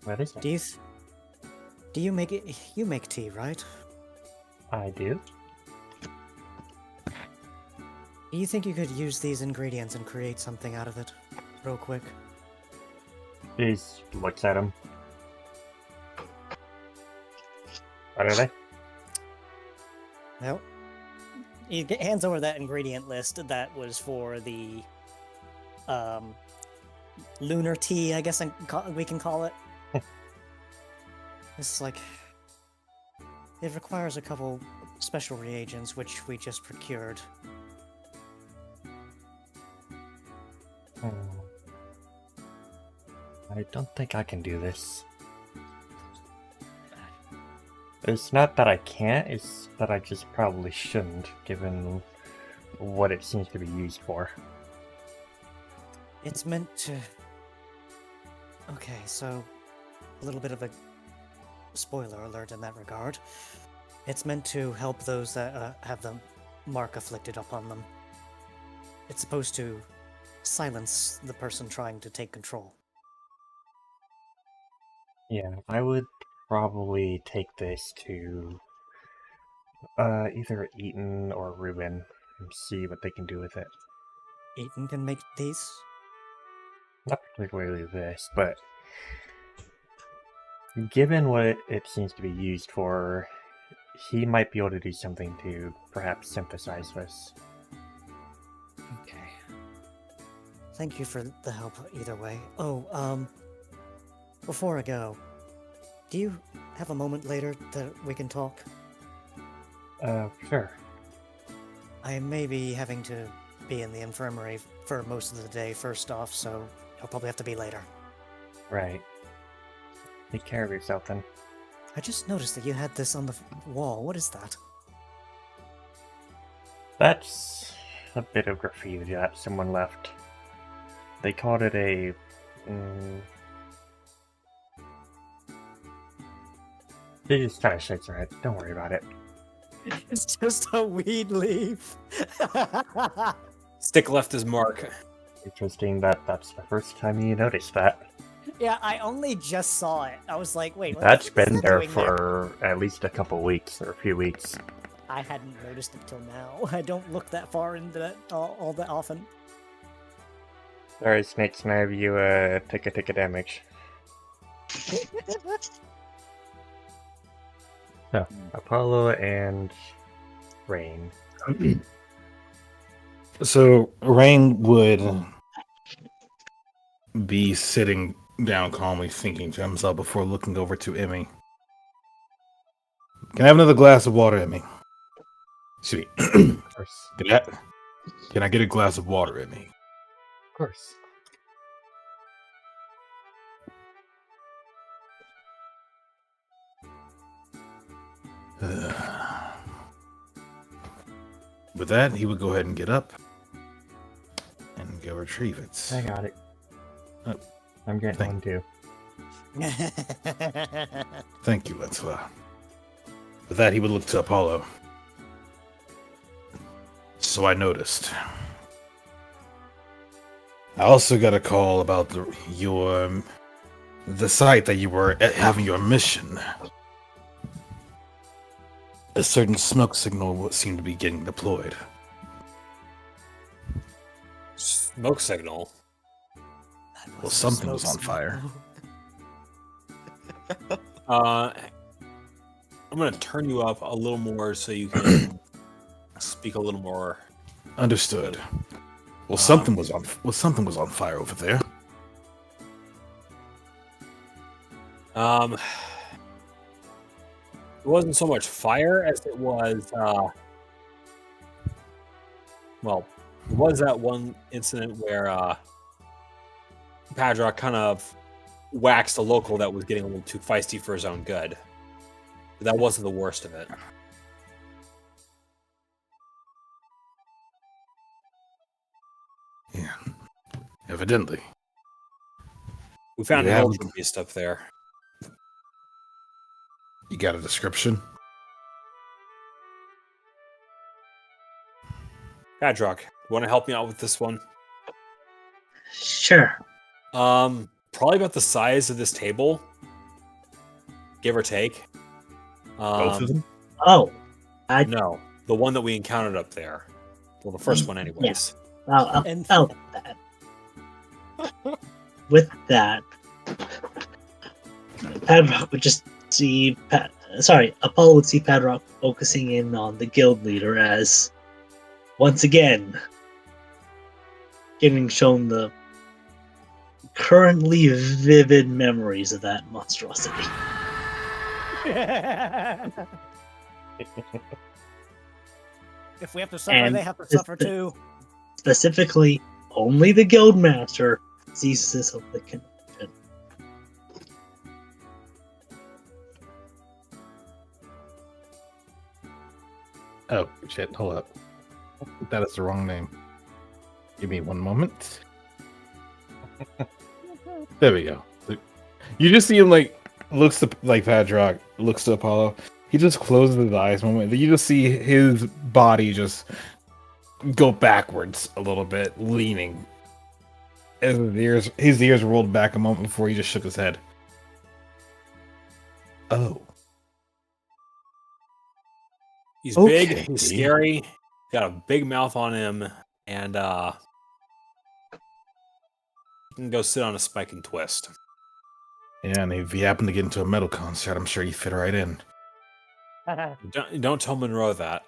What is it? Do you make it? You make tea, right? I do. Do you think you could use these ingredients and create something out of it, real quick? He just looks at him. What are they? Well, he hands over that ingredient list that was for the lunar tea, I guess we can call it. It's like it requires a couple special reagents, which we just procured. I don't think I can do this. It's not that I can't, it's that I just probably shouldn't, given what it seems to be used for. It's meant to. Okay, so a little bit of a spoiler alert in that regard. It's meant to help those that have the mark afflicted upon them. It's supposed to silence the person trying to take control. Yeah, I would probably take this to either Eaton or Ruben and see what they can do with it. Eaton can make these. Not particularly this, but Given what it seems to be used for, he might be able to do something to perhaps synthesize this. Okay. Thank you for the help either way. Oh, before I go, do you have a moment later that we can talk? Sure. I may be having to be in the infirmary for most of the day first off, so I'll probably have to be later. Right. Take care of yourself then. I just noticed that you had this on the wall. What is that? That's a bit of graffiti that someone left. They called it a... They just kind of shakes their head. Don't worry about it. It's just a weed leaf. Stick left his mark. Interesting that that's the first time you noticed that. Yeah, I only just saw it. I was like, wait, what That's is been that there doing for at least a couple weeks or a few weeks. I hadn't noticed it till now. I don't look that far into that all that often. Sorry, Snakes, can I have you take a tick of damage? So, Apollo and Rain. So Rain would be sitting down calmly, thinking to himself before looking over to Emmy. Can I have another glass of water, Emmy? Sweet. Of course. Can I get a glass of water, Emmy? Of course. With that, he would go ahead and get up and go retrieve it. I got it. Oh, I'm getting thank- one too. Thank you, Lensla. With that, he would look to Apollo. So I noticed. I also got a call about the site that you were having your mission. A certain smoke signal seemed to be getting deployed. Smoke signal. Well, something was on fire. I'm gonna turn you up a little more so you can speak a little more. Understood. Well, something was on fire over there. It wasn't so much fire as it was. Well, it was that one incident where Padrock kind of waxed a local that was getting a little too feisty for his own good. But that wasn't the worst of it. Yeah. Evidently. We found You an have- ultra beast up there. You got a description? Padrock, you want to help me out with this one? Sure. Probably about the size of this table, give or take. Both of them? Oh, No, the one that we encountered up there. Well, the first one, anyways. And- that. With that, Padrock would just see Apollo would see Padrock focusing in on the guild leader as once again getting shown the currently vivid memories of that monstrosity. If we have to suffer, And they have to suffer too. Specifically, only the guild master sees this of the connection. Oh, shit, hold up. That is the wrong name. Give me one moment. There we go. You just see him looks to Padrock, looks to Apollo. He just closes his eyes a moment. You just see his body just go backwards a little bit, leaning. As his ears rolled back a moment before he just shook his head. Oh. He's Okay. big, he's scary, got a big mouth on him, and he can go sit on a spike and twist. Yeah, and if you happen to get into a metal concert, I'm sure you fit right in. Don't tell Monroe that.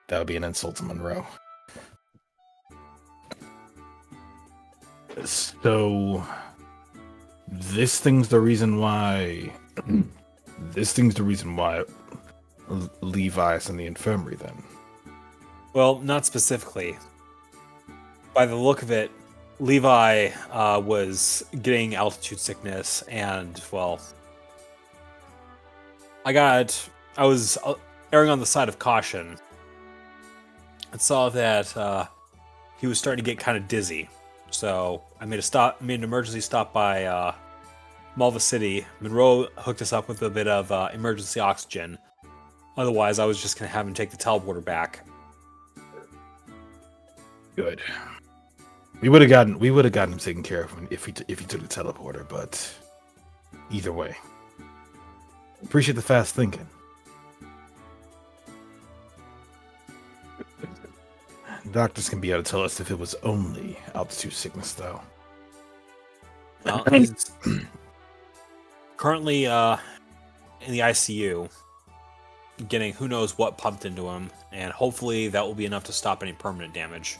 That would be an insult to Monroe. So, this thing's the reason why. This thing's the reason why Levi's in the infirmary, then. Well, not specifically. By the look of it, Levi was getting altitude sickness, and well, I was erring on the side of caution. I saw that he was starting to get kind of dizzy, so I made an emergency stop by Malva City. Monroe hooked us up with a bit of emergency oxygen. Otherwise, I was just gonna have him take the teleporter back. Good. We would have gotten him taken care of if he took the teleporter, but either way, appreciate the fast thinking. Doctors can be able to tell us if it was only altitude sickness, though. He's currently in the ICU, getting who knows what pumped into him, and hopefully that will be enough to stop any permanent damage.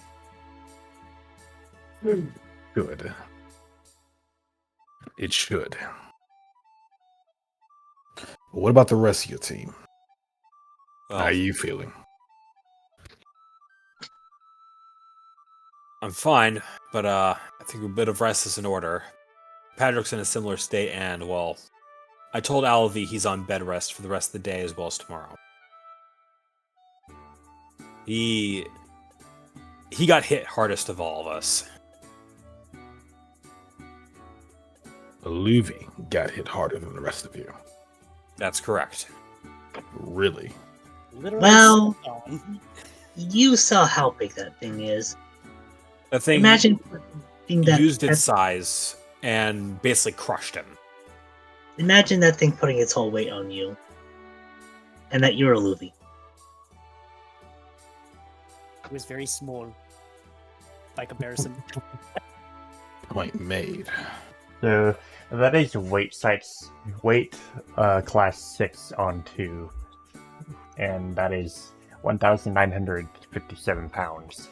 Good. It should. What about the rest of your team? Well, How are you feeling? I'm fine, but I think a bit of rest is in order. Patrick's in a similar state, and well, I told Alvi he's on bed rest for the rest of the day as well as tomorrow. He got hit hardest of all of us. Luvi got hit harder than the rest of you. That's correct. Really? Literally Well- stepped on. You saw how big that thing is. The thing Imagine putting that. used its size and basically crushed him. Imagine that thing putting its whole weight on you, and that you're a Luffy. It was very small by comparison. Point made. So that is weight class 6 on 2, and that is 1,957 pounds.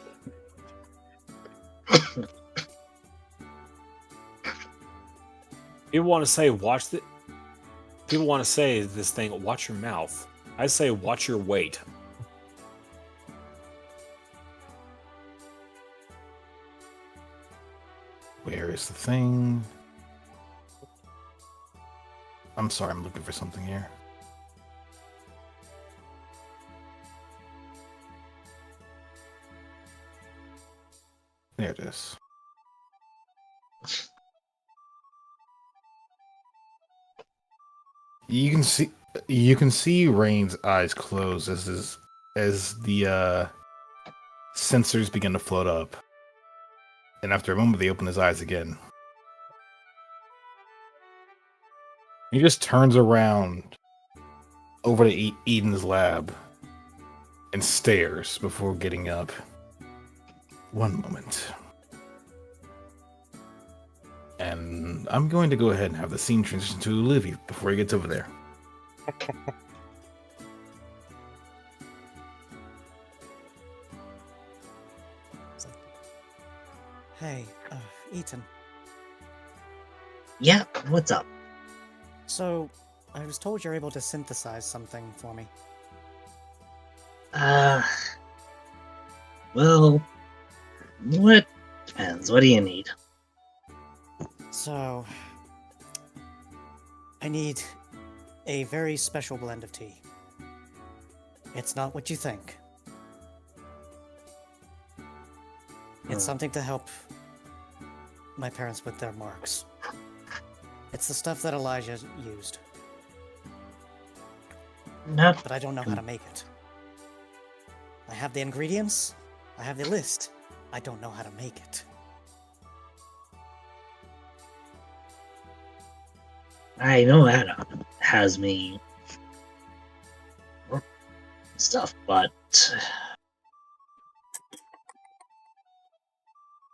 People want to say People want to say this thing, watch your mouth. I say watch your weight. Where is the thing? I'm sorry, I'm looking for something here. There it is. You can see Rain's eyes close as the sensors begin to float up. And after a moment they open his eyes again. He just turns around over to Eden's lab and stares before getting up. One moment. And I'm going to go ahead and have the scene transition to Olivia before he gets over there. It's like, hey, Ethan. Yeah, what's up? So, I was told you're able to synthesize something for me. Well, what depends. What do you need? So, I need a very special blend of tea. It's not what you think. It's something to help my parents with their marks. It's the stuff that Elijah used, No, but I don't know how to make it. I have the ingredients, I have the list. I don't know how to make it. I know Anna has me stuff, but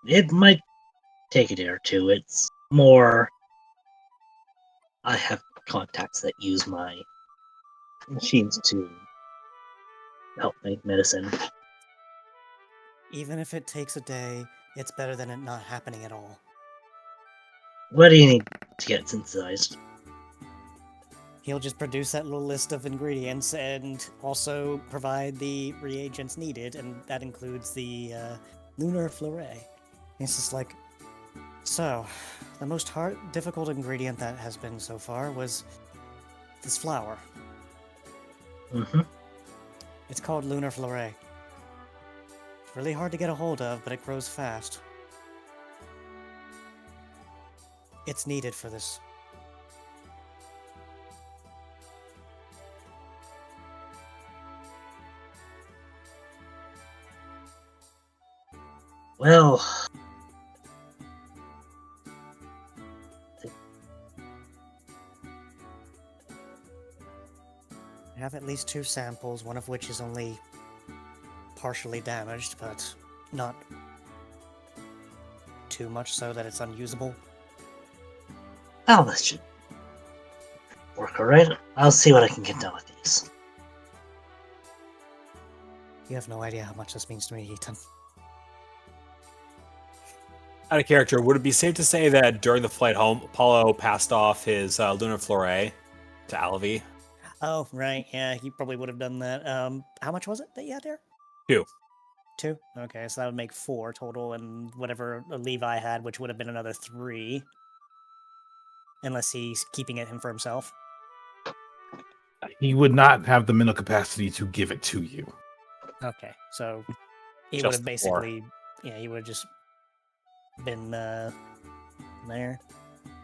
it might take a day or two. It's more I have contacts that use my machines to help make medicine. Even if it takes a day, it's better than it not happening at all. What do you need to get synthesized? He'll just produce that little list of ingredients and also provide the reagents needed, and that includes the lunar fleuret. It's just like, so, the most difficult ingredient that has been so far was this flower. Mm-hmm. It's called lunar fleuret. It's really hard to get a hold of, but it grows fast. It's needed for this. Well, I have at least 2 samples, one of which is only partially damaged, but not too much so that it's unusable. oh, that should work alright. I'll see what I can get done with these. You have no idea how much this means to me, Ethan. Out of character, would it be safe to say that during the flight home, Apollo passed off his lunar fleuret to Alvi? Oh, right, yeah, he probably would have done that. How much was it that you had there? 2. 2? Okay, so that would make 4 total, and whatever Levi had, which would have been another 3. Unless he's keeping it him for himself. He would not have the mental capacity to give it to you. Okay, so he Just would have the 4. basically, yeah, he would have just been there.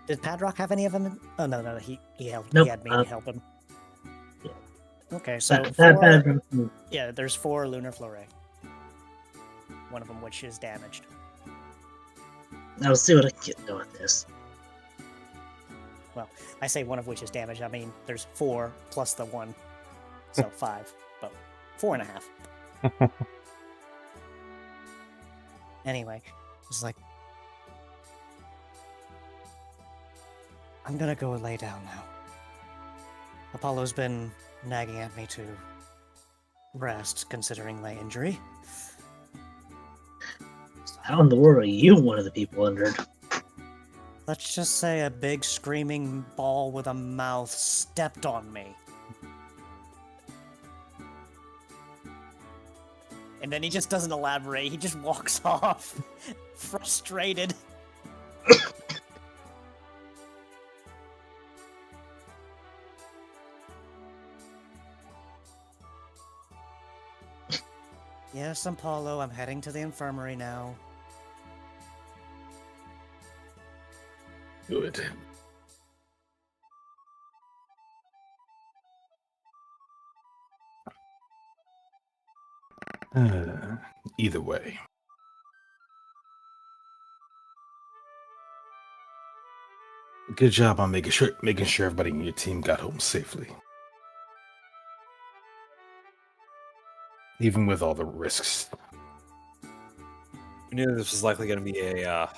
Did Padrock have any of them? Oh no, he helped. Nope, He had me help him. yeah. Okay, so That yeah, there's 4 lunar fleuret. One of them which is damaged. I'll see what I can get done with this. Well, I say one of which is damaged. I mean, there's 4 plus the 1, so 5, but 4.5. Anyway, it's like, I'm gonna go lay down now. Apollo's been nagging at me to rest, considering my injury. How in the world are you one of the people injured? Let's just say a big screaming ball with a mouth stepped on me. And then he just doesn't elaborate, he just walks off, frustrated. Yes, Apollo, I'm heading to the infirmary now. Good. Either way. Good job on making sure everybody in your team got home safely. Even with all the risks. We knew this was likely going to be a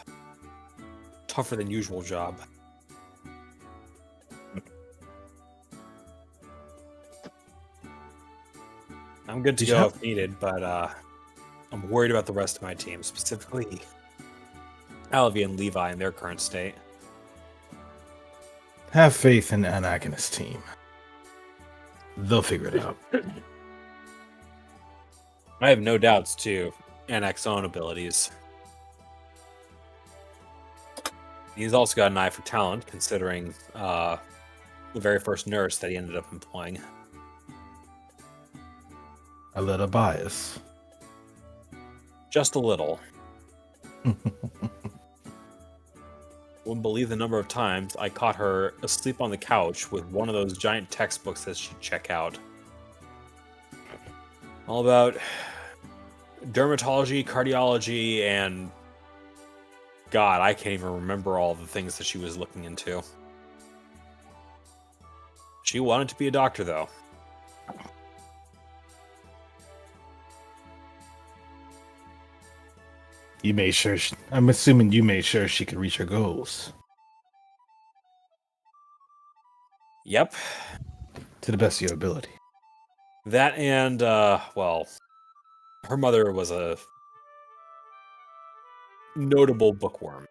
tougher than usual job. I'm good to Did you go have- if needed, but I'm worried about the rest of my team, specifically Alvi and Levi in their current state. Have faith in Anak and his team. They'll figure it out. I have no doubts to Anak's own abilities. He's also got an eye for talent, considering the very first nurse that he ended up employing. A little bias. Just a little. Wouldn't believe the number of times I caught her asleep on the couch with one of those giant textbooks that she'd check out. All about dermatology, cardiology, and God, I can't even remember all the things that she was looking into. She wanted to be a doctor, though. You made sure. I'm assuming you made sure she could reach her goals. Yep. To the best of your ability. That and, well, her mother was a notable bookworm.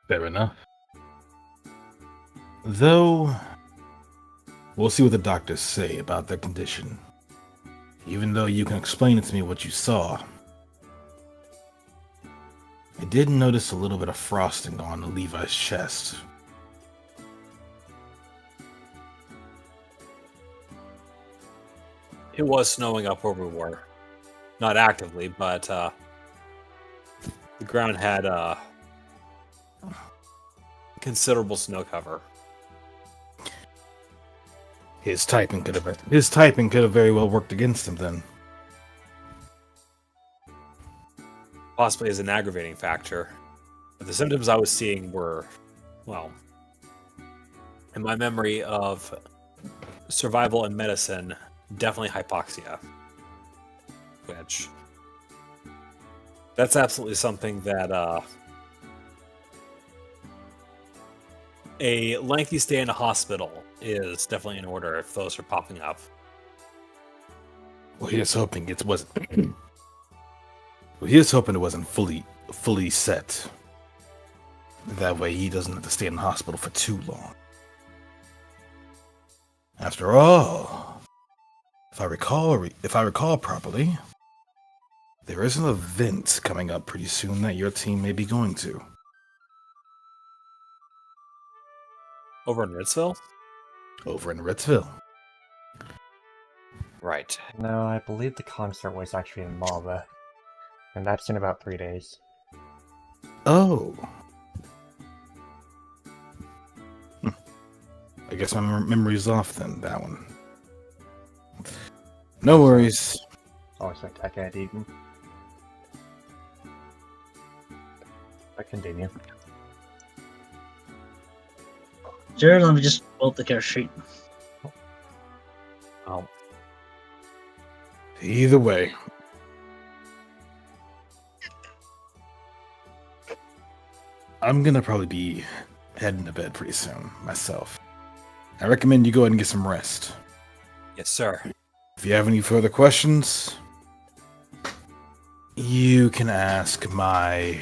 Fair enough. Though, we'll see what the doctors say about their condition. Even though you can explain it to me what you saw. I did notice a little bit of frosting on Levi's chest. It was snowing up where we were. Not actively, but the ground had considerable snow cover. His typing could have very well worked against him then. Possibly as an aggravating factor. But the symptoms I was seeing were, well, in my memory of survival and medicine, definitely hypoxia. Which, that's absolutely something that a lengthy stay in a hospital is definitely in order if those are popping up. Well, here's hoping it wasn't. Well, here's hoping it wasn't fully set. That way, he doesn't have to stay in the hospital for too long. After all, if I recall properly, there is an event coming up pretty soon that your team may be going to. Over in Ritzville? Over in Ritzville. Right. No, I believe the concert was actually in Malva. And that's in about 3 days. Oh. I guess my memory's off then, that one. No worries. Oh, it's like I can't even. I continue. Sure, let me just pull up the care sheet. Oh, Either way. I'm gonna probably be heading to bed pretty soon, myself. I recommend you go ahead and get some rest. yes, sir. If you have any further questions, you can ask my...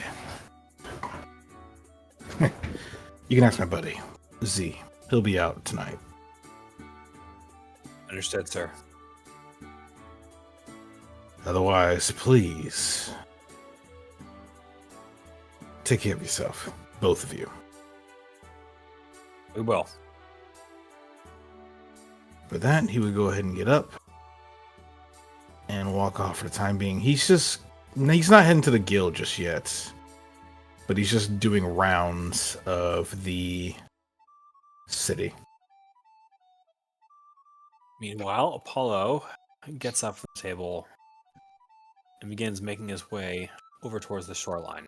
you can ask my buddy, Z. He'll be out tonight. Understood, sir. Otherwise, please take care of yourself, both of you. We will. For that, he would go ahead and get up and walk off for the time being. He's not heading to the guild just yet, but he's just doing rounds of the city. Meanwhile, Apollo gets up from the table and begins making his way over towards the shoreline.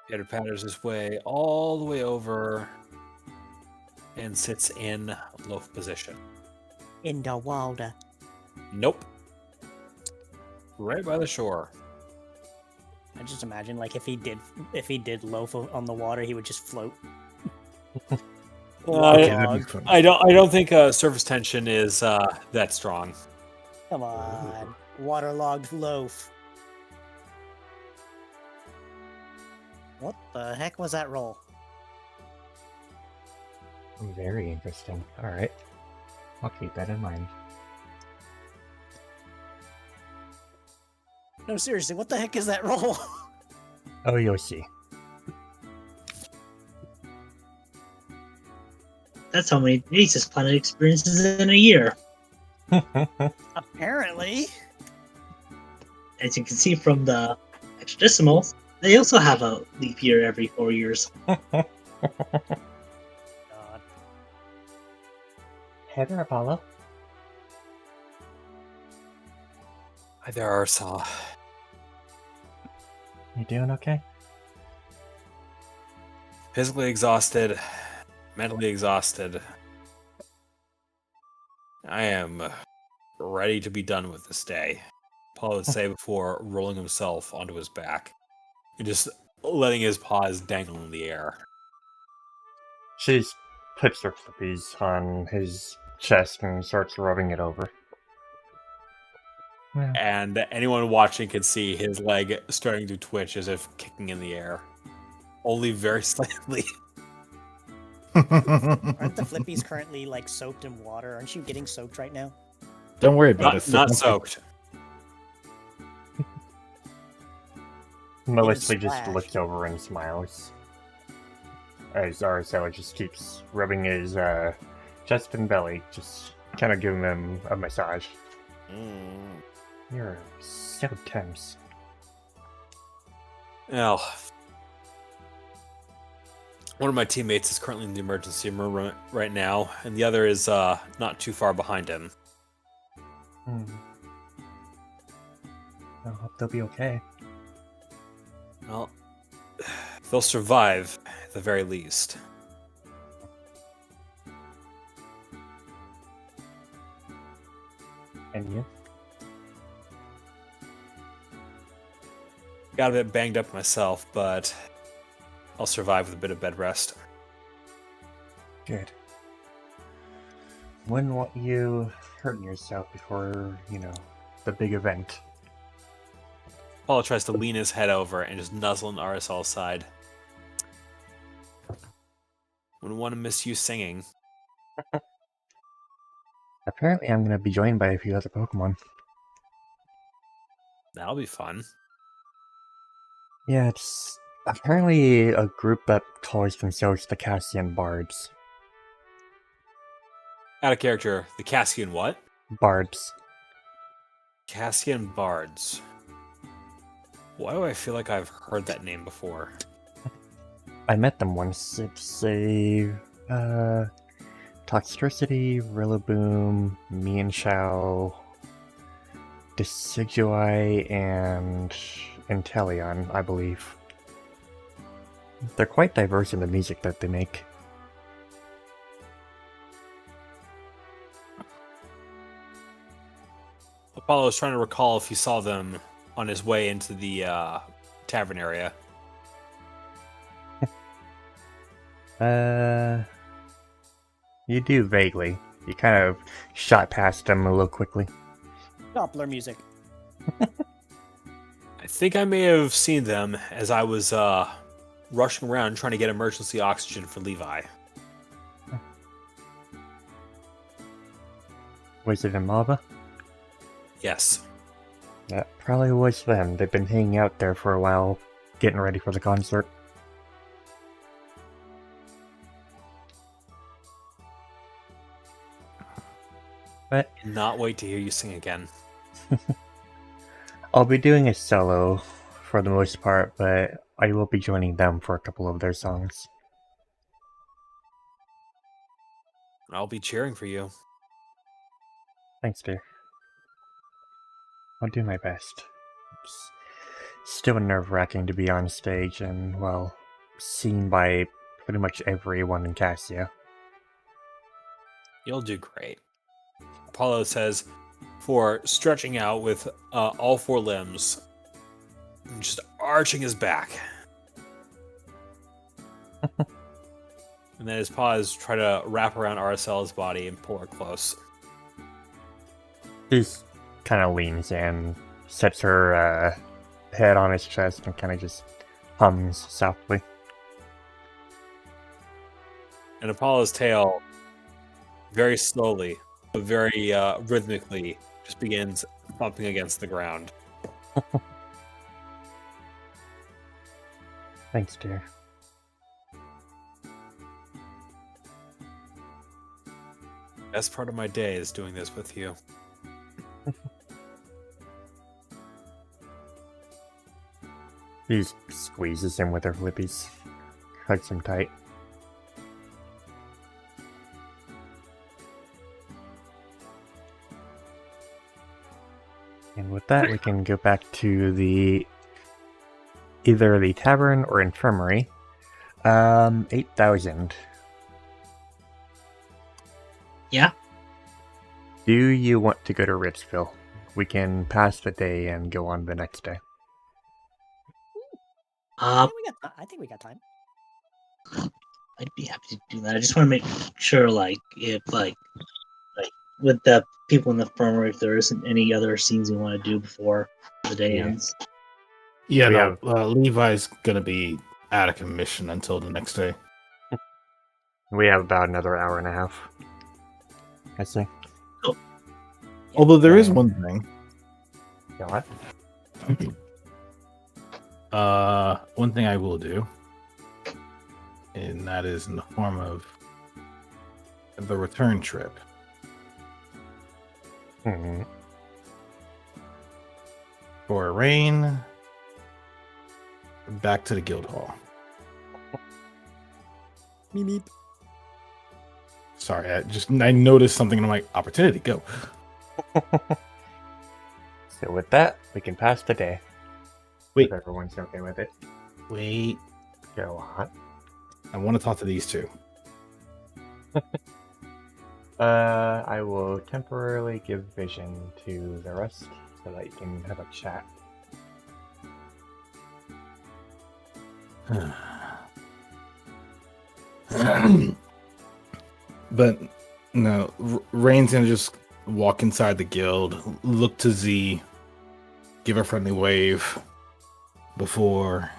Pitter patters his way all the way over and sits in loaf position. In the water. Nope. Right by the shore. I just imagine, like, if he did loaf on the water, he would just float. Okay, that'd be fun. I don't think surface tension is that strong. Come on, waterlogged loaf. What the heck was that roll? Very interesting. Alright. I'll keep that in mind. No, seriously, what the heck is that roll? Oh, you'll see. That's how many days this planet experiences in a year. Apparently. As you can see from the hexadecimals, they also have a leap year every 4 years. God. Heather, Apollo? Hi there, Ursula. You doing okay? Physically exhausted, mentally exhausted. I am ready to be done with this day. Paul would say before rolling himself onto his back and just letting his paws dangle in the air. She puts her flippies on his chest and starts rubbing it over. Well, And anyone watching can see his leg starting to twitch as if kicking in the air. Only very slightly. Aren't the flippies currently like soaked in water? Aren't you getting soaked right now? Don't worry about it. Not soaked. Melissa just splash. looks over and smiles. As Arcella just keeps rubbing his chest and belly, just kind of giving him a massage. You're so tense. Well, one of my teammates is currently in the emergency room right now, and the other is not too far behind him. I hope they'll be okay. Well, they'll survive at the very least. And you? Got a bit banged up myself, but I'll survive with a bit of bed rest. Good. Wouldn't want you hurting yourself before, the big event. Paulo tries to lean his head over and just nuzzle on RSL's side. Wouldn't want to miss you singing. Apparently I'm going to be joined by a few other Pokemon. That'll be fun. Yeah, it's apparently a group that calls themselves the Cassian Bards. Out of character, the Cassian what? Bards. Cassian Bards. Why do I feel like I've heard that name before? I met them once. It's a Toxtricity, Rillaboom, Mienshao, Decidueye, and Inteleon, I believe. They're quite diverse in the music that they make. Apollo's trying to recall if he saw them on his way into the tavern area. You do vaguely. You kind of shot past them a little quickly. Doppler music. I think I may have seen them as I was rushing around trying to get emergency oxygen for Levi. Was it in Mava? Yes. That probably was them. They've been hanging out there for a while, getting ready for the concert. But Not wait to hear you sing again. I'll be doing a solo for the most part, but I will be joining them for a couple of their songs. I'll be cheering for you. Thanks, dear. I'll do my best. It's still nerve-wracking to be on stage and, well, seen by pretty much everyone in Cassia. You'll do great. Apollo says, for stretching out with all four limbs, and just arching his back. And then his paws try to wrap around Arcella's body and pull her close. She kind of leans in, sets her head on his chest, and kind of just hums softly. And Apollo's tail, very slowly, but very rhythmically, just begins thumping against the ground. Thanks, dear. Best part of my day is doing this with you. She squeezes him with her flippies, hugs him tight. And with that, we can go back to either the tavern or infirmary. 8,000. Yeah. Do you want to go to Ritzville? We can pass the day and go on the next day. Uh, I think we got time. I'd be happy to do that. I just want to make sure, like, if like with the people in the infirmary, if there isn't any other scenes we want to do before the day Yeah. ends. Yeah, We no. Levi's gonna be out of commission until the next day. We have about another hour and a half. I say. Although there is Yeah. one thing. You know what? One thing I will do, and that is in the form of the return trip. Mhm. For Rain, back to the guild hall. Meep meep. Sorry, I noticed something and I'm like, opportunity, go. So with that, we can pass the day. Wait. If everyone's okay with it. Wait, Go on. I want to talk to these two. I will temporarily give vision to the rest so that you can have a chat. But no, Rain's gonna just walk inside the guild, look to Z, give a friendly wave before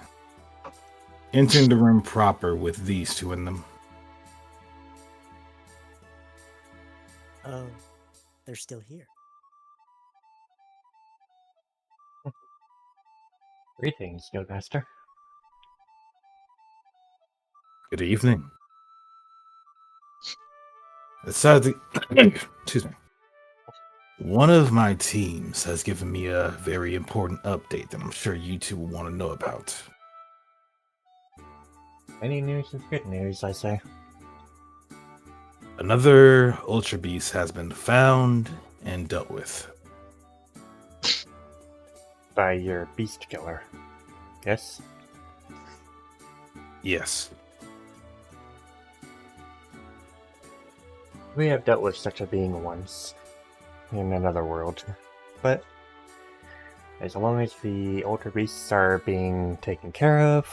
entering the room proper with these two in them. Oh, they're still here. Greetings, Guildmaster. Good evening. Excuse me. One of my teams has given me a very important update that I'm sure you two will want to know about. Any news is good news, I say. Another Ultra Beast has been found and dealt with. By your beast killer. Yes? Yes. We have dealt with such a being once. In another world. But as long as the older beasts are being taken care of,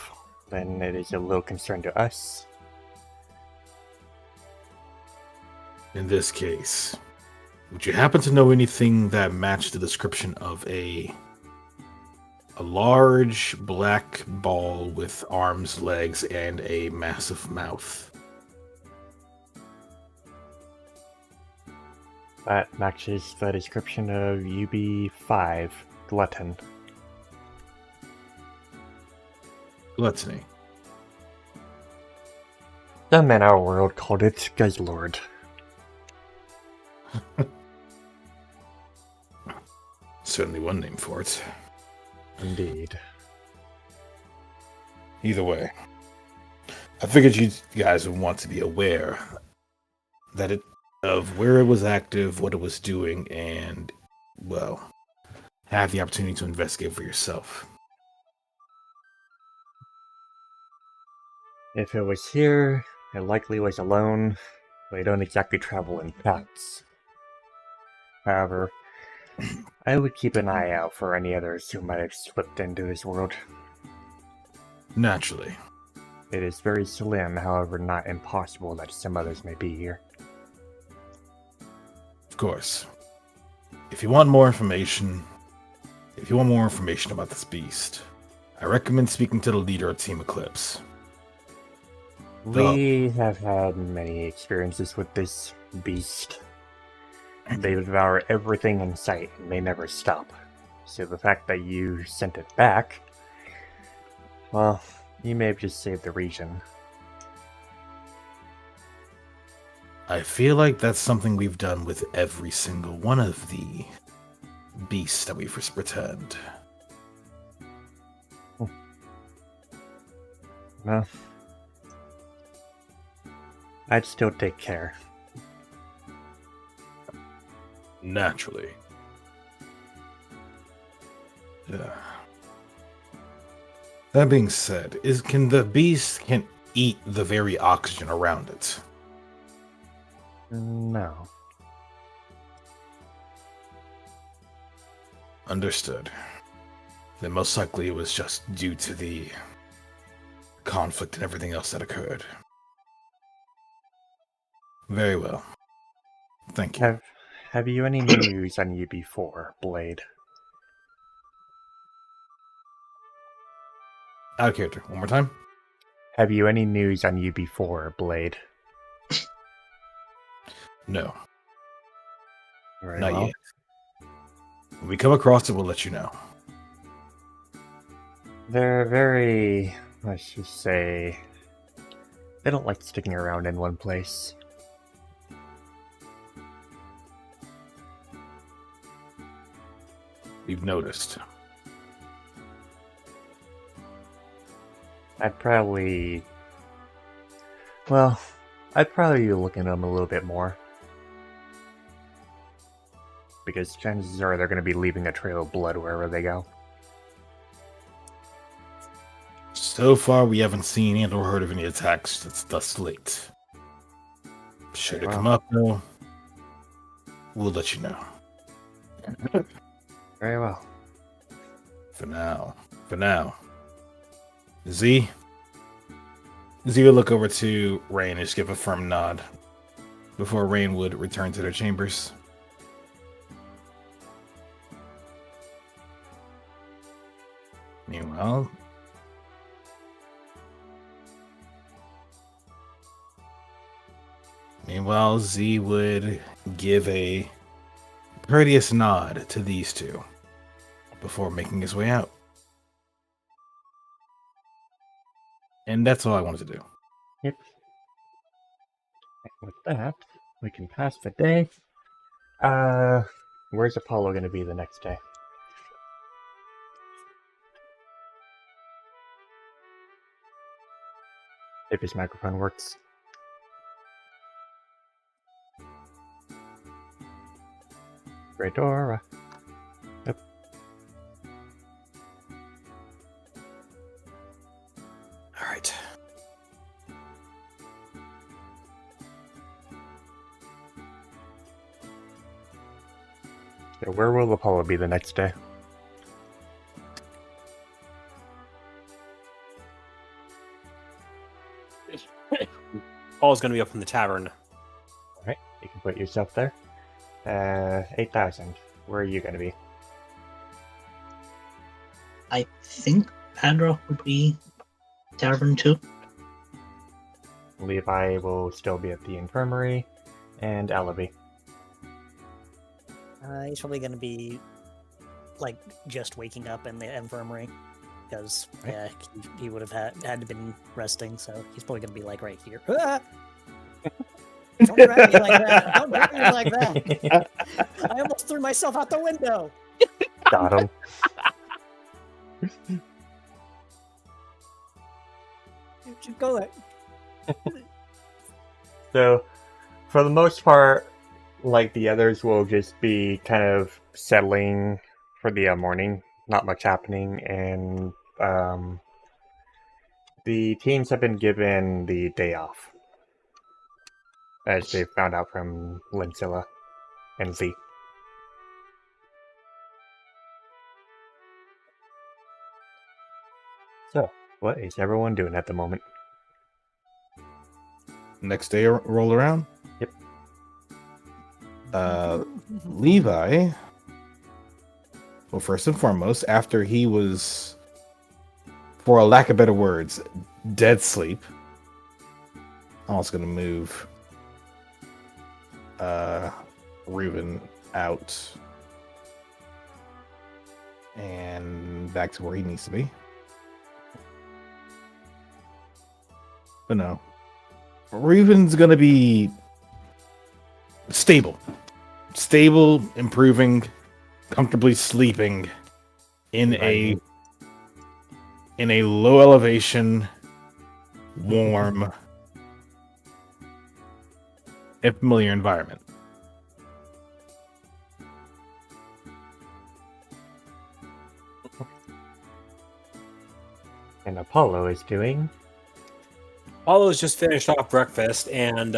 then it is a little concern to us. In this case, would you happen to know anything that matched the description of a large black ball with arms, legs, and a massive mouth? That matches the description of UB5, Glutton. Gluttony. Some in our world called it Guzzlord. Certainly one name for it. Indeed. Either way, I figured you guys would want to be aware that of where it was active, what it was doing, and, well, have the opportunity to investigate for yourself. If it was here, it likely was alone. We don't exactly travel in packs. However, I would keep an eye out for any others who might have slipped into this world. Naturally. It is very slim, however not impossible that some others may be here. Of course. If you want more information about this beast, I recommend speaking to the leader of Team Eclipse. We have had many experiences with this beast. They devour everything in sight, and they never stop. So the fact that you sent it back, well, you may have just saved the region. I feel like that's something we've done with every single one of the beasts that we've returned. Well, I'd still take care. Naturally. Yeah. That being said, can the beast eat the very oxygen around it? No. Understood. Then most likely it was just due to the conflict and everything else that occurred. Very well. Thank you. Have you any news on UB4, Blade? Out of character. One more time. Have you any news on UB4, Blade? No, Very not well. yet. When we come across it, we'll let you know. They're very, let's just say, they don't like sticking around in one place. We've noticed. I'd probably be looking at them a little bit more. Because chances are they're going to be leaving a trail of blood wherever they go. So far, we haven't seen and or heard of any attacks that's thus late. Should it Very come well. up, though, we'll let you know. Very well. For now. Z will look over to Rain and just give a firm nod before Rain would return to their chambers. Meanwhile, Z would give a courteous nod to these two before making his way out. And that's all I wanted to do. Yep. And with that, we can pass the day. Where's Apollo going to be the next day? If his microphone works. Redora. Yep. All right. So where will Apollo be the next day? Paul's going to be up in the tavern. Alright, you can put yourself there. 8,000. Where are you going to be? I think Padra would be Tavern 2. Levi will still be at the infirmary. And Ellaby. He's probably going to be, like, just waking up in the infirmary. Because, Right. yeah, he would have had to been resting, so he's probably going to be, like, right here. Ah! Don't grab me like that! Don't grab me like that! I almost threw myself out the window! Got him. Keep going. So, for the most part, like the others will just be kind of settling for the morning. Not much happening, and the teams have been given the day off, as they found out from Linsilla and Z. So, what is everyone doing at the moment? Next day roll around. Yep. Levi. Well, first and foremost, after he was, for a lack of better words, dead sleep. I'm also gonna move Reuben out and back to where he needs to be. But no. Reuben's gonna be stable, improving, comfortably sleeping in a low elevation, warm, and familiar environment. And Apollo is doing. Apollo's just finished off breakfast, and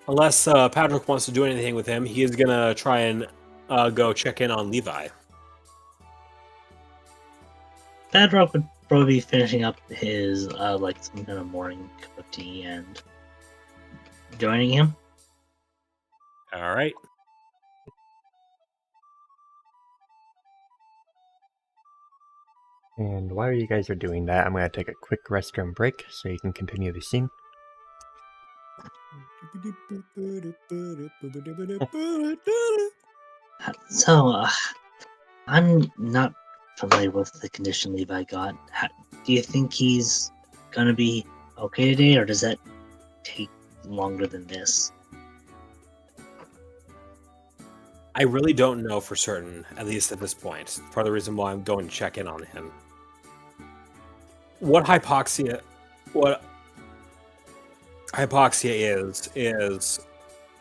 unless Patrick wants to do anything with him, he is going to try and go check in on Levi. Badrock would probably be finishing up his like some kind of morning cup of tea and joining him. All right. And while you guys are doing that, I'm going to take a quick restroom break so you can continue the scene. So, I'm not familiar with the condition Levi got. Do you think he's gonna be okay today, or does that take longer than this? I really don't know for certain, at least at this point. Part of the reason why I'm going to check in on him. What hypoxia is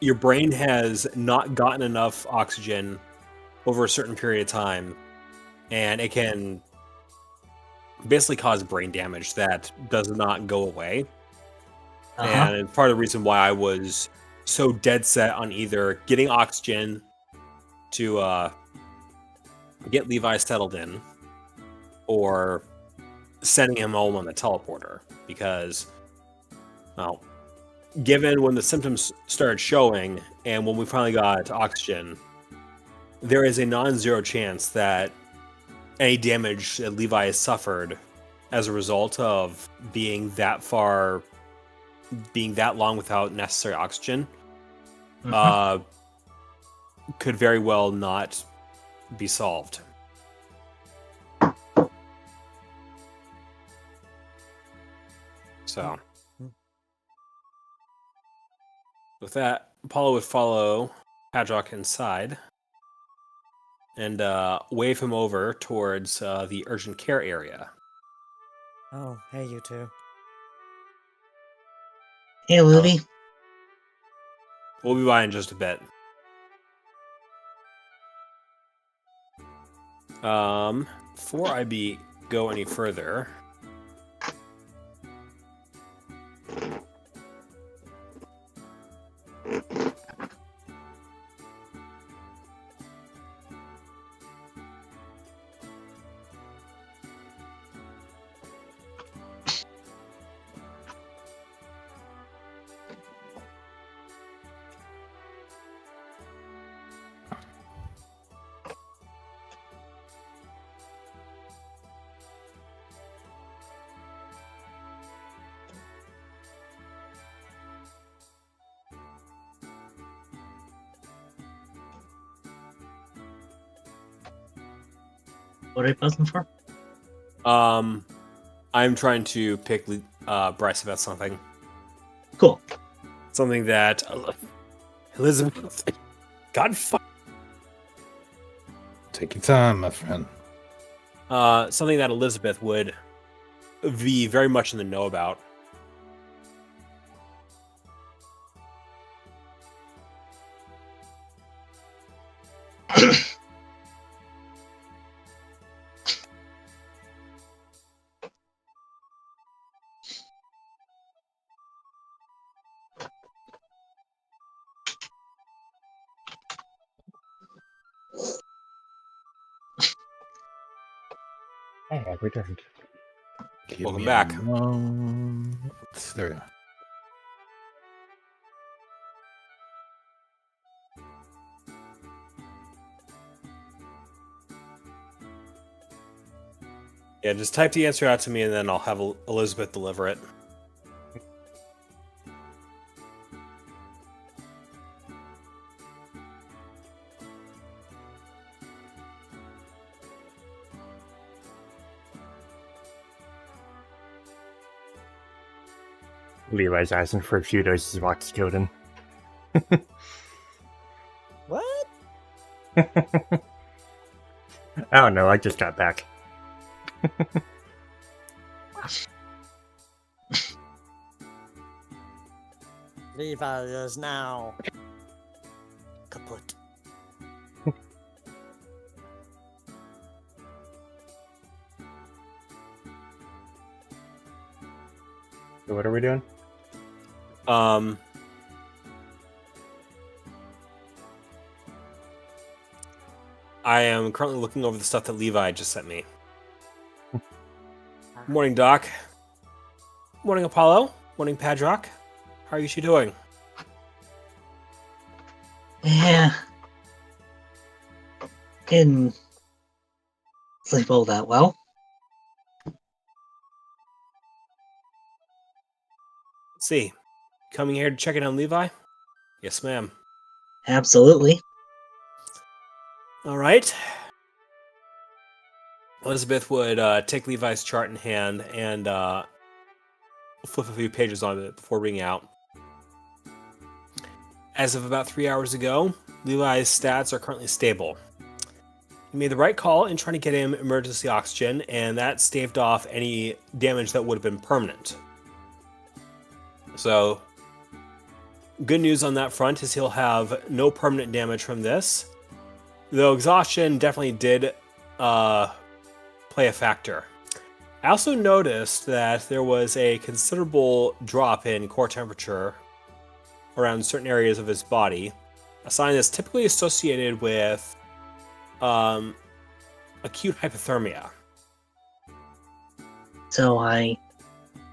your brain has not gotten enough oxygen over a certain period of time, and it can basically cause brain damage that does not go away. And it's part of the reason why I was so dead set on either getting oxygen to get Levi settled in, or sending him home on the teleporter. Because, well, given when the symptoms started showing, and when we finally got oxygen, there is a non-zero chance that any damage that Levi has suffered as a result of being that long without necessary oxygen could very well not be solved. So, with that, Apollo would follow Hadrock inside and wave him over towards the urgent care area. Oh, hey, you two. Hey, Luby. We'll be by in just a bit. Before I go any further, What are you buzzing for? I'm trying to pick Bryce about something. Cool. Something that Elizabeth. God fuck. Take your time, my friend. Something that Elizabeth would be very much in the know about. Hey, I returned. Welcome back. There we go. Yeah, just type the answer out to me, and then I'll have Elizabeth deliver it. Levi's asking for a few doses of oxycodone. What? I don't know, I just got back. Levi is now kaput. So what are we doing? I am currently looking over the stuff that Levi just sent me. Morning, Doc. Morning, Apollo. Morning, Padrock. How are you two doing? Yeah. Didn't sleep all that well. Let's see. Coming here to check in on Levi? Yes, ma'am. Absolutely. All right. Elizabeth would take Levi's chart in hand and flip a few pages on it before reading out. As of about 3 hours ago, Levi's stats are currently stable. You made the right call in trying to get him emergency oxygen, and that staved off any damage that would have been permanent. So, good news on that front is he'll have no permanent damage from this, though exhaustion definitely did play a factor. I also noticed that there was a considerable drop in core temperature around certain areas of his body, a sign that's typically associated with acute hypothermia. So I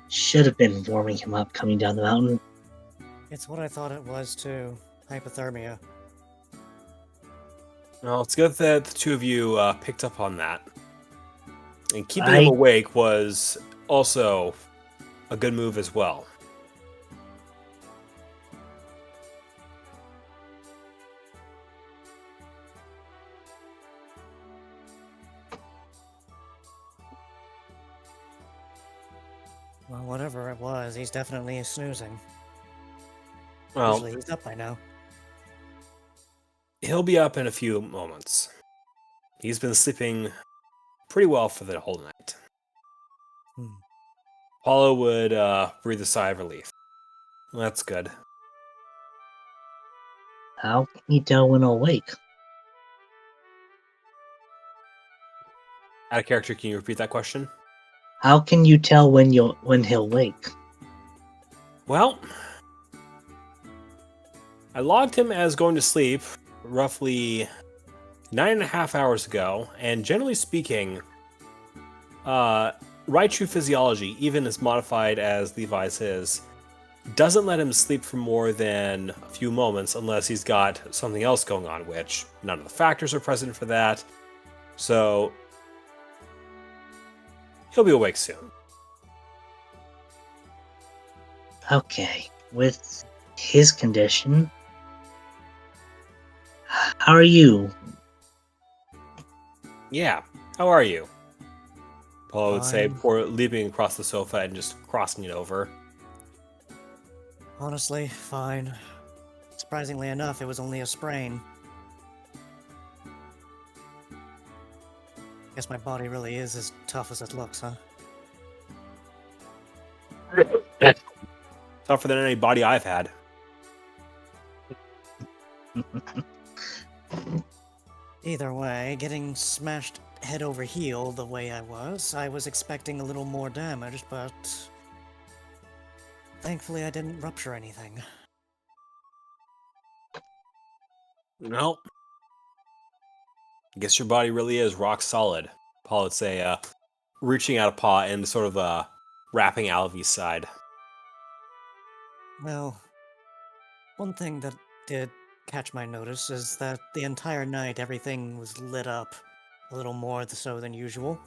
should have been warming him up coming down the mountain. It's what I thought it was too. Hypothermia. Well, it's good that the two of you picked up on that. And keeping him awake was also a good move as well. Well, whatever it was, he's definitely snoozing. Well, Usually he's up by now. he'll be up in a few moments. He's been sleeping pretty well for the whole night. Paulo would breathe a sigh of relief. Well, that's good. How can you tell when awake? Out of character, can you repeat that question? How can you tell when he'll wake? Well, I logged him as going to sleep roughly 9.5 hours ago, and generally speaking, Raichu physiology, even as modified as Levi's is, doesn't let him sleep for more than a few moments unless he's got something else going on, which none of the factors are present for that. So he'll be awake soon. Okay, with his condition, how are you? Yeah, how are you? Paul would say Fine. before leaping across the sofa and just crossing it over. Honestly, fine. Surprisingly enough, it was only a sprain. Guess my body really is as tough as it looks, huh? Tougher than any body I've had. Either way, getting smashed head over heel the way I was expecting a little more damage, but thankfully I didn't rupture anything. No. I guess your body really is rock solid. Paul would say, reaching out a paw and sort of wrapping Alvy's side. Well, one thing that did catch my notice is that the entire night everything was lit up, a little more so than usual.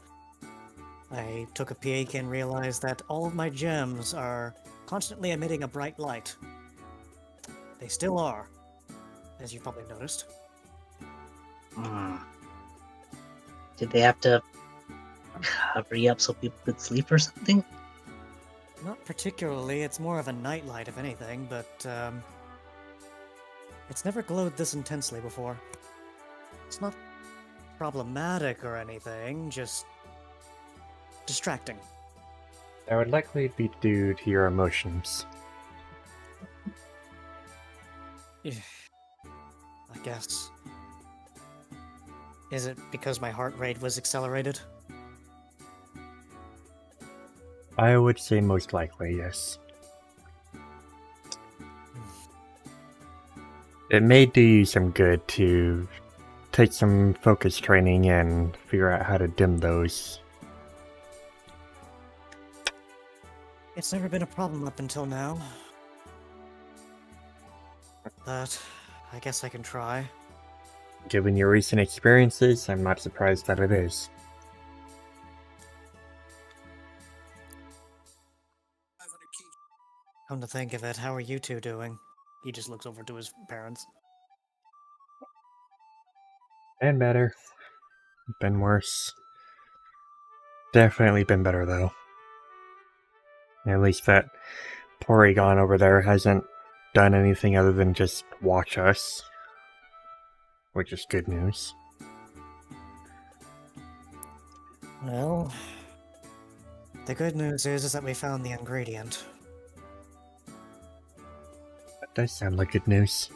I took a peek and realized that all of my gems are constantly emitting a bright light. They still are, as you've probably noticed. Did they have to cover you up so people could sleep or something? Not particularly, it's more of a nightlight if anything, but it's never glowed this intensely before. It's not problematic or anything, just distracting. That would likely be due to your emotions. I guess. Is it because my heart rate was accelerated? I would say most likely, yes. It may do you some good to take some focus training and figure out how to dim those. It's never been a problem up until now. But I guess I can try. Given your recent experiences, I'm not surprised that it is. Come to think of it, how are you two doing? He just looks over to his parents. And better. Been worse. Definitely been better, though. At least that Porygon over there hasn't done anything other than just watch us. Which is good news. Well, the good news is that we found the ingredient. That does sound like good news.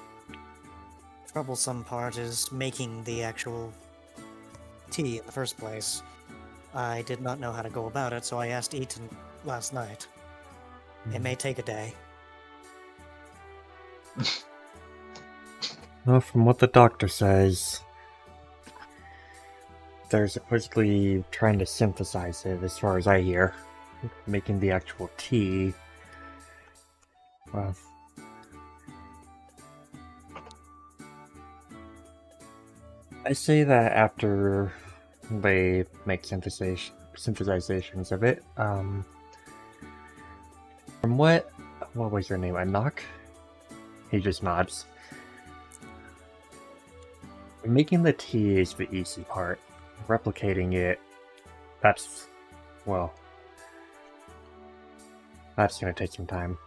Troublesome part is making the actual tea in the first place. I did not know how to go about it, so I asked Eaton last night. It may take a day. Well, from what the doctor says, they're supposedly trying to synthesize it, as far as I hear. Making the actual tea. Well, I say that after they make synthesizations of it, from what was your name, Enoch? He just nods. Making the tea is the easy part. Replicating it, that's gonna take some time.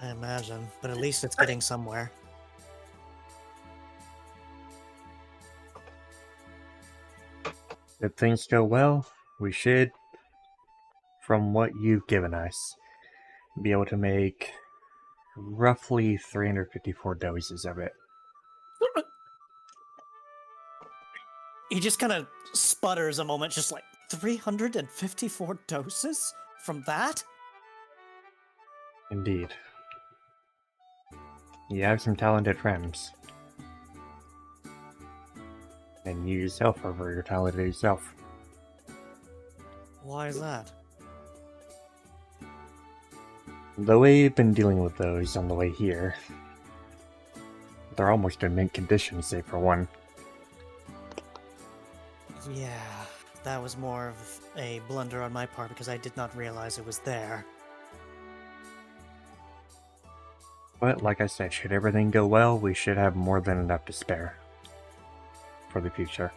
I imagine, but at least it's getting somewhere. If things go well, we should, from what you've given us, be able to make roughly 354 doses of it. He just kind of sputters a moment, just like, 354 doses? From that? Indeed. You have some talented friends. And you yourself are very talented yourself. Why is that? The way you've been dealing with those on the way here, they're almost in mint condition, save for one. Yeah, that was more of a blunder on my part because I did not realize it was there. But like I said, should everything go well, we should have more than enough to spare for the future.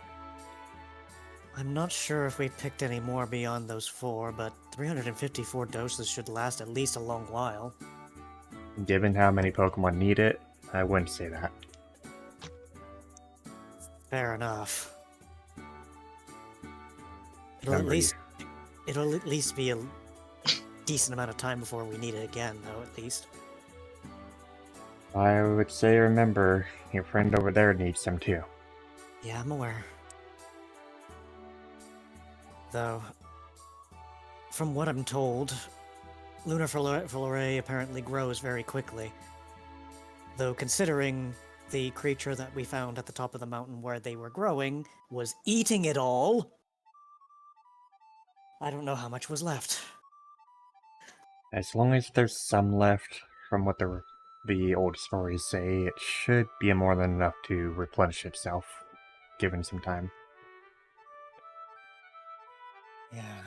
I'm not sure if we picked any more beyond those 4, but 354 doses should last at least a long while. Given how many Pokemon need it, I wouldn't say that. Fair enough. It'll Agreed. at least be a decent amount of time before we need it again, though, at least. I would say remember, your friend over there needs some too. Yeah, I'm aware. Though, from what I'm told, Lunar Flore apparently grows very quickly. Though considering the creature that we found at the top of the mountain where they were growing was eating it all, I don't know how much was left. As long as there's some left, from what the old stories say, it should be more than enough to replenish itself, given some time. Yeah.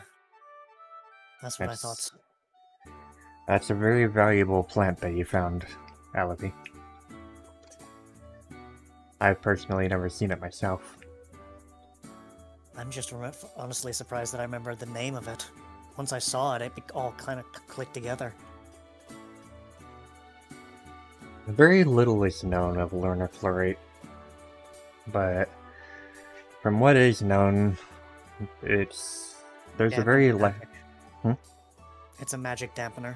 That's what I thought. That's a very valuable plant that you found, Alabi. I've personally never seen it myself. I'm just honestly surprised that I remember the name of it. Once I saw it, it all kind of clicked together. Very little is known of Lunar Florate, but from what is known, there's a very It's a magic dampener.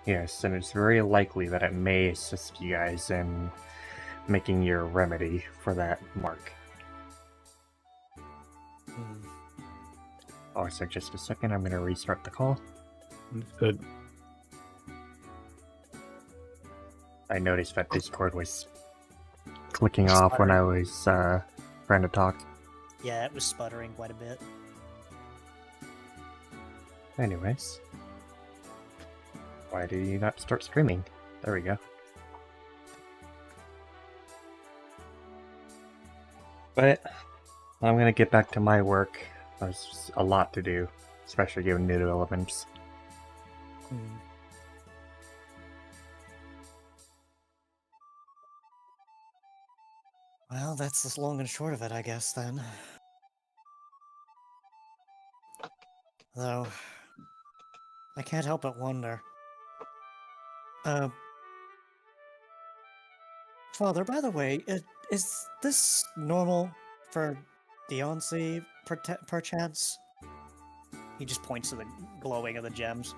yes, and it's very likely that it may assist you guys in making your remedy for that mark. Hmm. Also, just a second, I'm going to restart the call. Good. I noticed that Discord was clicking off when I was trying to talk. Yeah, it was sputtering quite a bit. Anyways. Why do you not start streaming? There we go. But I'm gonna get back to my work. There's a lot to do, especially given new developments. Hmm. Well, that's the long and short of it, I guess, then. Though, I can't help but wonder. Father, by the way, is this normal for Deoncy, perchance? He just points to the glowing of the gems.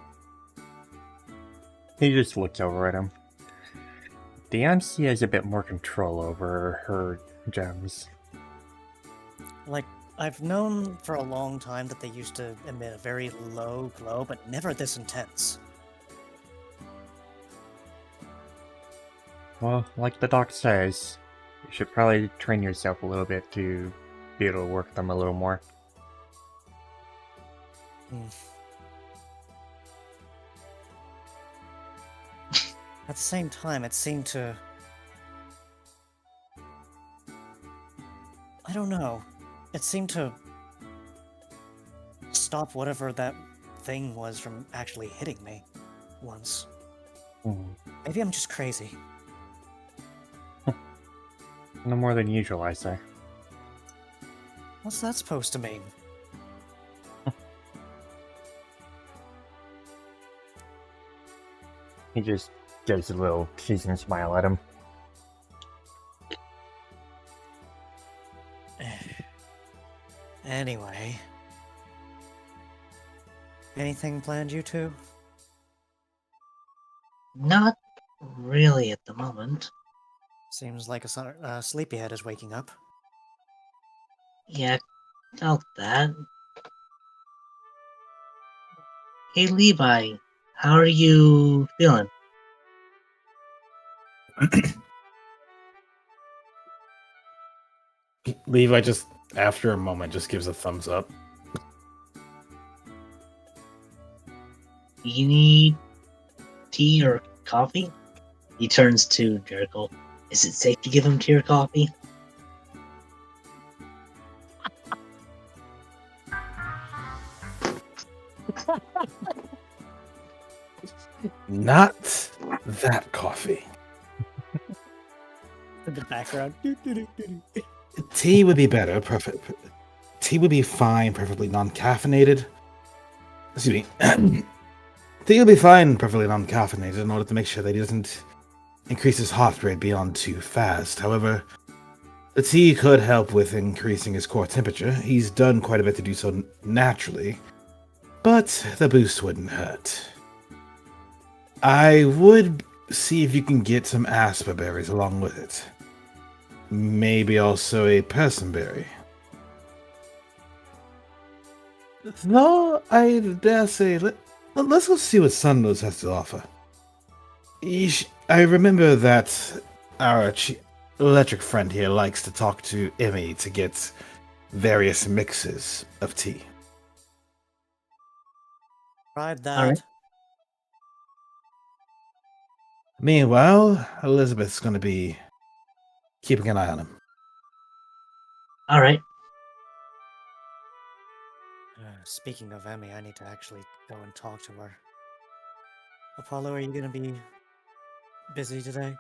He just looks over at him. Deoncy has a bit more control over her gems. Like, I've known for a long time that they used to emit a very low glow, but never this intense. Well, like the doc says, you should probably train yourself a little bit to be able to work them a little more. At the same time, it seemed to... I don't know. It seemed to stop whatever that thing was from actually hitting me once. Maybe I'm just crazy. No more than usual, I say. What's that supposed to mean? He just gives a little teasing smile at him. Anyway. Anything planned, you two? Not really at the moment. Seems like a sleepyhead is waking up. Yeah, felt that. Hey Levi, how are you feeling? Levi just, after a moment, just gives a thumbs up. You need tea or coffee? He turns to Jericho. Is it safe to give him tea or coffee? Not that coffee. In the background. Tea would be better. Tea would be fine, perfectly non-caffeinated. Excuse me. Tea would be fine, perfectly non-caffeinated, in order to make sure that he doesn't increase his heart rate beyond too fast. However, the tea could help with increasing his core temperature. He's done quite a bit to do so naturally, but the boost wouldn't hurt. I would see if you can get some asper berries along with it. Maybe also a personberry. Though I dare say, let's go see what Sunless has to offer. I remember that our electric friend here likes to talk to Emmy to get various mixes of tea. Tried that. Alright. Meanwhile, Elizabeth's going to be keeping an eye on him. Alright. Speaking of Emmy, I need to actually go and talk to her. Apollo, are you gonna be busy today?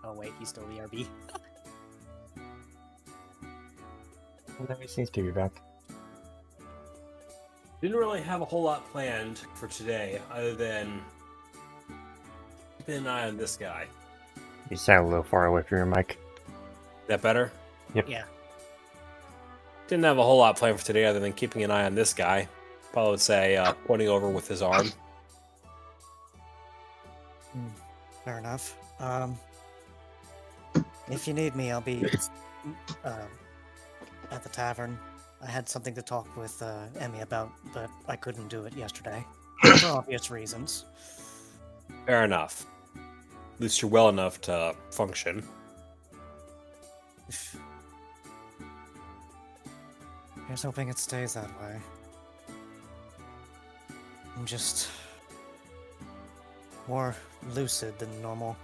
Oh wait, he's still ERB. No, he seems to be back. Didn't really have a whole lot planned for today, other than keeping an eye on this guy. You sound a little far away from your mic. That better? Yep. Yeah. Didn't have a whole lot planned for today, other than keeping an eye on this guy. Probably would say pointing over with his arm. Fair enough. If you need me, I'll be at the tavern. I had something to talk with Emmy about, but I couldn't do it yesterday for obvious reasons. Fair enough. At least you're well enough to function. Here's hoping it stays that way. I'm just more lucid than normal.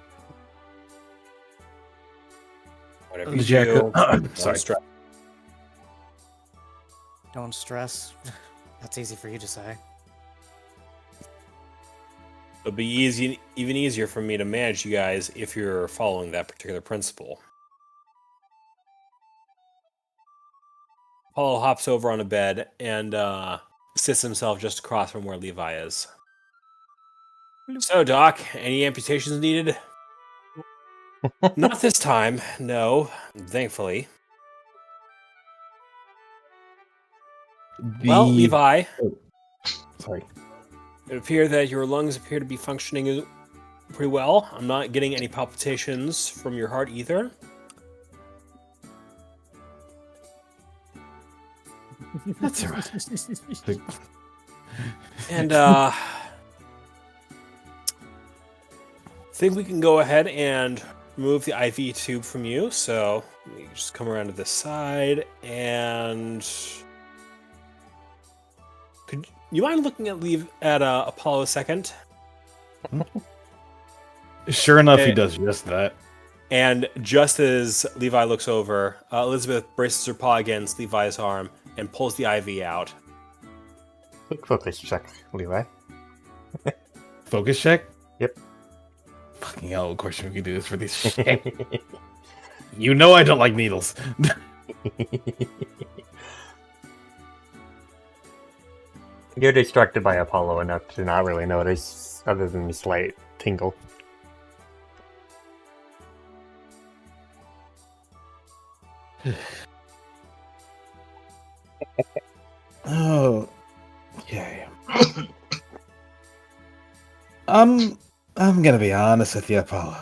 Whatever you Jack- do, don't Sorry. stress. Don't stress. That's easy for you to say. It'll be even easier for me to manage you guys if you're following that particular principle. Apollo hops over on a bed and sits himself just across from where Levi is. So, Doc, any amputations needed? Not this time, no, thankfully. Well, Levi, Sorry. it appears that your lungs appear to be functioning pretty well. I'm not getting any palpitations from your heart either. That's all right. And think we can go ahead and remove the IV tube from you. So let me just come around to this side and could you mind looking at Apollo a second? Sure enough, he Eh. does just that. And just as Levi looks over, Elizabeth braces her paw against Levi's arm and pulls the IV out. Quick focus check, Levi. Focus check? Yep. Fucking hell, of course we can do this for these shit. You know I don't like needles. You're distracted by Apollo enough to not really notice, other than the slight tingle. Oh, okay. I'm gonna be honest with you, Apollo.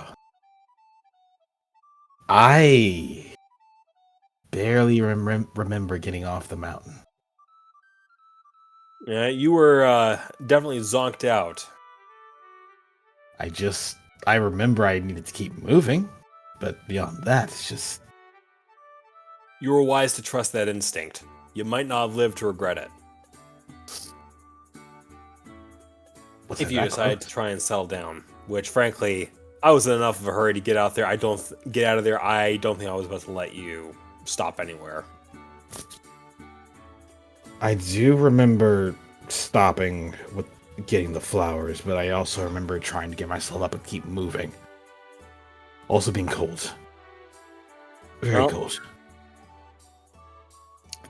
I barely remember getting off the mountain. Yeah, you were definitely zonked out. I remember I needed to keep moving, but beyond that, it's just... You were wise to trust that instinct. You might not have lived to regret it. What's If that you back decide up? to try and settle down, which frankly, I was in enough of a hurry to get out there. Get out of there. I don't think I was about to let you stop anywhere. I do remember stopping with getting the flowers, but I also remember trying to get myself up and keep moving. Also being cold. Very Well, cold.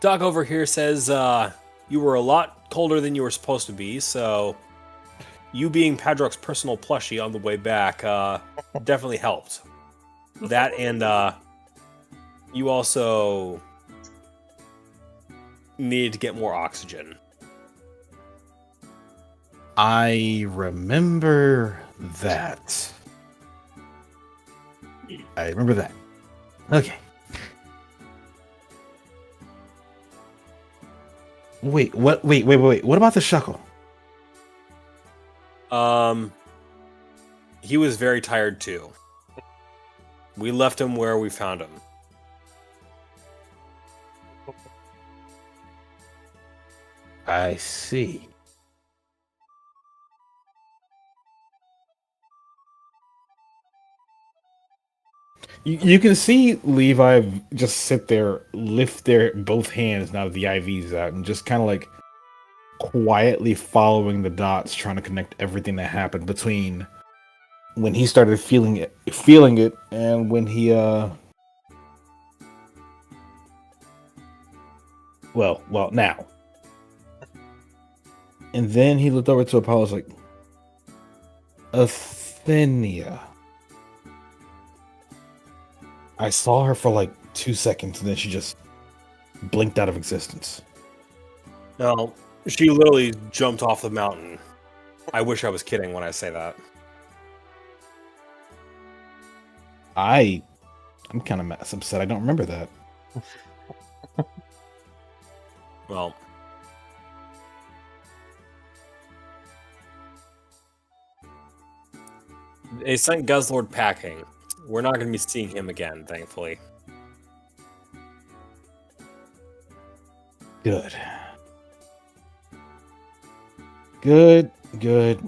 Doc over here says you were a lot colder than you were supposed to be, so you being Padrock's personal plushie on the way back definitely helped. That and you also needed to get more oxygen. I remember that. I remember that. Okay. Wait, what? Wait. What about the Shuckle? He was very tired too. We left him where we found him. I see. You can see Levi just sit there, lift their both hands now that the IV's out, and just kind of like quietly following the dots, trying to connect everything that happened between when he started feeling it, and when he well now. And then he looked over to Apollo's like, Athenia. I saw her for like 2 seconds and then she just blinked out of existence. No, she literally jumped off the mountain. I wish I was kidding when I say that. I'm kind of upset I don't remember that. Well, They sent Guzzlord packing. We're not going to be seeing him again, thankfully. Good. Good, good,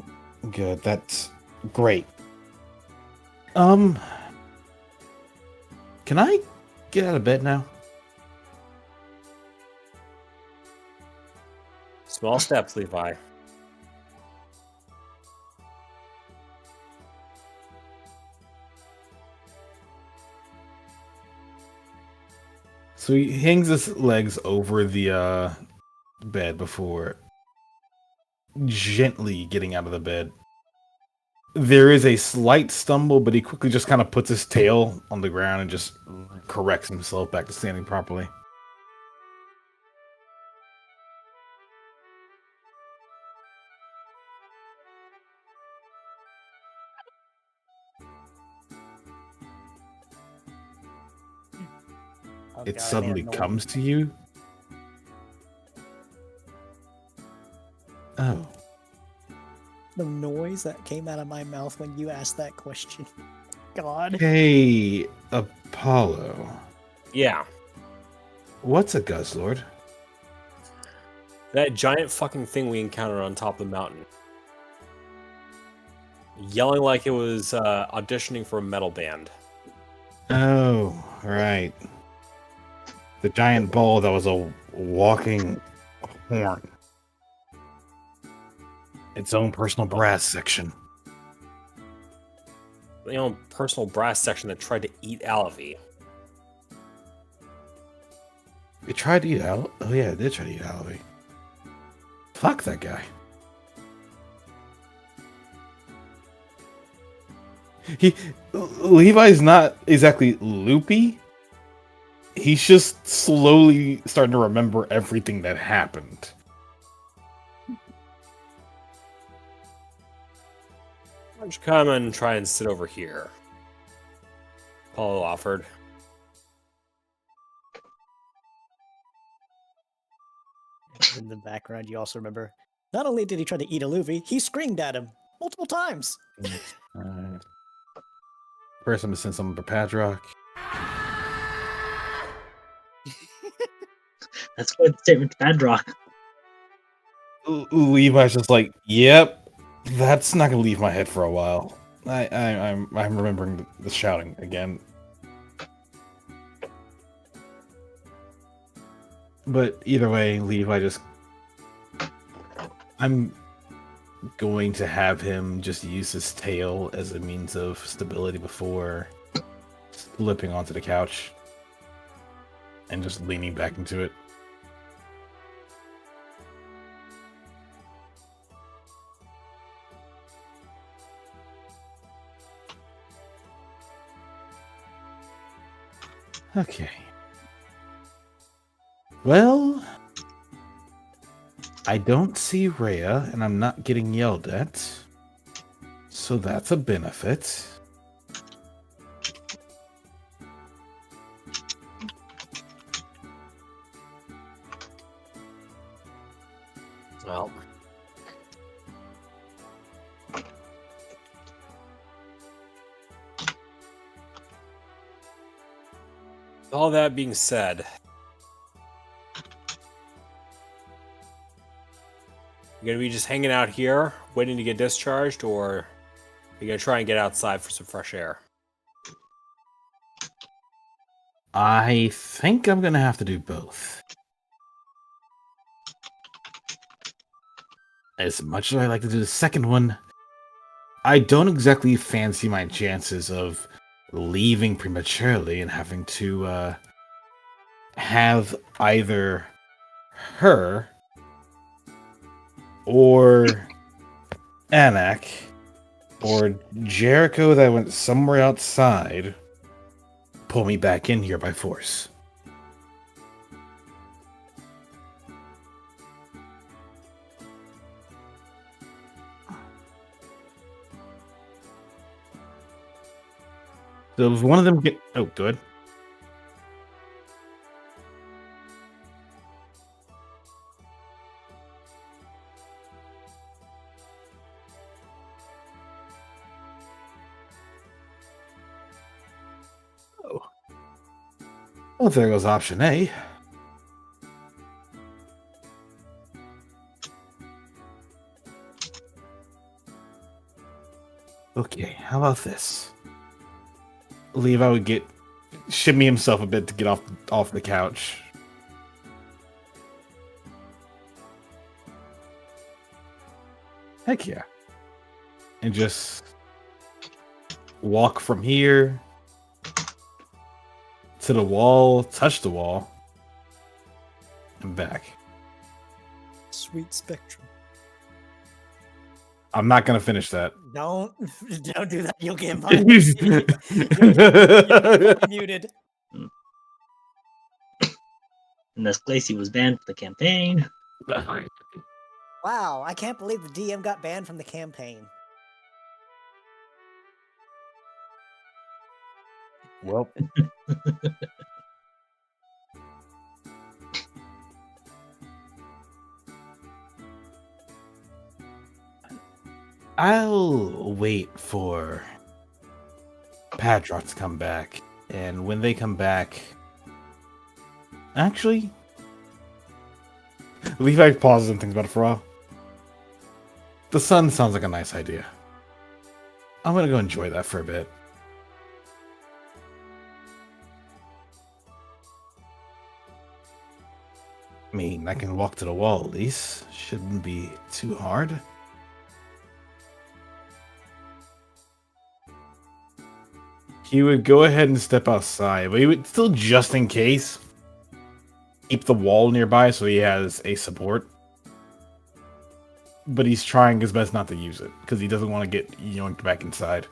good. That's great. Can I get out of bed now? Small steps, Levi. So he hangs his legs over the bed before gently getting out of the bed. There is a slight stumble, but he quickly just kind of puts his tail on the ground and just corrects himself back to standing properly. Oh, It God, I made a suddenly noise. comes to you. Oh. The noise that came out of my mouth when you asked that question. God. Hey, Apollo. Yeah. What's a Guzzlord? That giant fucking thing we encountered on top of the mountain. Yelling like it was auditioning for a metal band. Oh, right. The giant ball that was a walking horn. Its own personal brass section. You know, personal brass section that tried to eat Alavi. It tried to eat Al. Oh yeah, it did try to eat Alavi. Fuck that guy. Levi's not exactly loopy. He's just slowly starting to remember everything that happened. Why don't you come and try and sit over here? Apollo offered. In the background, you also remember, not only did he try to eat a Luffy, he screamed at him multiple times. First, I'm gonna send someone to Padrock. That's quite the statement to Bedrock. Levi's just like, yep, that's not gonna leave my head for a while. I'm remembering the shouting again. But either way, Levi just, I'm going to have him just use his tail as a means of stability before slipping onto the couch and just leaning back into it. Okay. Well, I don't see Rhea, and I'm not getting yelled at. So that's a benefit. Well. All that being said, you gonna be just hanging out here, waiting to get discharged, or you gonna try and get outside for some fresh air? I think I'm gonna have to do both. As much as I like to do the second one, I don't exactly fancy my chances of leaving prematurely and having to have either her or Anak or Jericho that went somewhere outside pull me back in here by force. So if one of them get... Oh, good. Well, there goes option A. Okay, how about this? Levi would shimmy himself a bit to get off the couch. Heck yeah. And just walk from here to the wall, touch the wall, and back. Sweet Spectrum. I'm not gonna finish that. Don't do that. You'll get muted. And thus Glacy was banned from the campaign. Wow, I can't believe the DM got banned from the campaign. Well, I'll wait for Padrock to come back, and when they come back, actually, Levi pauses and thinks about it for a while. The sun sounds like a nice idea. I'm gonna go enjoy that for a bit. I mean, I can walk to the wall at least. Shouldn't be too hard. He would go ahead and step outside, but he would still, just in case, keep the wall nearby so he has a support. But he's trying his best not to use it, because he doesn't want to get yoinked back inside.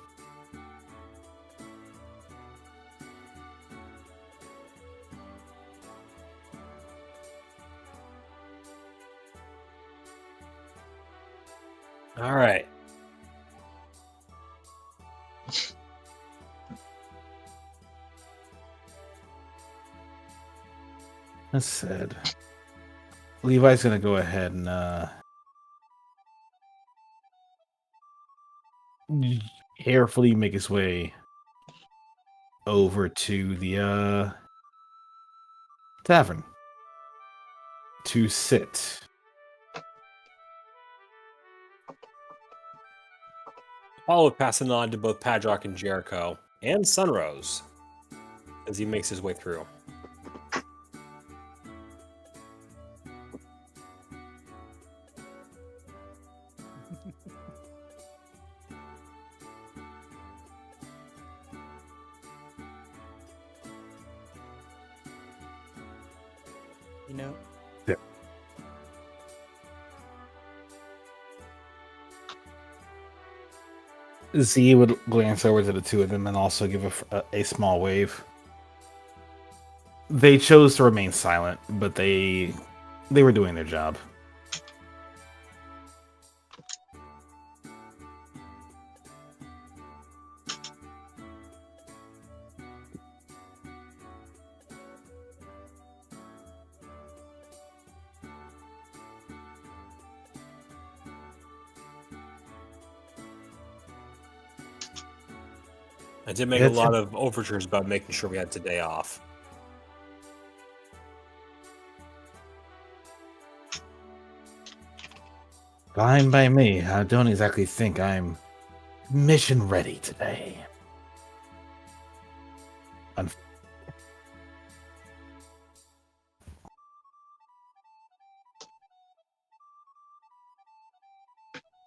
All right. That said, Levi's gonna go ahead and carefully make his way over to the tavern to sit. Paul would pass a nod to both Padrock and Jericho and Sunrose as he makes his way through. You know? Yeah. Z would glance over to the two of them and also give a small wave. They chose to remain silent, but they were doing their job. I did make a lot of overtures about making sure we had today off. Fine by me. I don't exactly think I'm mission ready today.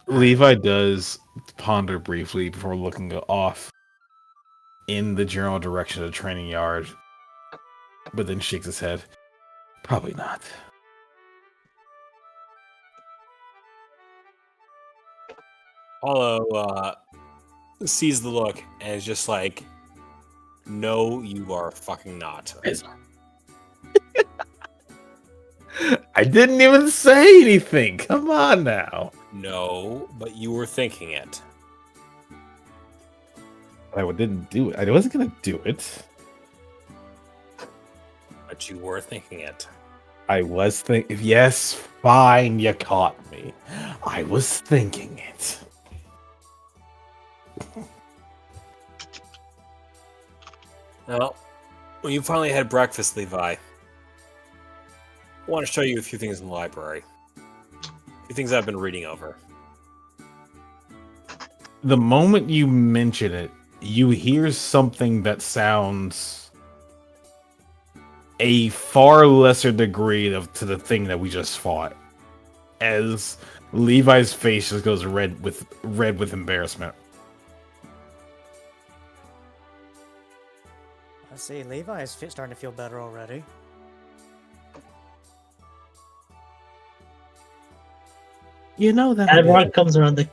Levi does ponder briefly before looking off in the general direction of the training yard, but then shakes his head. Probably not. Paulo sees the look and is just like, no, you are fucking not. I didn't even say anything. Come on now. No, but you were thinking it. I didn't do it. I wasn't going to do it. But you were thinking it. I was thinking. Yes, fine. You caught me. I was thinking it. Well, when you finally had breakfast, Levi, I want to show you a few things in the library. A few things I've been reading over. The moment you mention it, you hear something that sounds a far lesser degree to the thing that we just fought. As Levi's face just goes red with embarrassment. I see. Levi's starting to feel better already. You know that Adrock comes around the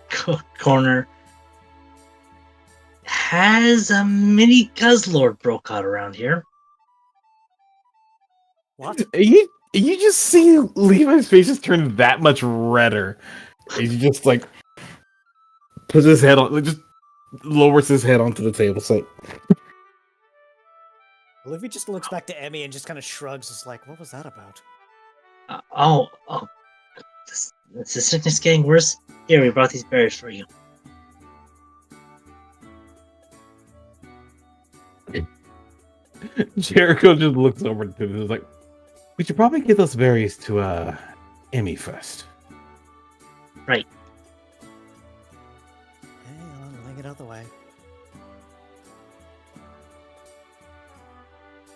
corner. Has a mini Guzzlord broke out around here? What? You just see Levi's face just turn that much redder. He just like puts his head on, like, just lowers his head onto the table. So Olivia just looks back to Emmy and just kind of shrugs. It's like, what was that about? Oh, this the sickness getting worse. Here, we brought these berries for you. Jericho just looks over to him and is like, "We should probably get those berries to Emmy first." Right. Hey, I'll get out of the way.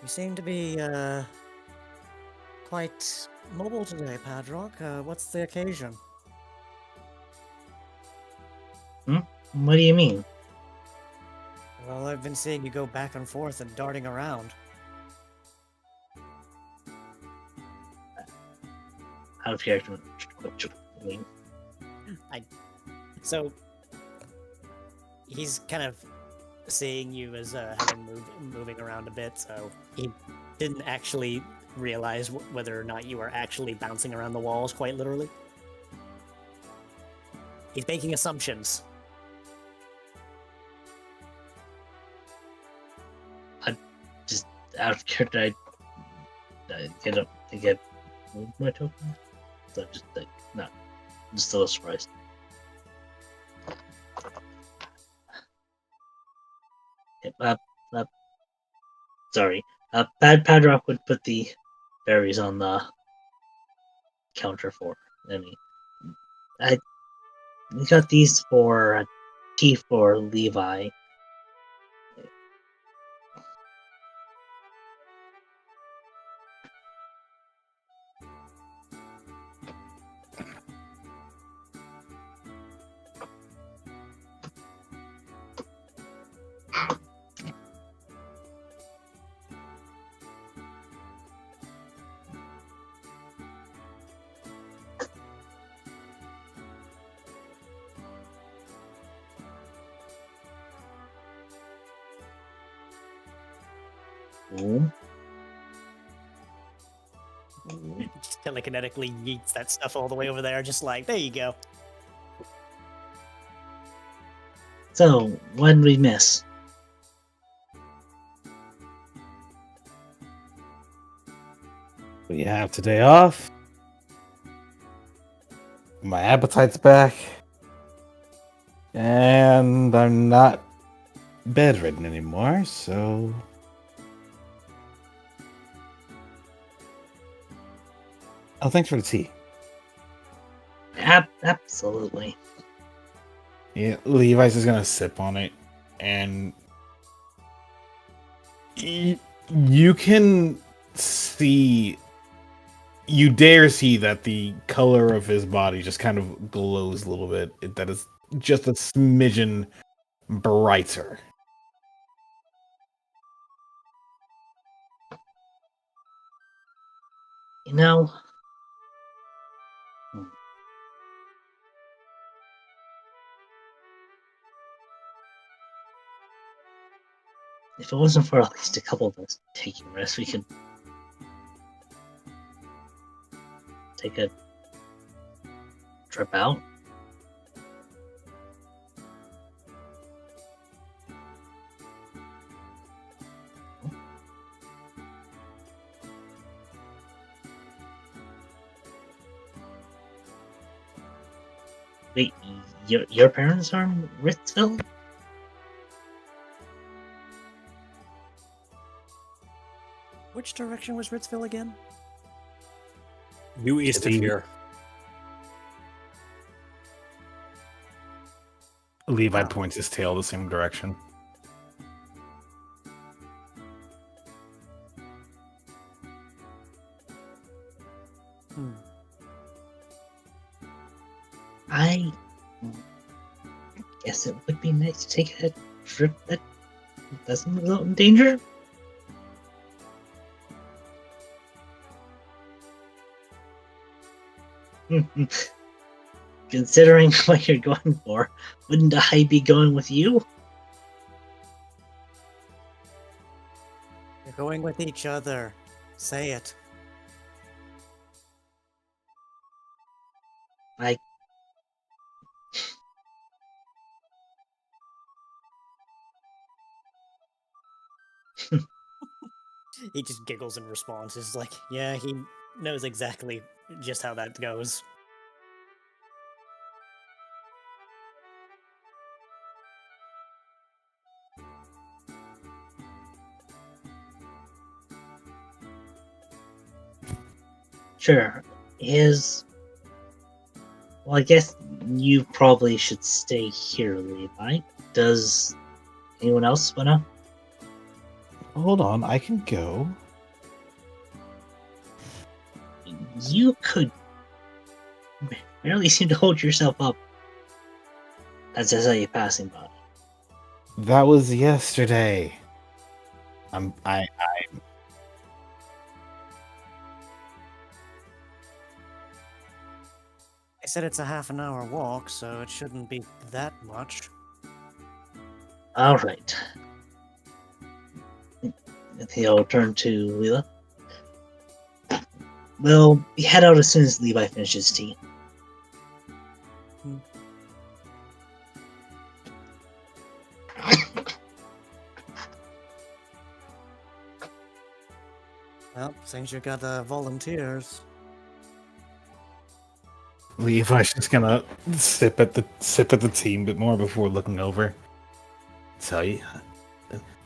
You seem to be quite mobile today, Padrock. What's the occasion? What do you mean? Well, I've been seeing you go back and forth and darting around. Out of character. What you mean? So he's kind of seeing you as having moving around a bit, so he didn't actually realize whether or not you were actually bouncing around the walls, quite literally. He's making assumptions. Just out of character, I get my token. So I'm just like, no, I'm just a little surprised. Sorry. Padrock would put the berries on the counter for Emmy. We got these for tea for Levi. Ooh. Just telekinetically yeets that stuff all the way over there, just like, there you go. So, what did we miss? We have today off. My appetite's back. And I'm not bedridden anymore, so... Oh, thanks for the tea. Absolutely. Yeah, Levi's is gonna sip on it, and you can see, you dare see that the color of his body just kind of glows a little bit. That is just a smidgen brighter. You know, if it wasn't for at least a couple of us taking rest, we could take a trip out. Wait, your parents are in Ritzville? Which direction was Ritzville again? Due east of The- here. Levi Oh. points his tail the same direction. Hmm. I guess it would be nice to take a trip that doesn't result in danger. Considering what you're going for, wouldn't I be going with you? You're going with each other. Say it. I He just giggles in response. He's like, yeah, he knows exactly just how that goes. sure is. Well, I guess you probably should stay here, Levi. Does anyone else wanna? Hold on, I can go. You could barely seem to hold yourself up as I saw you passing by. That was yesterday. I I said it's a half an hour walk, so it shouldn't be that much. All right. He'll turn to Leela. Well, we head out as soon as Levi finishes tea. Well, since you got volunteers. Levi's just gonna sip at the tea a bit more before looking over. Tell you,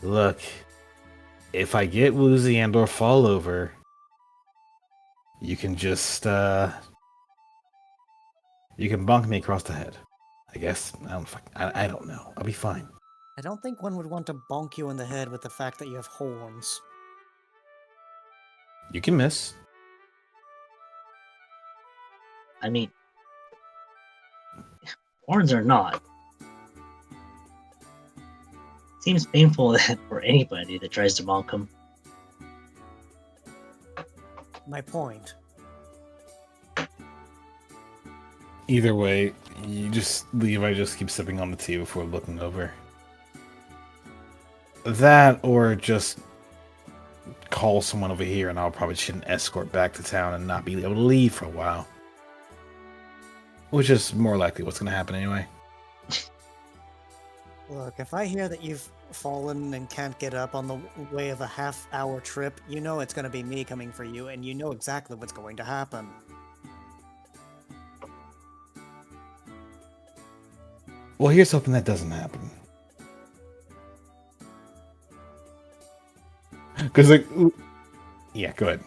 look, if I get woozy and or fall over, you can just you can bonk me across the head. I guess I don't know. I'll be fine. I don't think one would want to bonk you in the head with the fact that you have horns. You can miss. I mean, horns or not, seems painful for anybody that tries to bonk him. My point. Either way, Levi just keeps sipping on the tea before looking over. That or just call someone over here and I'll probably get an escort back to town and not be able to leave for a while. Which is more likely what's going to happen anyway. Look, if I hear that you've fallen and can't get up on the way of a half-hour trip, you know it's going to be me coming for you, and you know exactly what's going to happen. Well, here's hoping that doesn't happen. Because, like, yeah, go ahead.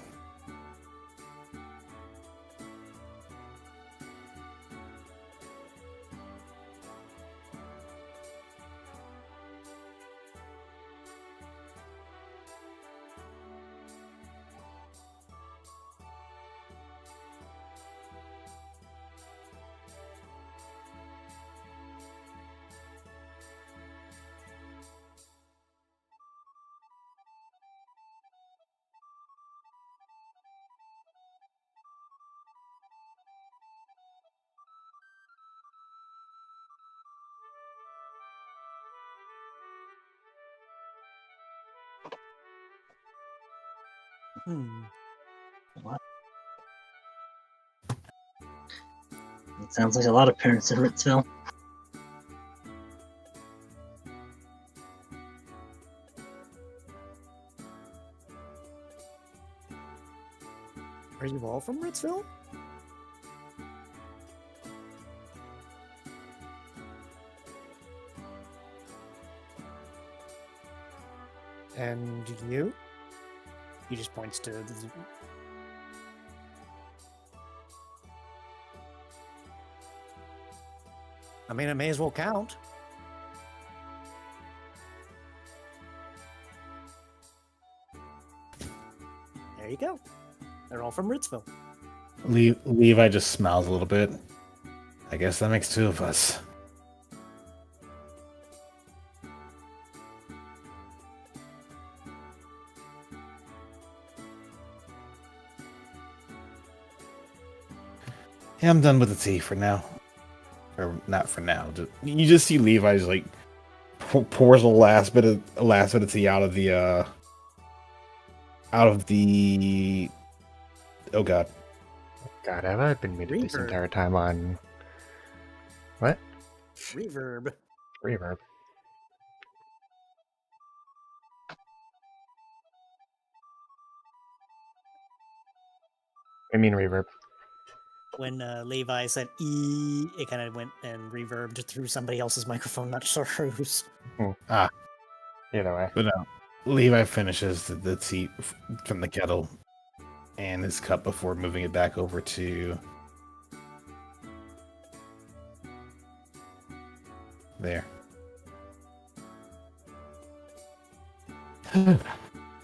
What? It sounds like a lot of parents in Ritzville. Are you all from Ritzville? And you? He just points to. I mean, it may as well count. There you go. They're all from Ritzville. Levi just smiles a little bit. I guess that makes two of us. Yeah, I'm done with the tea for now. Or not for now. You just see Levi's like pours the last bit of tea out of the oh god. God, have I been muted this Reverb. entire time on what? Reverb. Reverb. I mean reverb. When Levi said "e," it kind of went and reverbed through somebody else's microphone, not sure whose. Either way. But no, Levi finishes the tea from the kettle and his cup before moving it back over to there.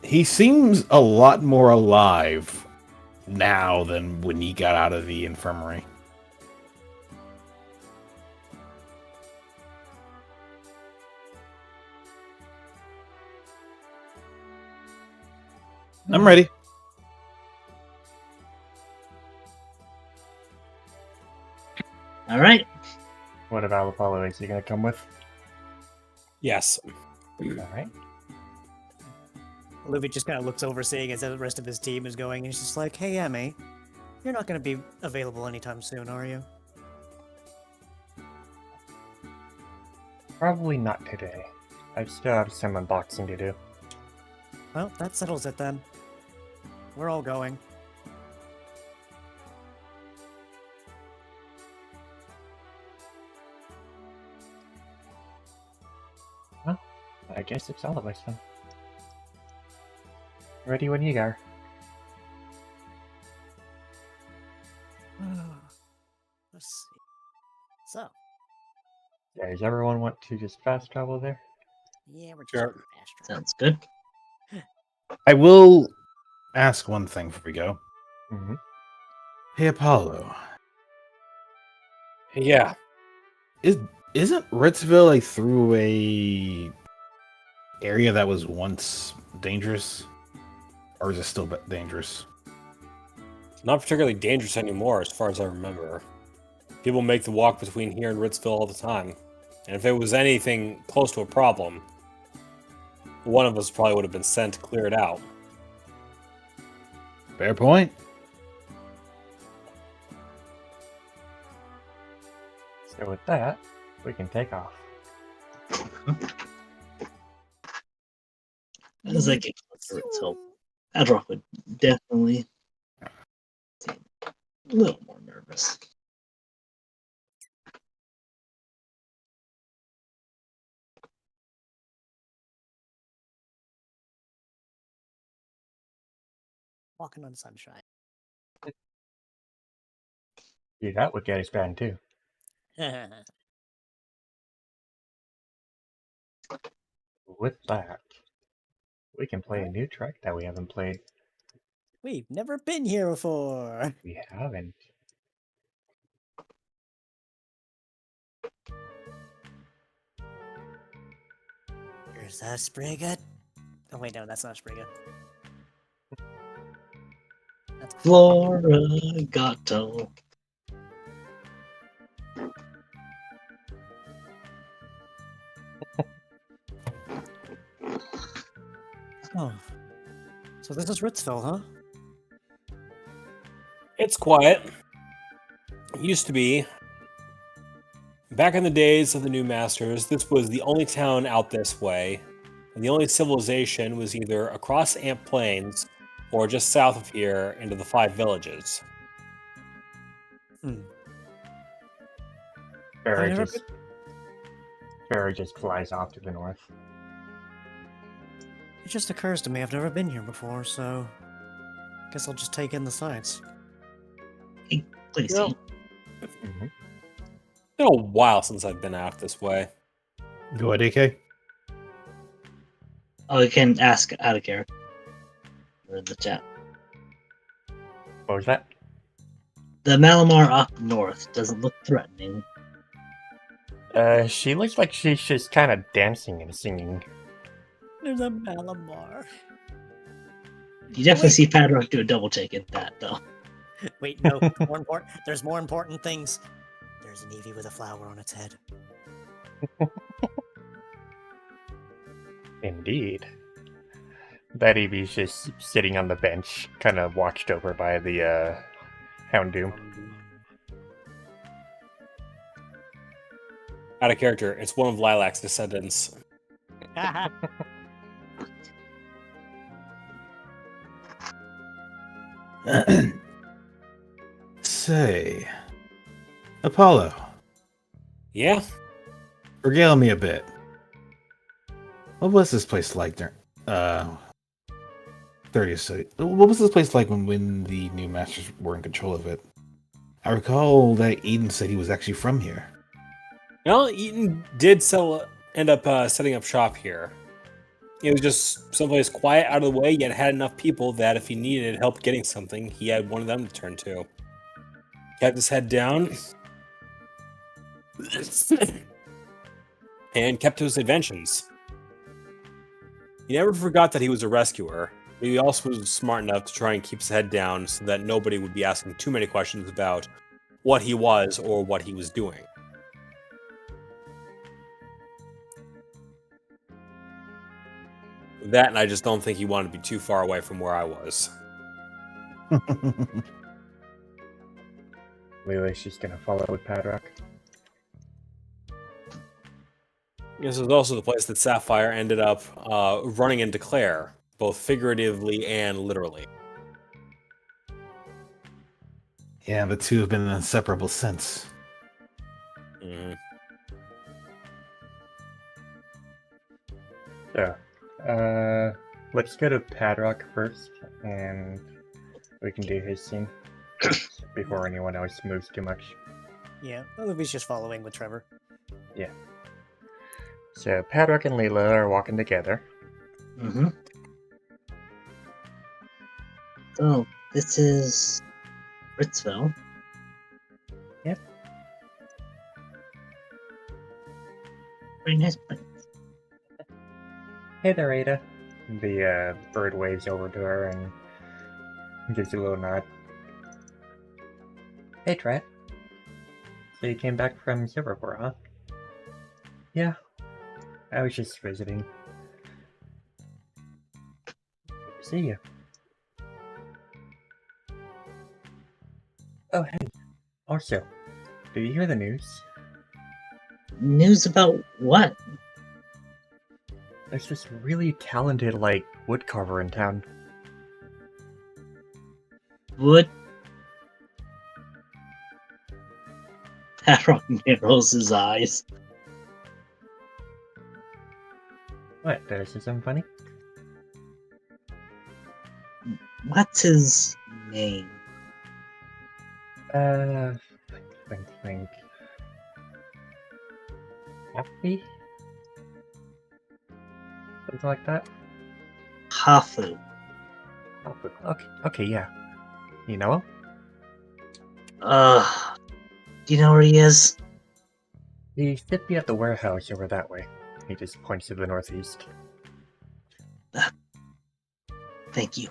He seems a lot more alive now than when he got out of the infirmary. I'm ready. All right. What about Apollo? Is he gonna come with? Yes. Alright. Luffy just kind of looks over, seeing as the rest of his team is going, and he's just like, "Hey, Emmy, you're not going to be available anytime soon, are you?" Probably not today. I still have some unboxing to do. Well, that settles it then. We're all going. I guess it's all of us then. Ready when you are. Let's see. So, Yeah, does everyone want to just fast travel there? yeah, we're just Sure. gonna fast travel. Sounds good. I will ask one thing before we go. Mm-hmm. Hey, Apollo, Yeah. isn't Ritzville a throughway area that was once dangerous, or is it still dangerous? Not particularly dangerous anymore, as far as I remember. People make the walk between here and Ritzville all the time. And if it was anything close to a problem, one of us probably would have been sent to clear it out. Fair point. So with that, we can take off. As I get closer, so Adrock would definitely seem a little more nervous. Walking on sunshine. Yeah, that would get us banned too. With that, we can play a new track that we haven't played. We've never been here before. We haven't. Here's a Sprigga. Oh wait, no, that's not Sprigga. That's Flora Gato. Oh. So this is Ritzville, huh? It's quiet. It used to be. Back in the days of the New Masters, this was the only town out this way, and the only civilization was either across Amp Plains or just south of here into the 5 villages. Barry never just flies off to the north. It just occurs to me I've never been here before, so guess I'll just take in the sights. Please. No. Been a while since I've been out this way. Go ahead, AK. Oh, you can ask out of character in the chat. What was that? The Malamar up north doesn't look threatening. She looks like she's just kind of dancing and singing. There's a Malamar. You definitely Wait. see Padrock do a double take at that, though. Wait, no. More important. There's more important things. There's an Eevee with a flower on its head. Indeed. That Eevee's just sitting on the bench, kind of watched over by the Houndoom. Out of character, it's one of Lilac's descendants. Say, Apollo, Yeah? regale me a bit. What was this place like during 30th century? What was this place like when the new masters were in control of it? I recall that Eden said he was actually from here. Well, Eaton did end up setting up shop here. It was just someplace quiet, out of the way, yet had enough people that if he needed help getting something, he had one of them to turn to. Kept his head down and kept to his inventions. He never forgot that he was a rescuer, but he also was smart enough to try and keep his head down so that nobody would be asking too many questions about what he was or what he was doing. That, and I just don't think he wanted to be too far away from where I was. Lily's just gonna follow with Padrock. This is also the place that Sapphire ended up running into Claire, both figuratively and literally. Yeah, the two have been inseparable since. Mhm. So, let's go to Padrock first, and we can do his scene before anyone else moves too much. Yeah, Olivia's just following with Trevor. So, Padrock and Leela are walking together. Mm-hmm. So, this is Ritzville. Yep. Very nice place. Hey there, Ada. The bird waves over to her and gives you a little nod. Hey, Trent. So you came back from Silverport, huh? Yeah. I was just visiting. Good to see you. Oh, hey. Also, did you hear the news? News about what? There's this really talented, woodcarver in town. Wood? Padrock narrows his eyes. What, did I say something funny? What's his name? Think. Happy? Something like that? Hafu. Okay, yeah. You know him? Do you know where he is? He should be at the warehouse over that way. He just points to the northeast. Thank you.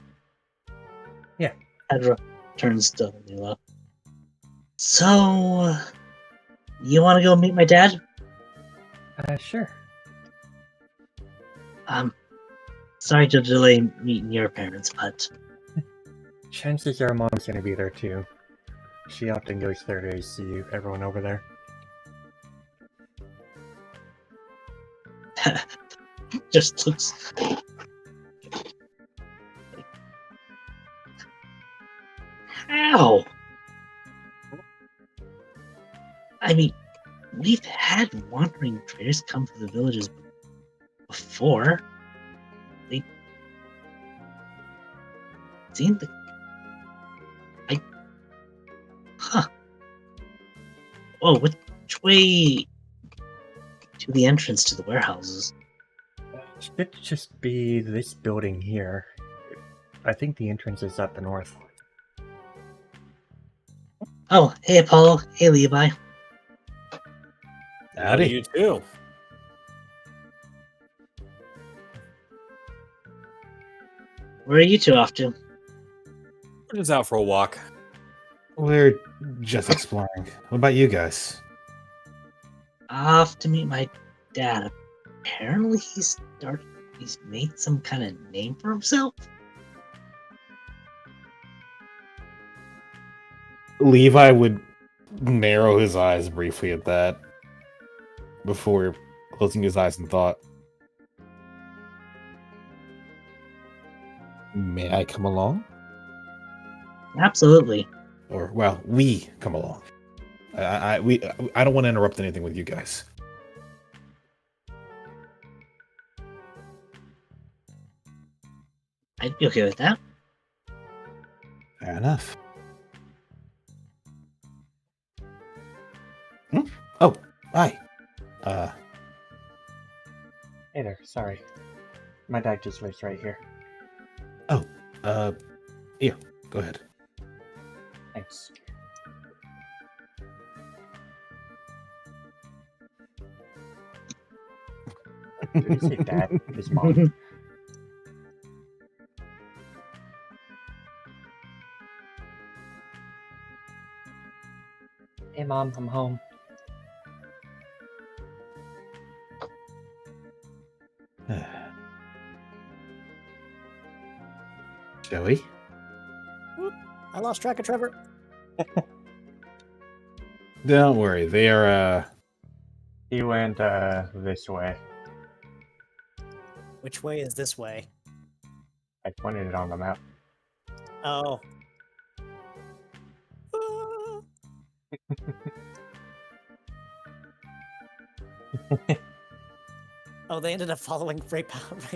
Yeah. Padrock turns to Leela. So, you want to go meet my dad? Sure. Sorry to delay meeting your parents, but Chances are Mom's gonna be there too. She often goes there to see everyone over there. just looks. How? I mean, we've had wandering traders come to the villages before. They seen the. Huh. Oh, which way to the entrance to the warehouses? Should just be this building here. I think the entrance is at the north. Oh, hey Apollo. Hey Levi. Howdy. You too. Where are you two off to? We're just out for a walk. We're just exploring. What about you guys? Off to meet my dad. Apparently he's made some kind of name for himself. Levi would narrow his eyes briefly at that before closing his eyes in thought. May I come along? Absolutely. Or, well, we come along. I don't want to interrupt anything with you guys. I'd be okay with that. Fair enough. Oh, hi. Hey there, sorry. My dad just lives right here. Here, go ahead. Thanks. Did you say dad? His mom. Hey mom, I'm home. Joey? I lost track of Trevor. Don't worry, they are, He went this way. Which way is this way? I pointed it on the map. Oh. Ah. Oh, they ended up following right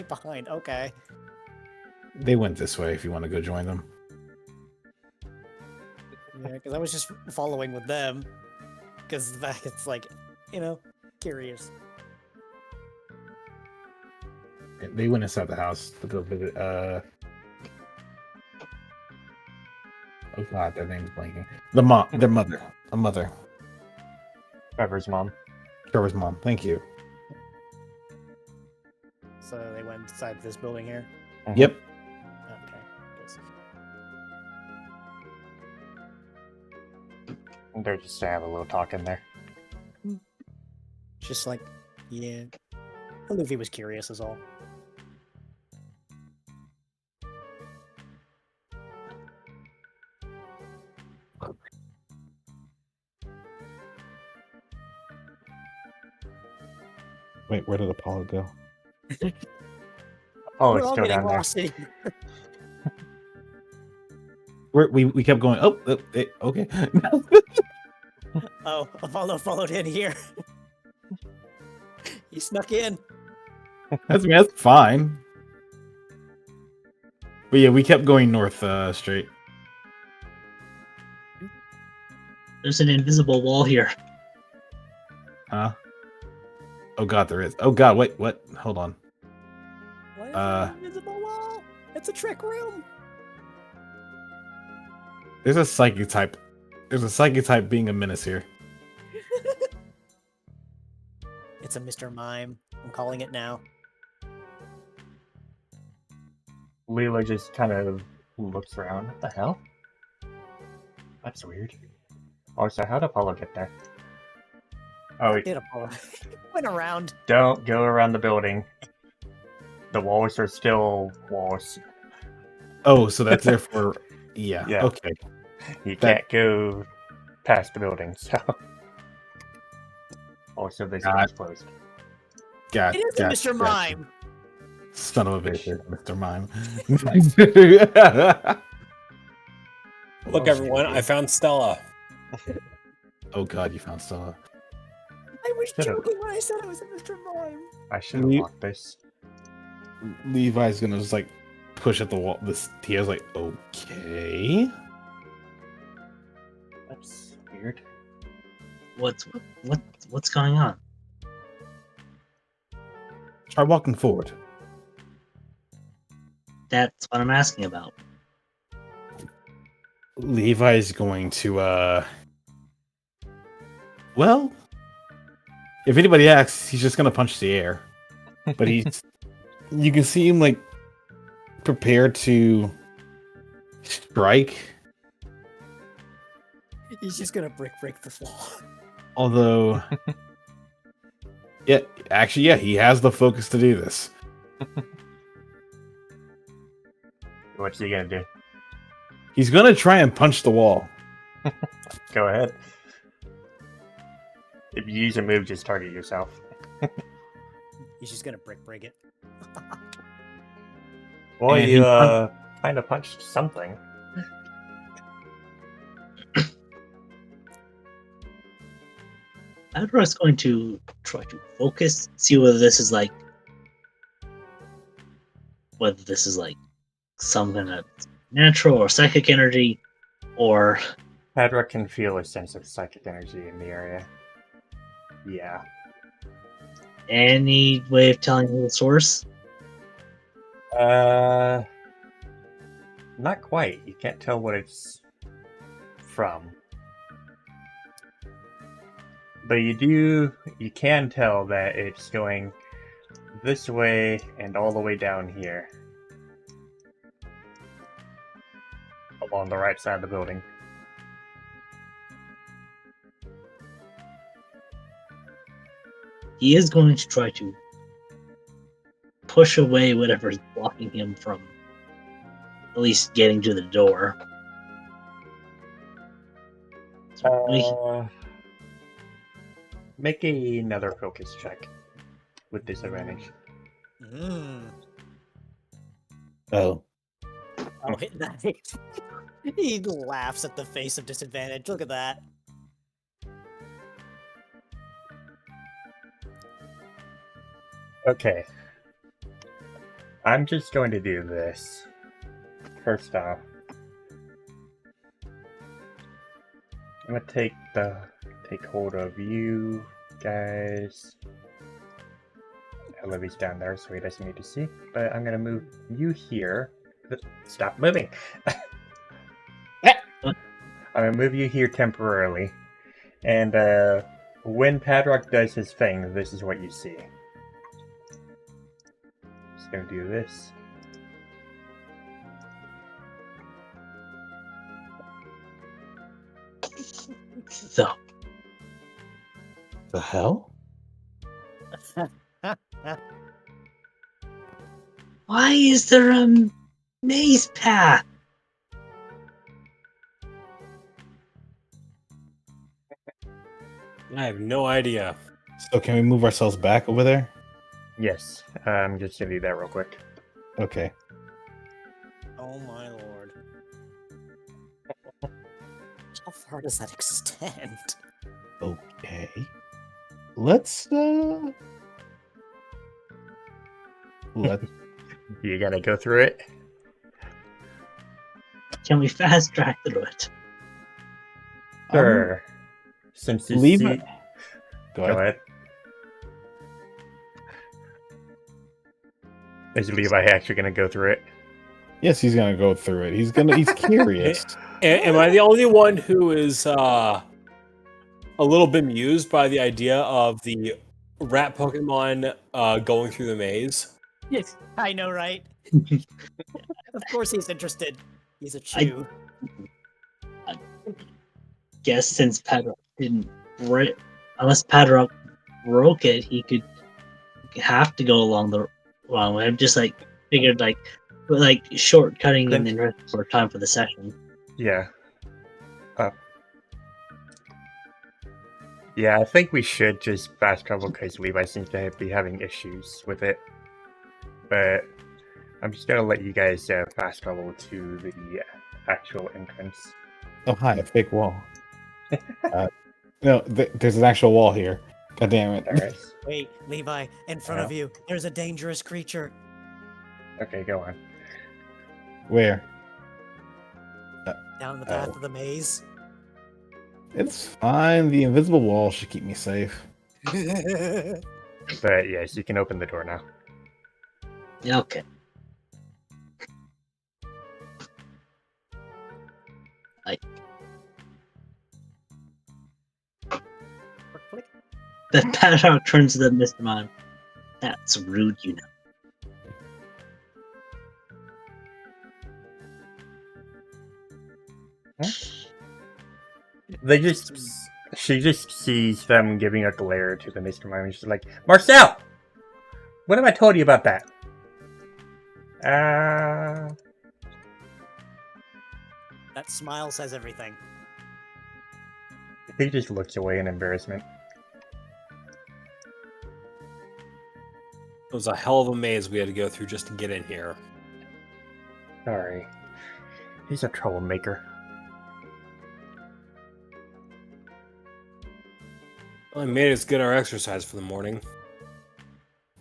behind. Okay. they went this way if you want to go join them. Yeah, because I was just following with them. Because the fact it's like, curious. They went inside the house to go visit, oh god, their name's blanking. Their mother. A mother. Trevor's mom. Trevor's mom, thank you. So they went inside this building here. Yep. Okay. Guess. They're just to have a little talk in there. Just like, yeah. Luffy was curious is all. Wait, where did Apollo go? Oh, We're it's all still getting down there. lost in here. We kept going. Okay. Oh, Apollo followed in here. He snuck in. That's fine. But yeah, we kept going north straight. There's an invisible wall here. Huh? Oh god, there is. Oh god, wait, what? Hold on. What is an invisible wall? It's a trick room. There's a psychic type. There's a psychic type being a menace here. It's a Mr. Mime. I'm calling it now. Leela just kind of looks around. What the hell? That's weird. Oh, so how'd Apollo get there? Oh, Did Apollo went around? don't go around the building. The walls are still walls. Oh, so that's there for yeah. Yeah. Okay. You That- can't go past the building, so. Also, this God. is closed. Got It is a Mr. Mime. Son of a bitch, Mr. Mime. Look, everyone, I found Stella. Oh god, you found Stella. I was Should've. joking when I said it was a Mr. Mime. I should have You- locked this. Levi's gonna just like push at the wall. This Tia's like, okay. That's weird. What's going on? Try walking forward. That's what I'm asking about. Levi's going to well, if anybody asks, he's just gonna punch the air. But he's you can see him like prepared to strike. He's just gonna break the floor. Although yeah, actually, yeah, he has the focus to do this. What's he gonna do? He's gonna try and punch the wall. Go ahead. If you use a move, just target yourself. He's just gonna break it. Well, And you he kind of punched something. Adro's going to try to focus, see whether this is like some kind of natural or psychic energy, or Padrock can feel a sense of psychic energy in the area. Yeah. any way of telling you the source. Not quite. You can't tell what it's from. But you can tell that it's going this way and all the way down here. Along the right side of the building. He is going to try to push away whatever's blocking him from at least getting to the door. Make another focus check with disadvantage. Oh. Oh, he laughs at the face of disadvantage. Look at that. Okay. I'm just going to do this. First off, I'm gonna take hold of you guys. Livy's down there, so he doesn't need to see. But I'm gonna move you here. Stop moving. I'm gonna move you here temporarily, and when Padrock does his thing, this is what you see. Just gonna do this. So, The hell? why is there a maze path? I have no idea. So can we move ourselves back over there? Yes, I'm just gonna do that real quick. Okay. Oh my lord. How far does that extend? Okay. Let's let You gotta go through it. Can we fast track through it? Sure. Since you leave see... it. Go Go ahead. ahead. Is Levi actually gonna go through it? Yes, he's gonna go through it. He's curious. Am I the only one who is a little bemused by the idea of the rat Pokemon going through the maze? Yes, I know, right? Of course he's interested. He's a chew. Guess since Padrock didn't break, unless Padrock broke it, he could have to go along the wrong way. I'm just figured shortcutting and then for time for the session. Yeah. Yeah, I think we should just fast travel because Levi seems to be having issues with it. But I'm just gonna let you guys fast travel to the actual entrance. Oh, hi, a fake wall. No, there's an actual wall here. God damn it. Alright. Wait, Levi, in front of you, there's a dangerous creature. Okay, go on. Where? Down the path Oh. of the maze. It's fine. The invisible wall should keep me safe. But yes, you can open the door now. Okay. Click. The Paddock turns to the Mr. Mime. That's rude, you know. She just sees them giving a glare to the Mr. Mime, and she's like, Marcel! What have I told you about that? That smile says everything. He just looks away in embarrassment. It was a hell of a maze we had to go through just to get in here. Sorry. He's a troublemaker. Well, I made us get our exercise for the morning.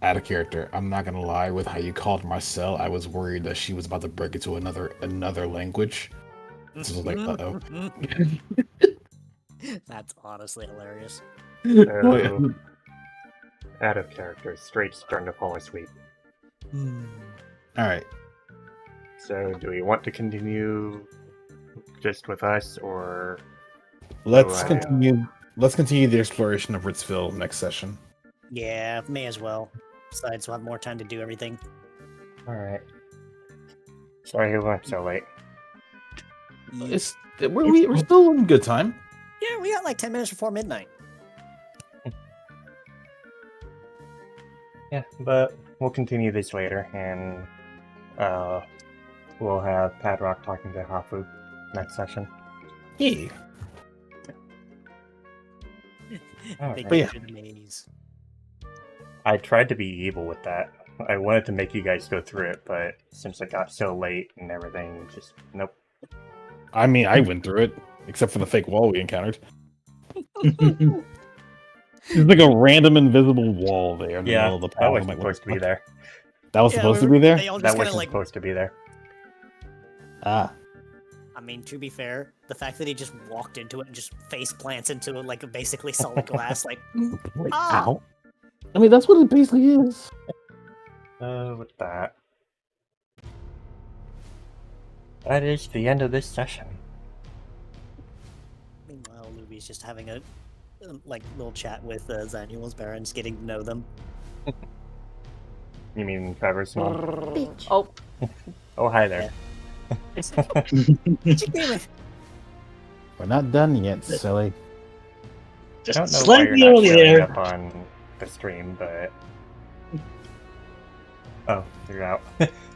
Out of character. I'm not gonna lie. With how you called Marcel, I was worried that she was about to break into another language. This was like, uh-oh. That's honestly hilarious. So, out of character, Straight's starting to fall asleep. All right. So, do we want to continue just with us, or Let's Right. continue. Let's continue the exploration of Ritzville next session. Yeah, may as well. Besides, we'll have more time to do everything. alright? Sorry we went so late. We're still in good time. Yeah, we got like 10 minutes before midnight. Yeah, but we'll continue this later, and we'll have Padrock talking to Hafu next session. Yeah. Alright. Big But yeah. into the maze. I tried to be evil with that. I wanted to make you guys go through it, but since it got so late and everything, just nope. I mean, I went through it, except for the fake wall we encountered. There's like a random invisible wall there in the middle of the path. that I'm wasn't like, what supposed the to be fuck? there. That was Yeah, supposed to we- be there? They all That just kind wasn't of like. supposed to be there. Ah. I mean, to be fair, the fact that he just walked into it and just face plants into it like basically solid glass, like. Ah! Ow. I mean, that's what it basically is. With that. That is the end of this session. Meanwhile, Luby's just having a like little chat with Zanuel's barons, getting to know them. You mean Trevor's mom? Oh, Oh, hi there. We're not done yet, silly. I don't Just know why you're slightly not early showing there. up on the stream, but... Oh, you're out.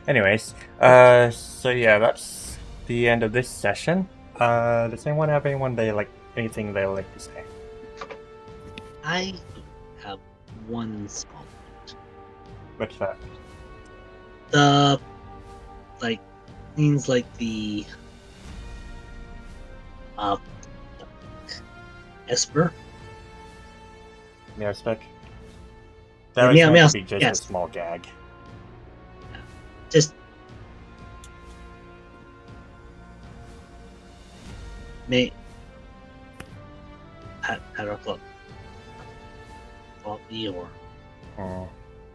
Anyways, so yeah, that's the end of this session. Does anyone have anything they like to say? I have one small point. What's that? The like things like the Esper. Meowspec? Yeah, That was Meow- meant Meow- to be just yes. a small gag. Just may at a club. Bobby or Oh.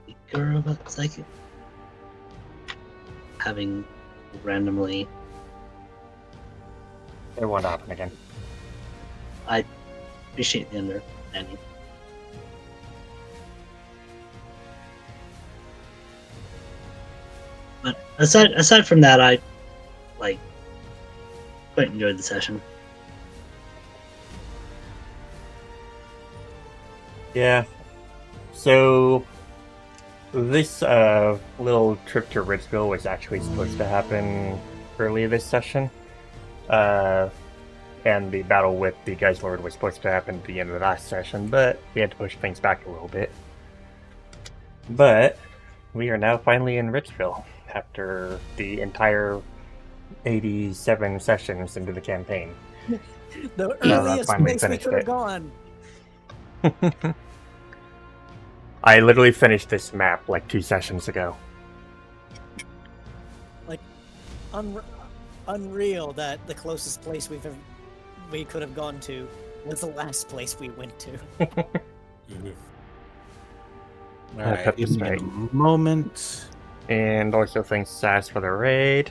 Igor about psychic having randomly It won't happen again. appreciate the understanding. But aside from that, I like quite enjoyed the session. Yeah. So this little trip to Ritzville was actually supposed to happen early this session. And the battle with the Geist Lord was supposed to happen at the end of the last session, but we had to push things back a little bit. But we are now finally in Ritzville after the entire 87 sessions into the campaign. The No, earliest finally place we finished could have it. gone. I literally finished this map like 2 sessions ago. unreal that the closest place we could have gone to was the last place we went to. Mhm. All Yeah, right. Pep- Give me a right. moment. And also thanks Sass for the raid.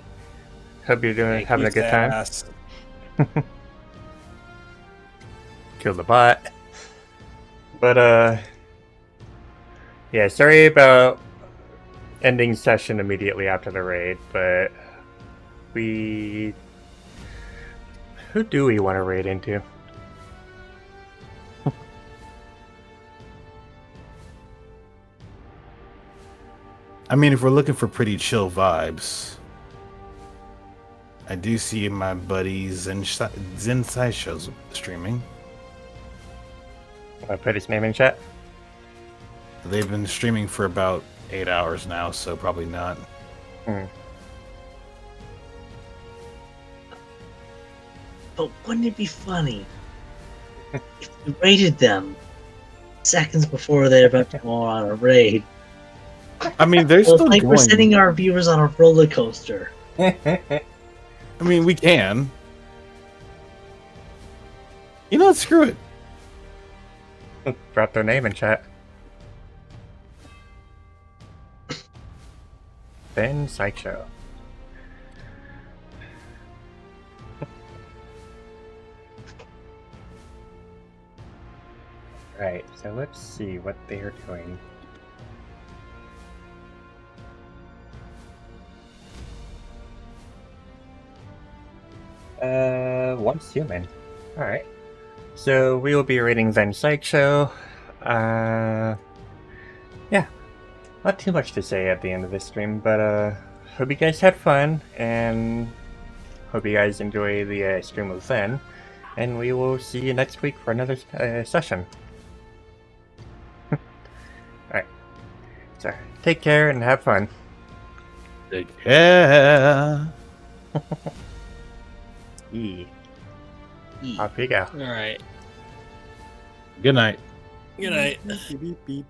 Hope you're doing Thank having you, a good time. Sass. Kill the bot. But yeah, sorry about ending session immediately after the raid, but who do we want to raid into? I mean, if we're looking for pretty chill vibes, I do see my buddy Zen Sideshow's streaming. I put his name in chat. They've been streaming for about 8 hours now, so probably not. But wouldn't it be funny if we raided them seconds before they're about to go on a raid? I mean, they're Well, it's still like we're going. sending our viewers on a roller coaster. I mean, we can. You know what? Screw it. Drop their name in chat. Ben Sideshow. Right, so let's see what they are doing. Once human. Alright. So we will be rating Zen Sideshow. Yeah. Not too much to say at the end of this stream, but hope you guys had fun, and hope you guys enjoy the stream with Zen. And we will see you next week for another session. Alright. So, take care and have fun. Take care. Off you go. All right. Good night. Good night. Beep, beep, beep.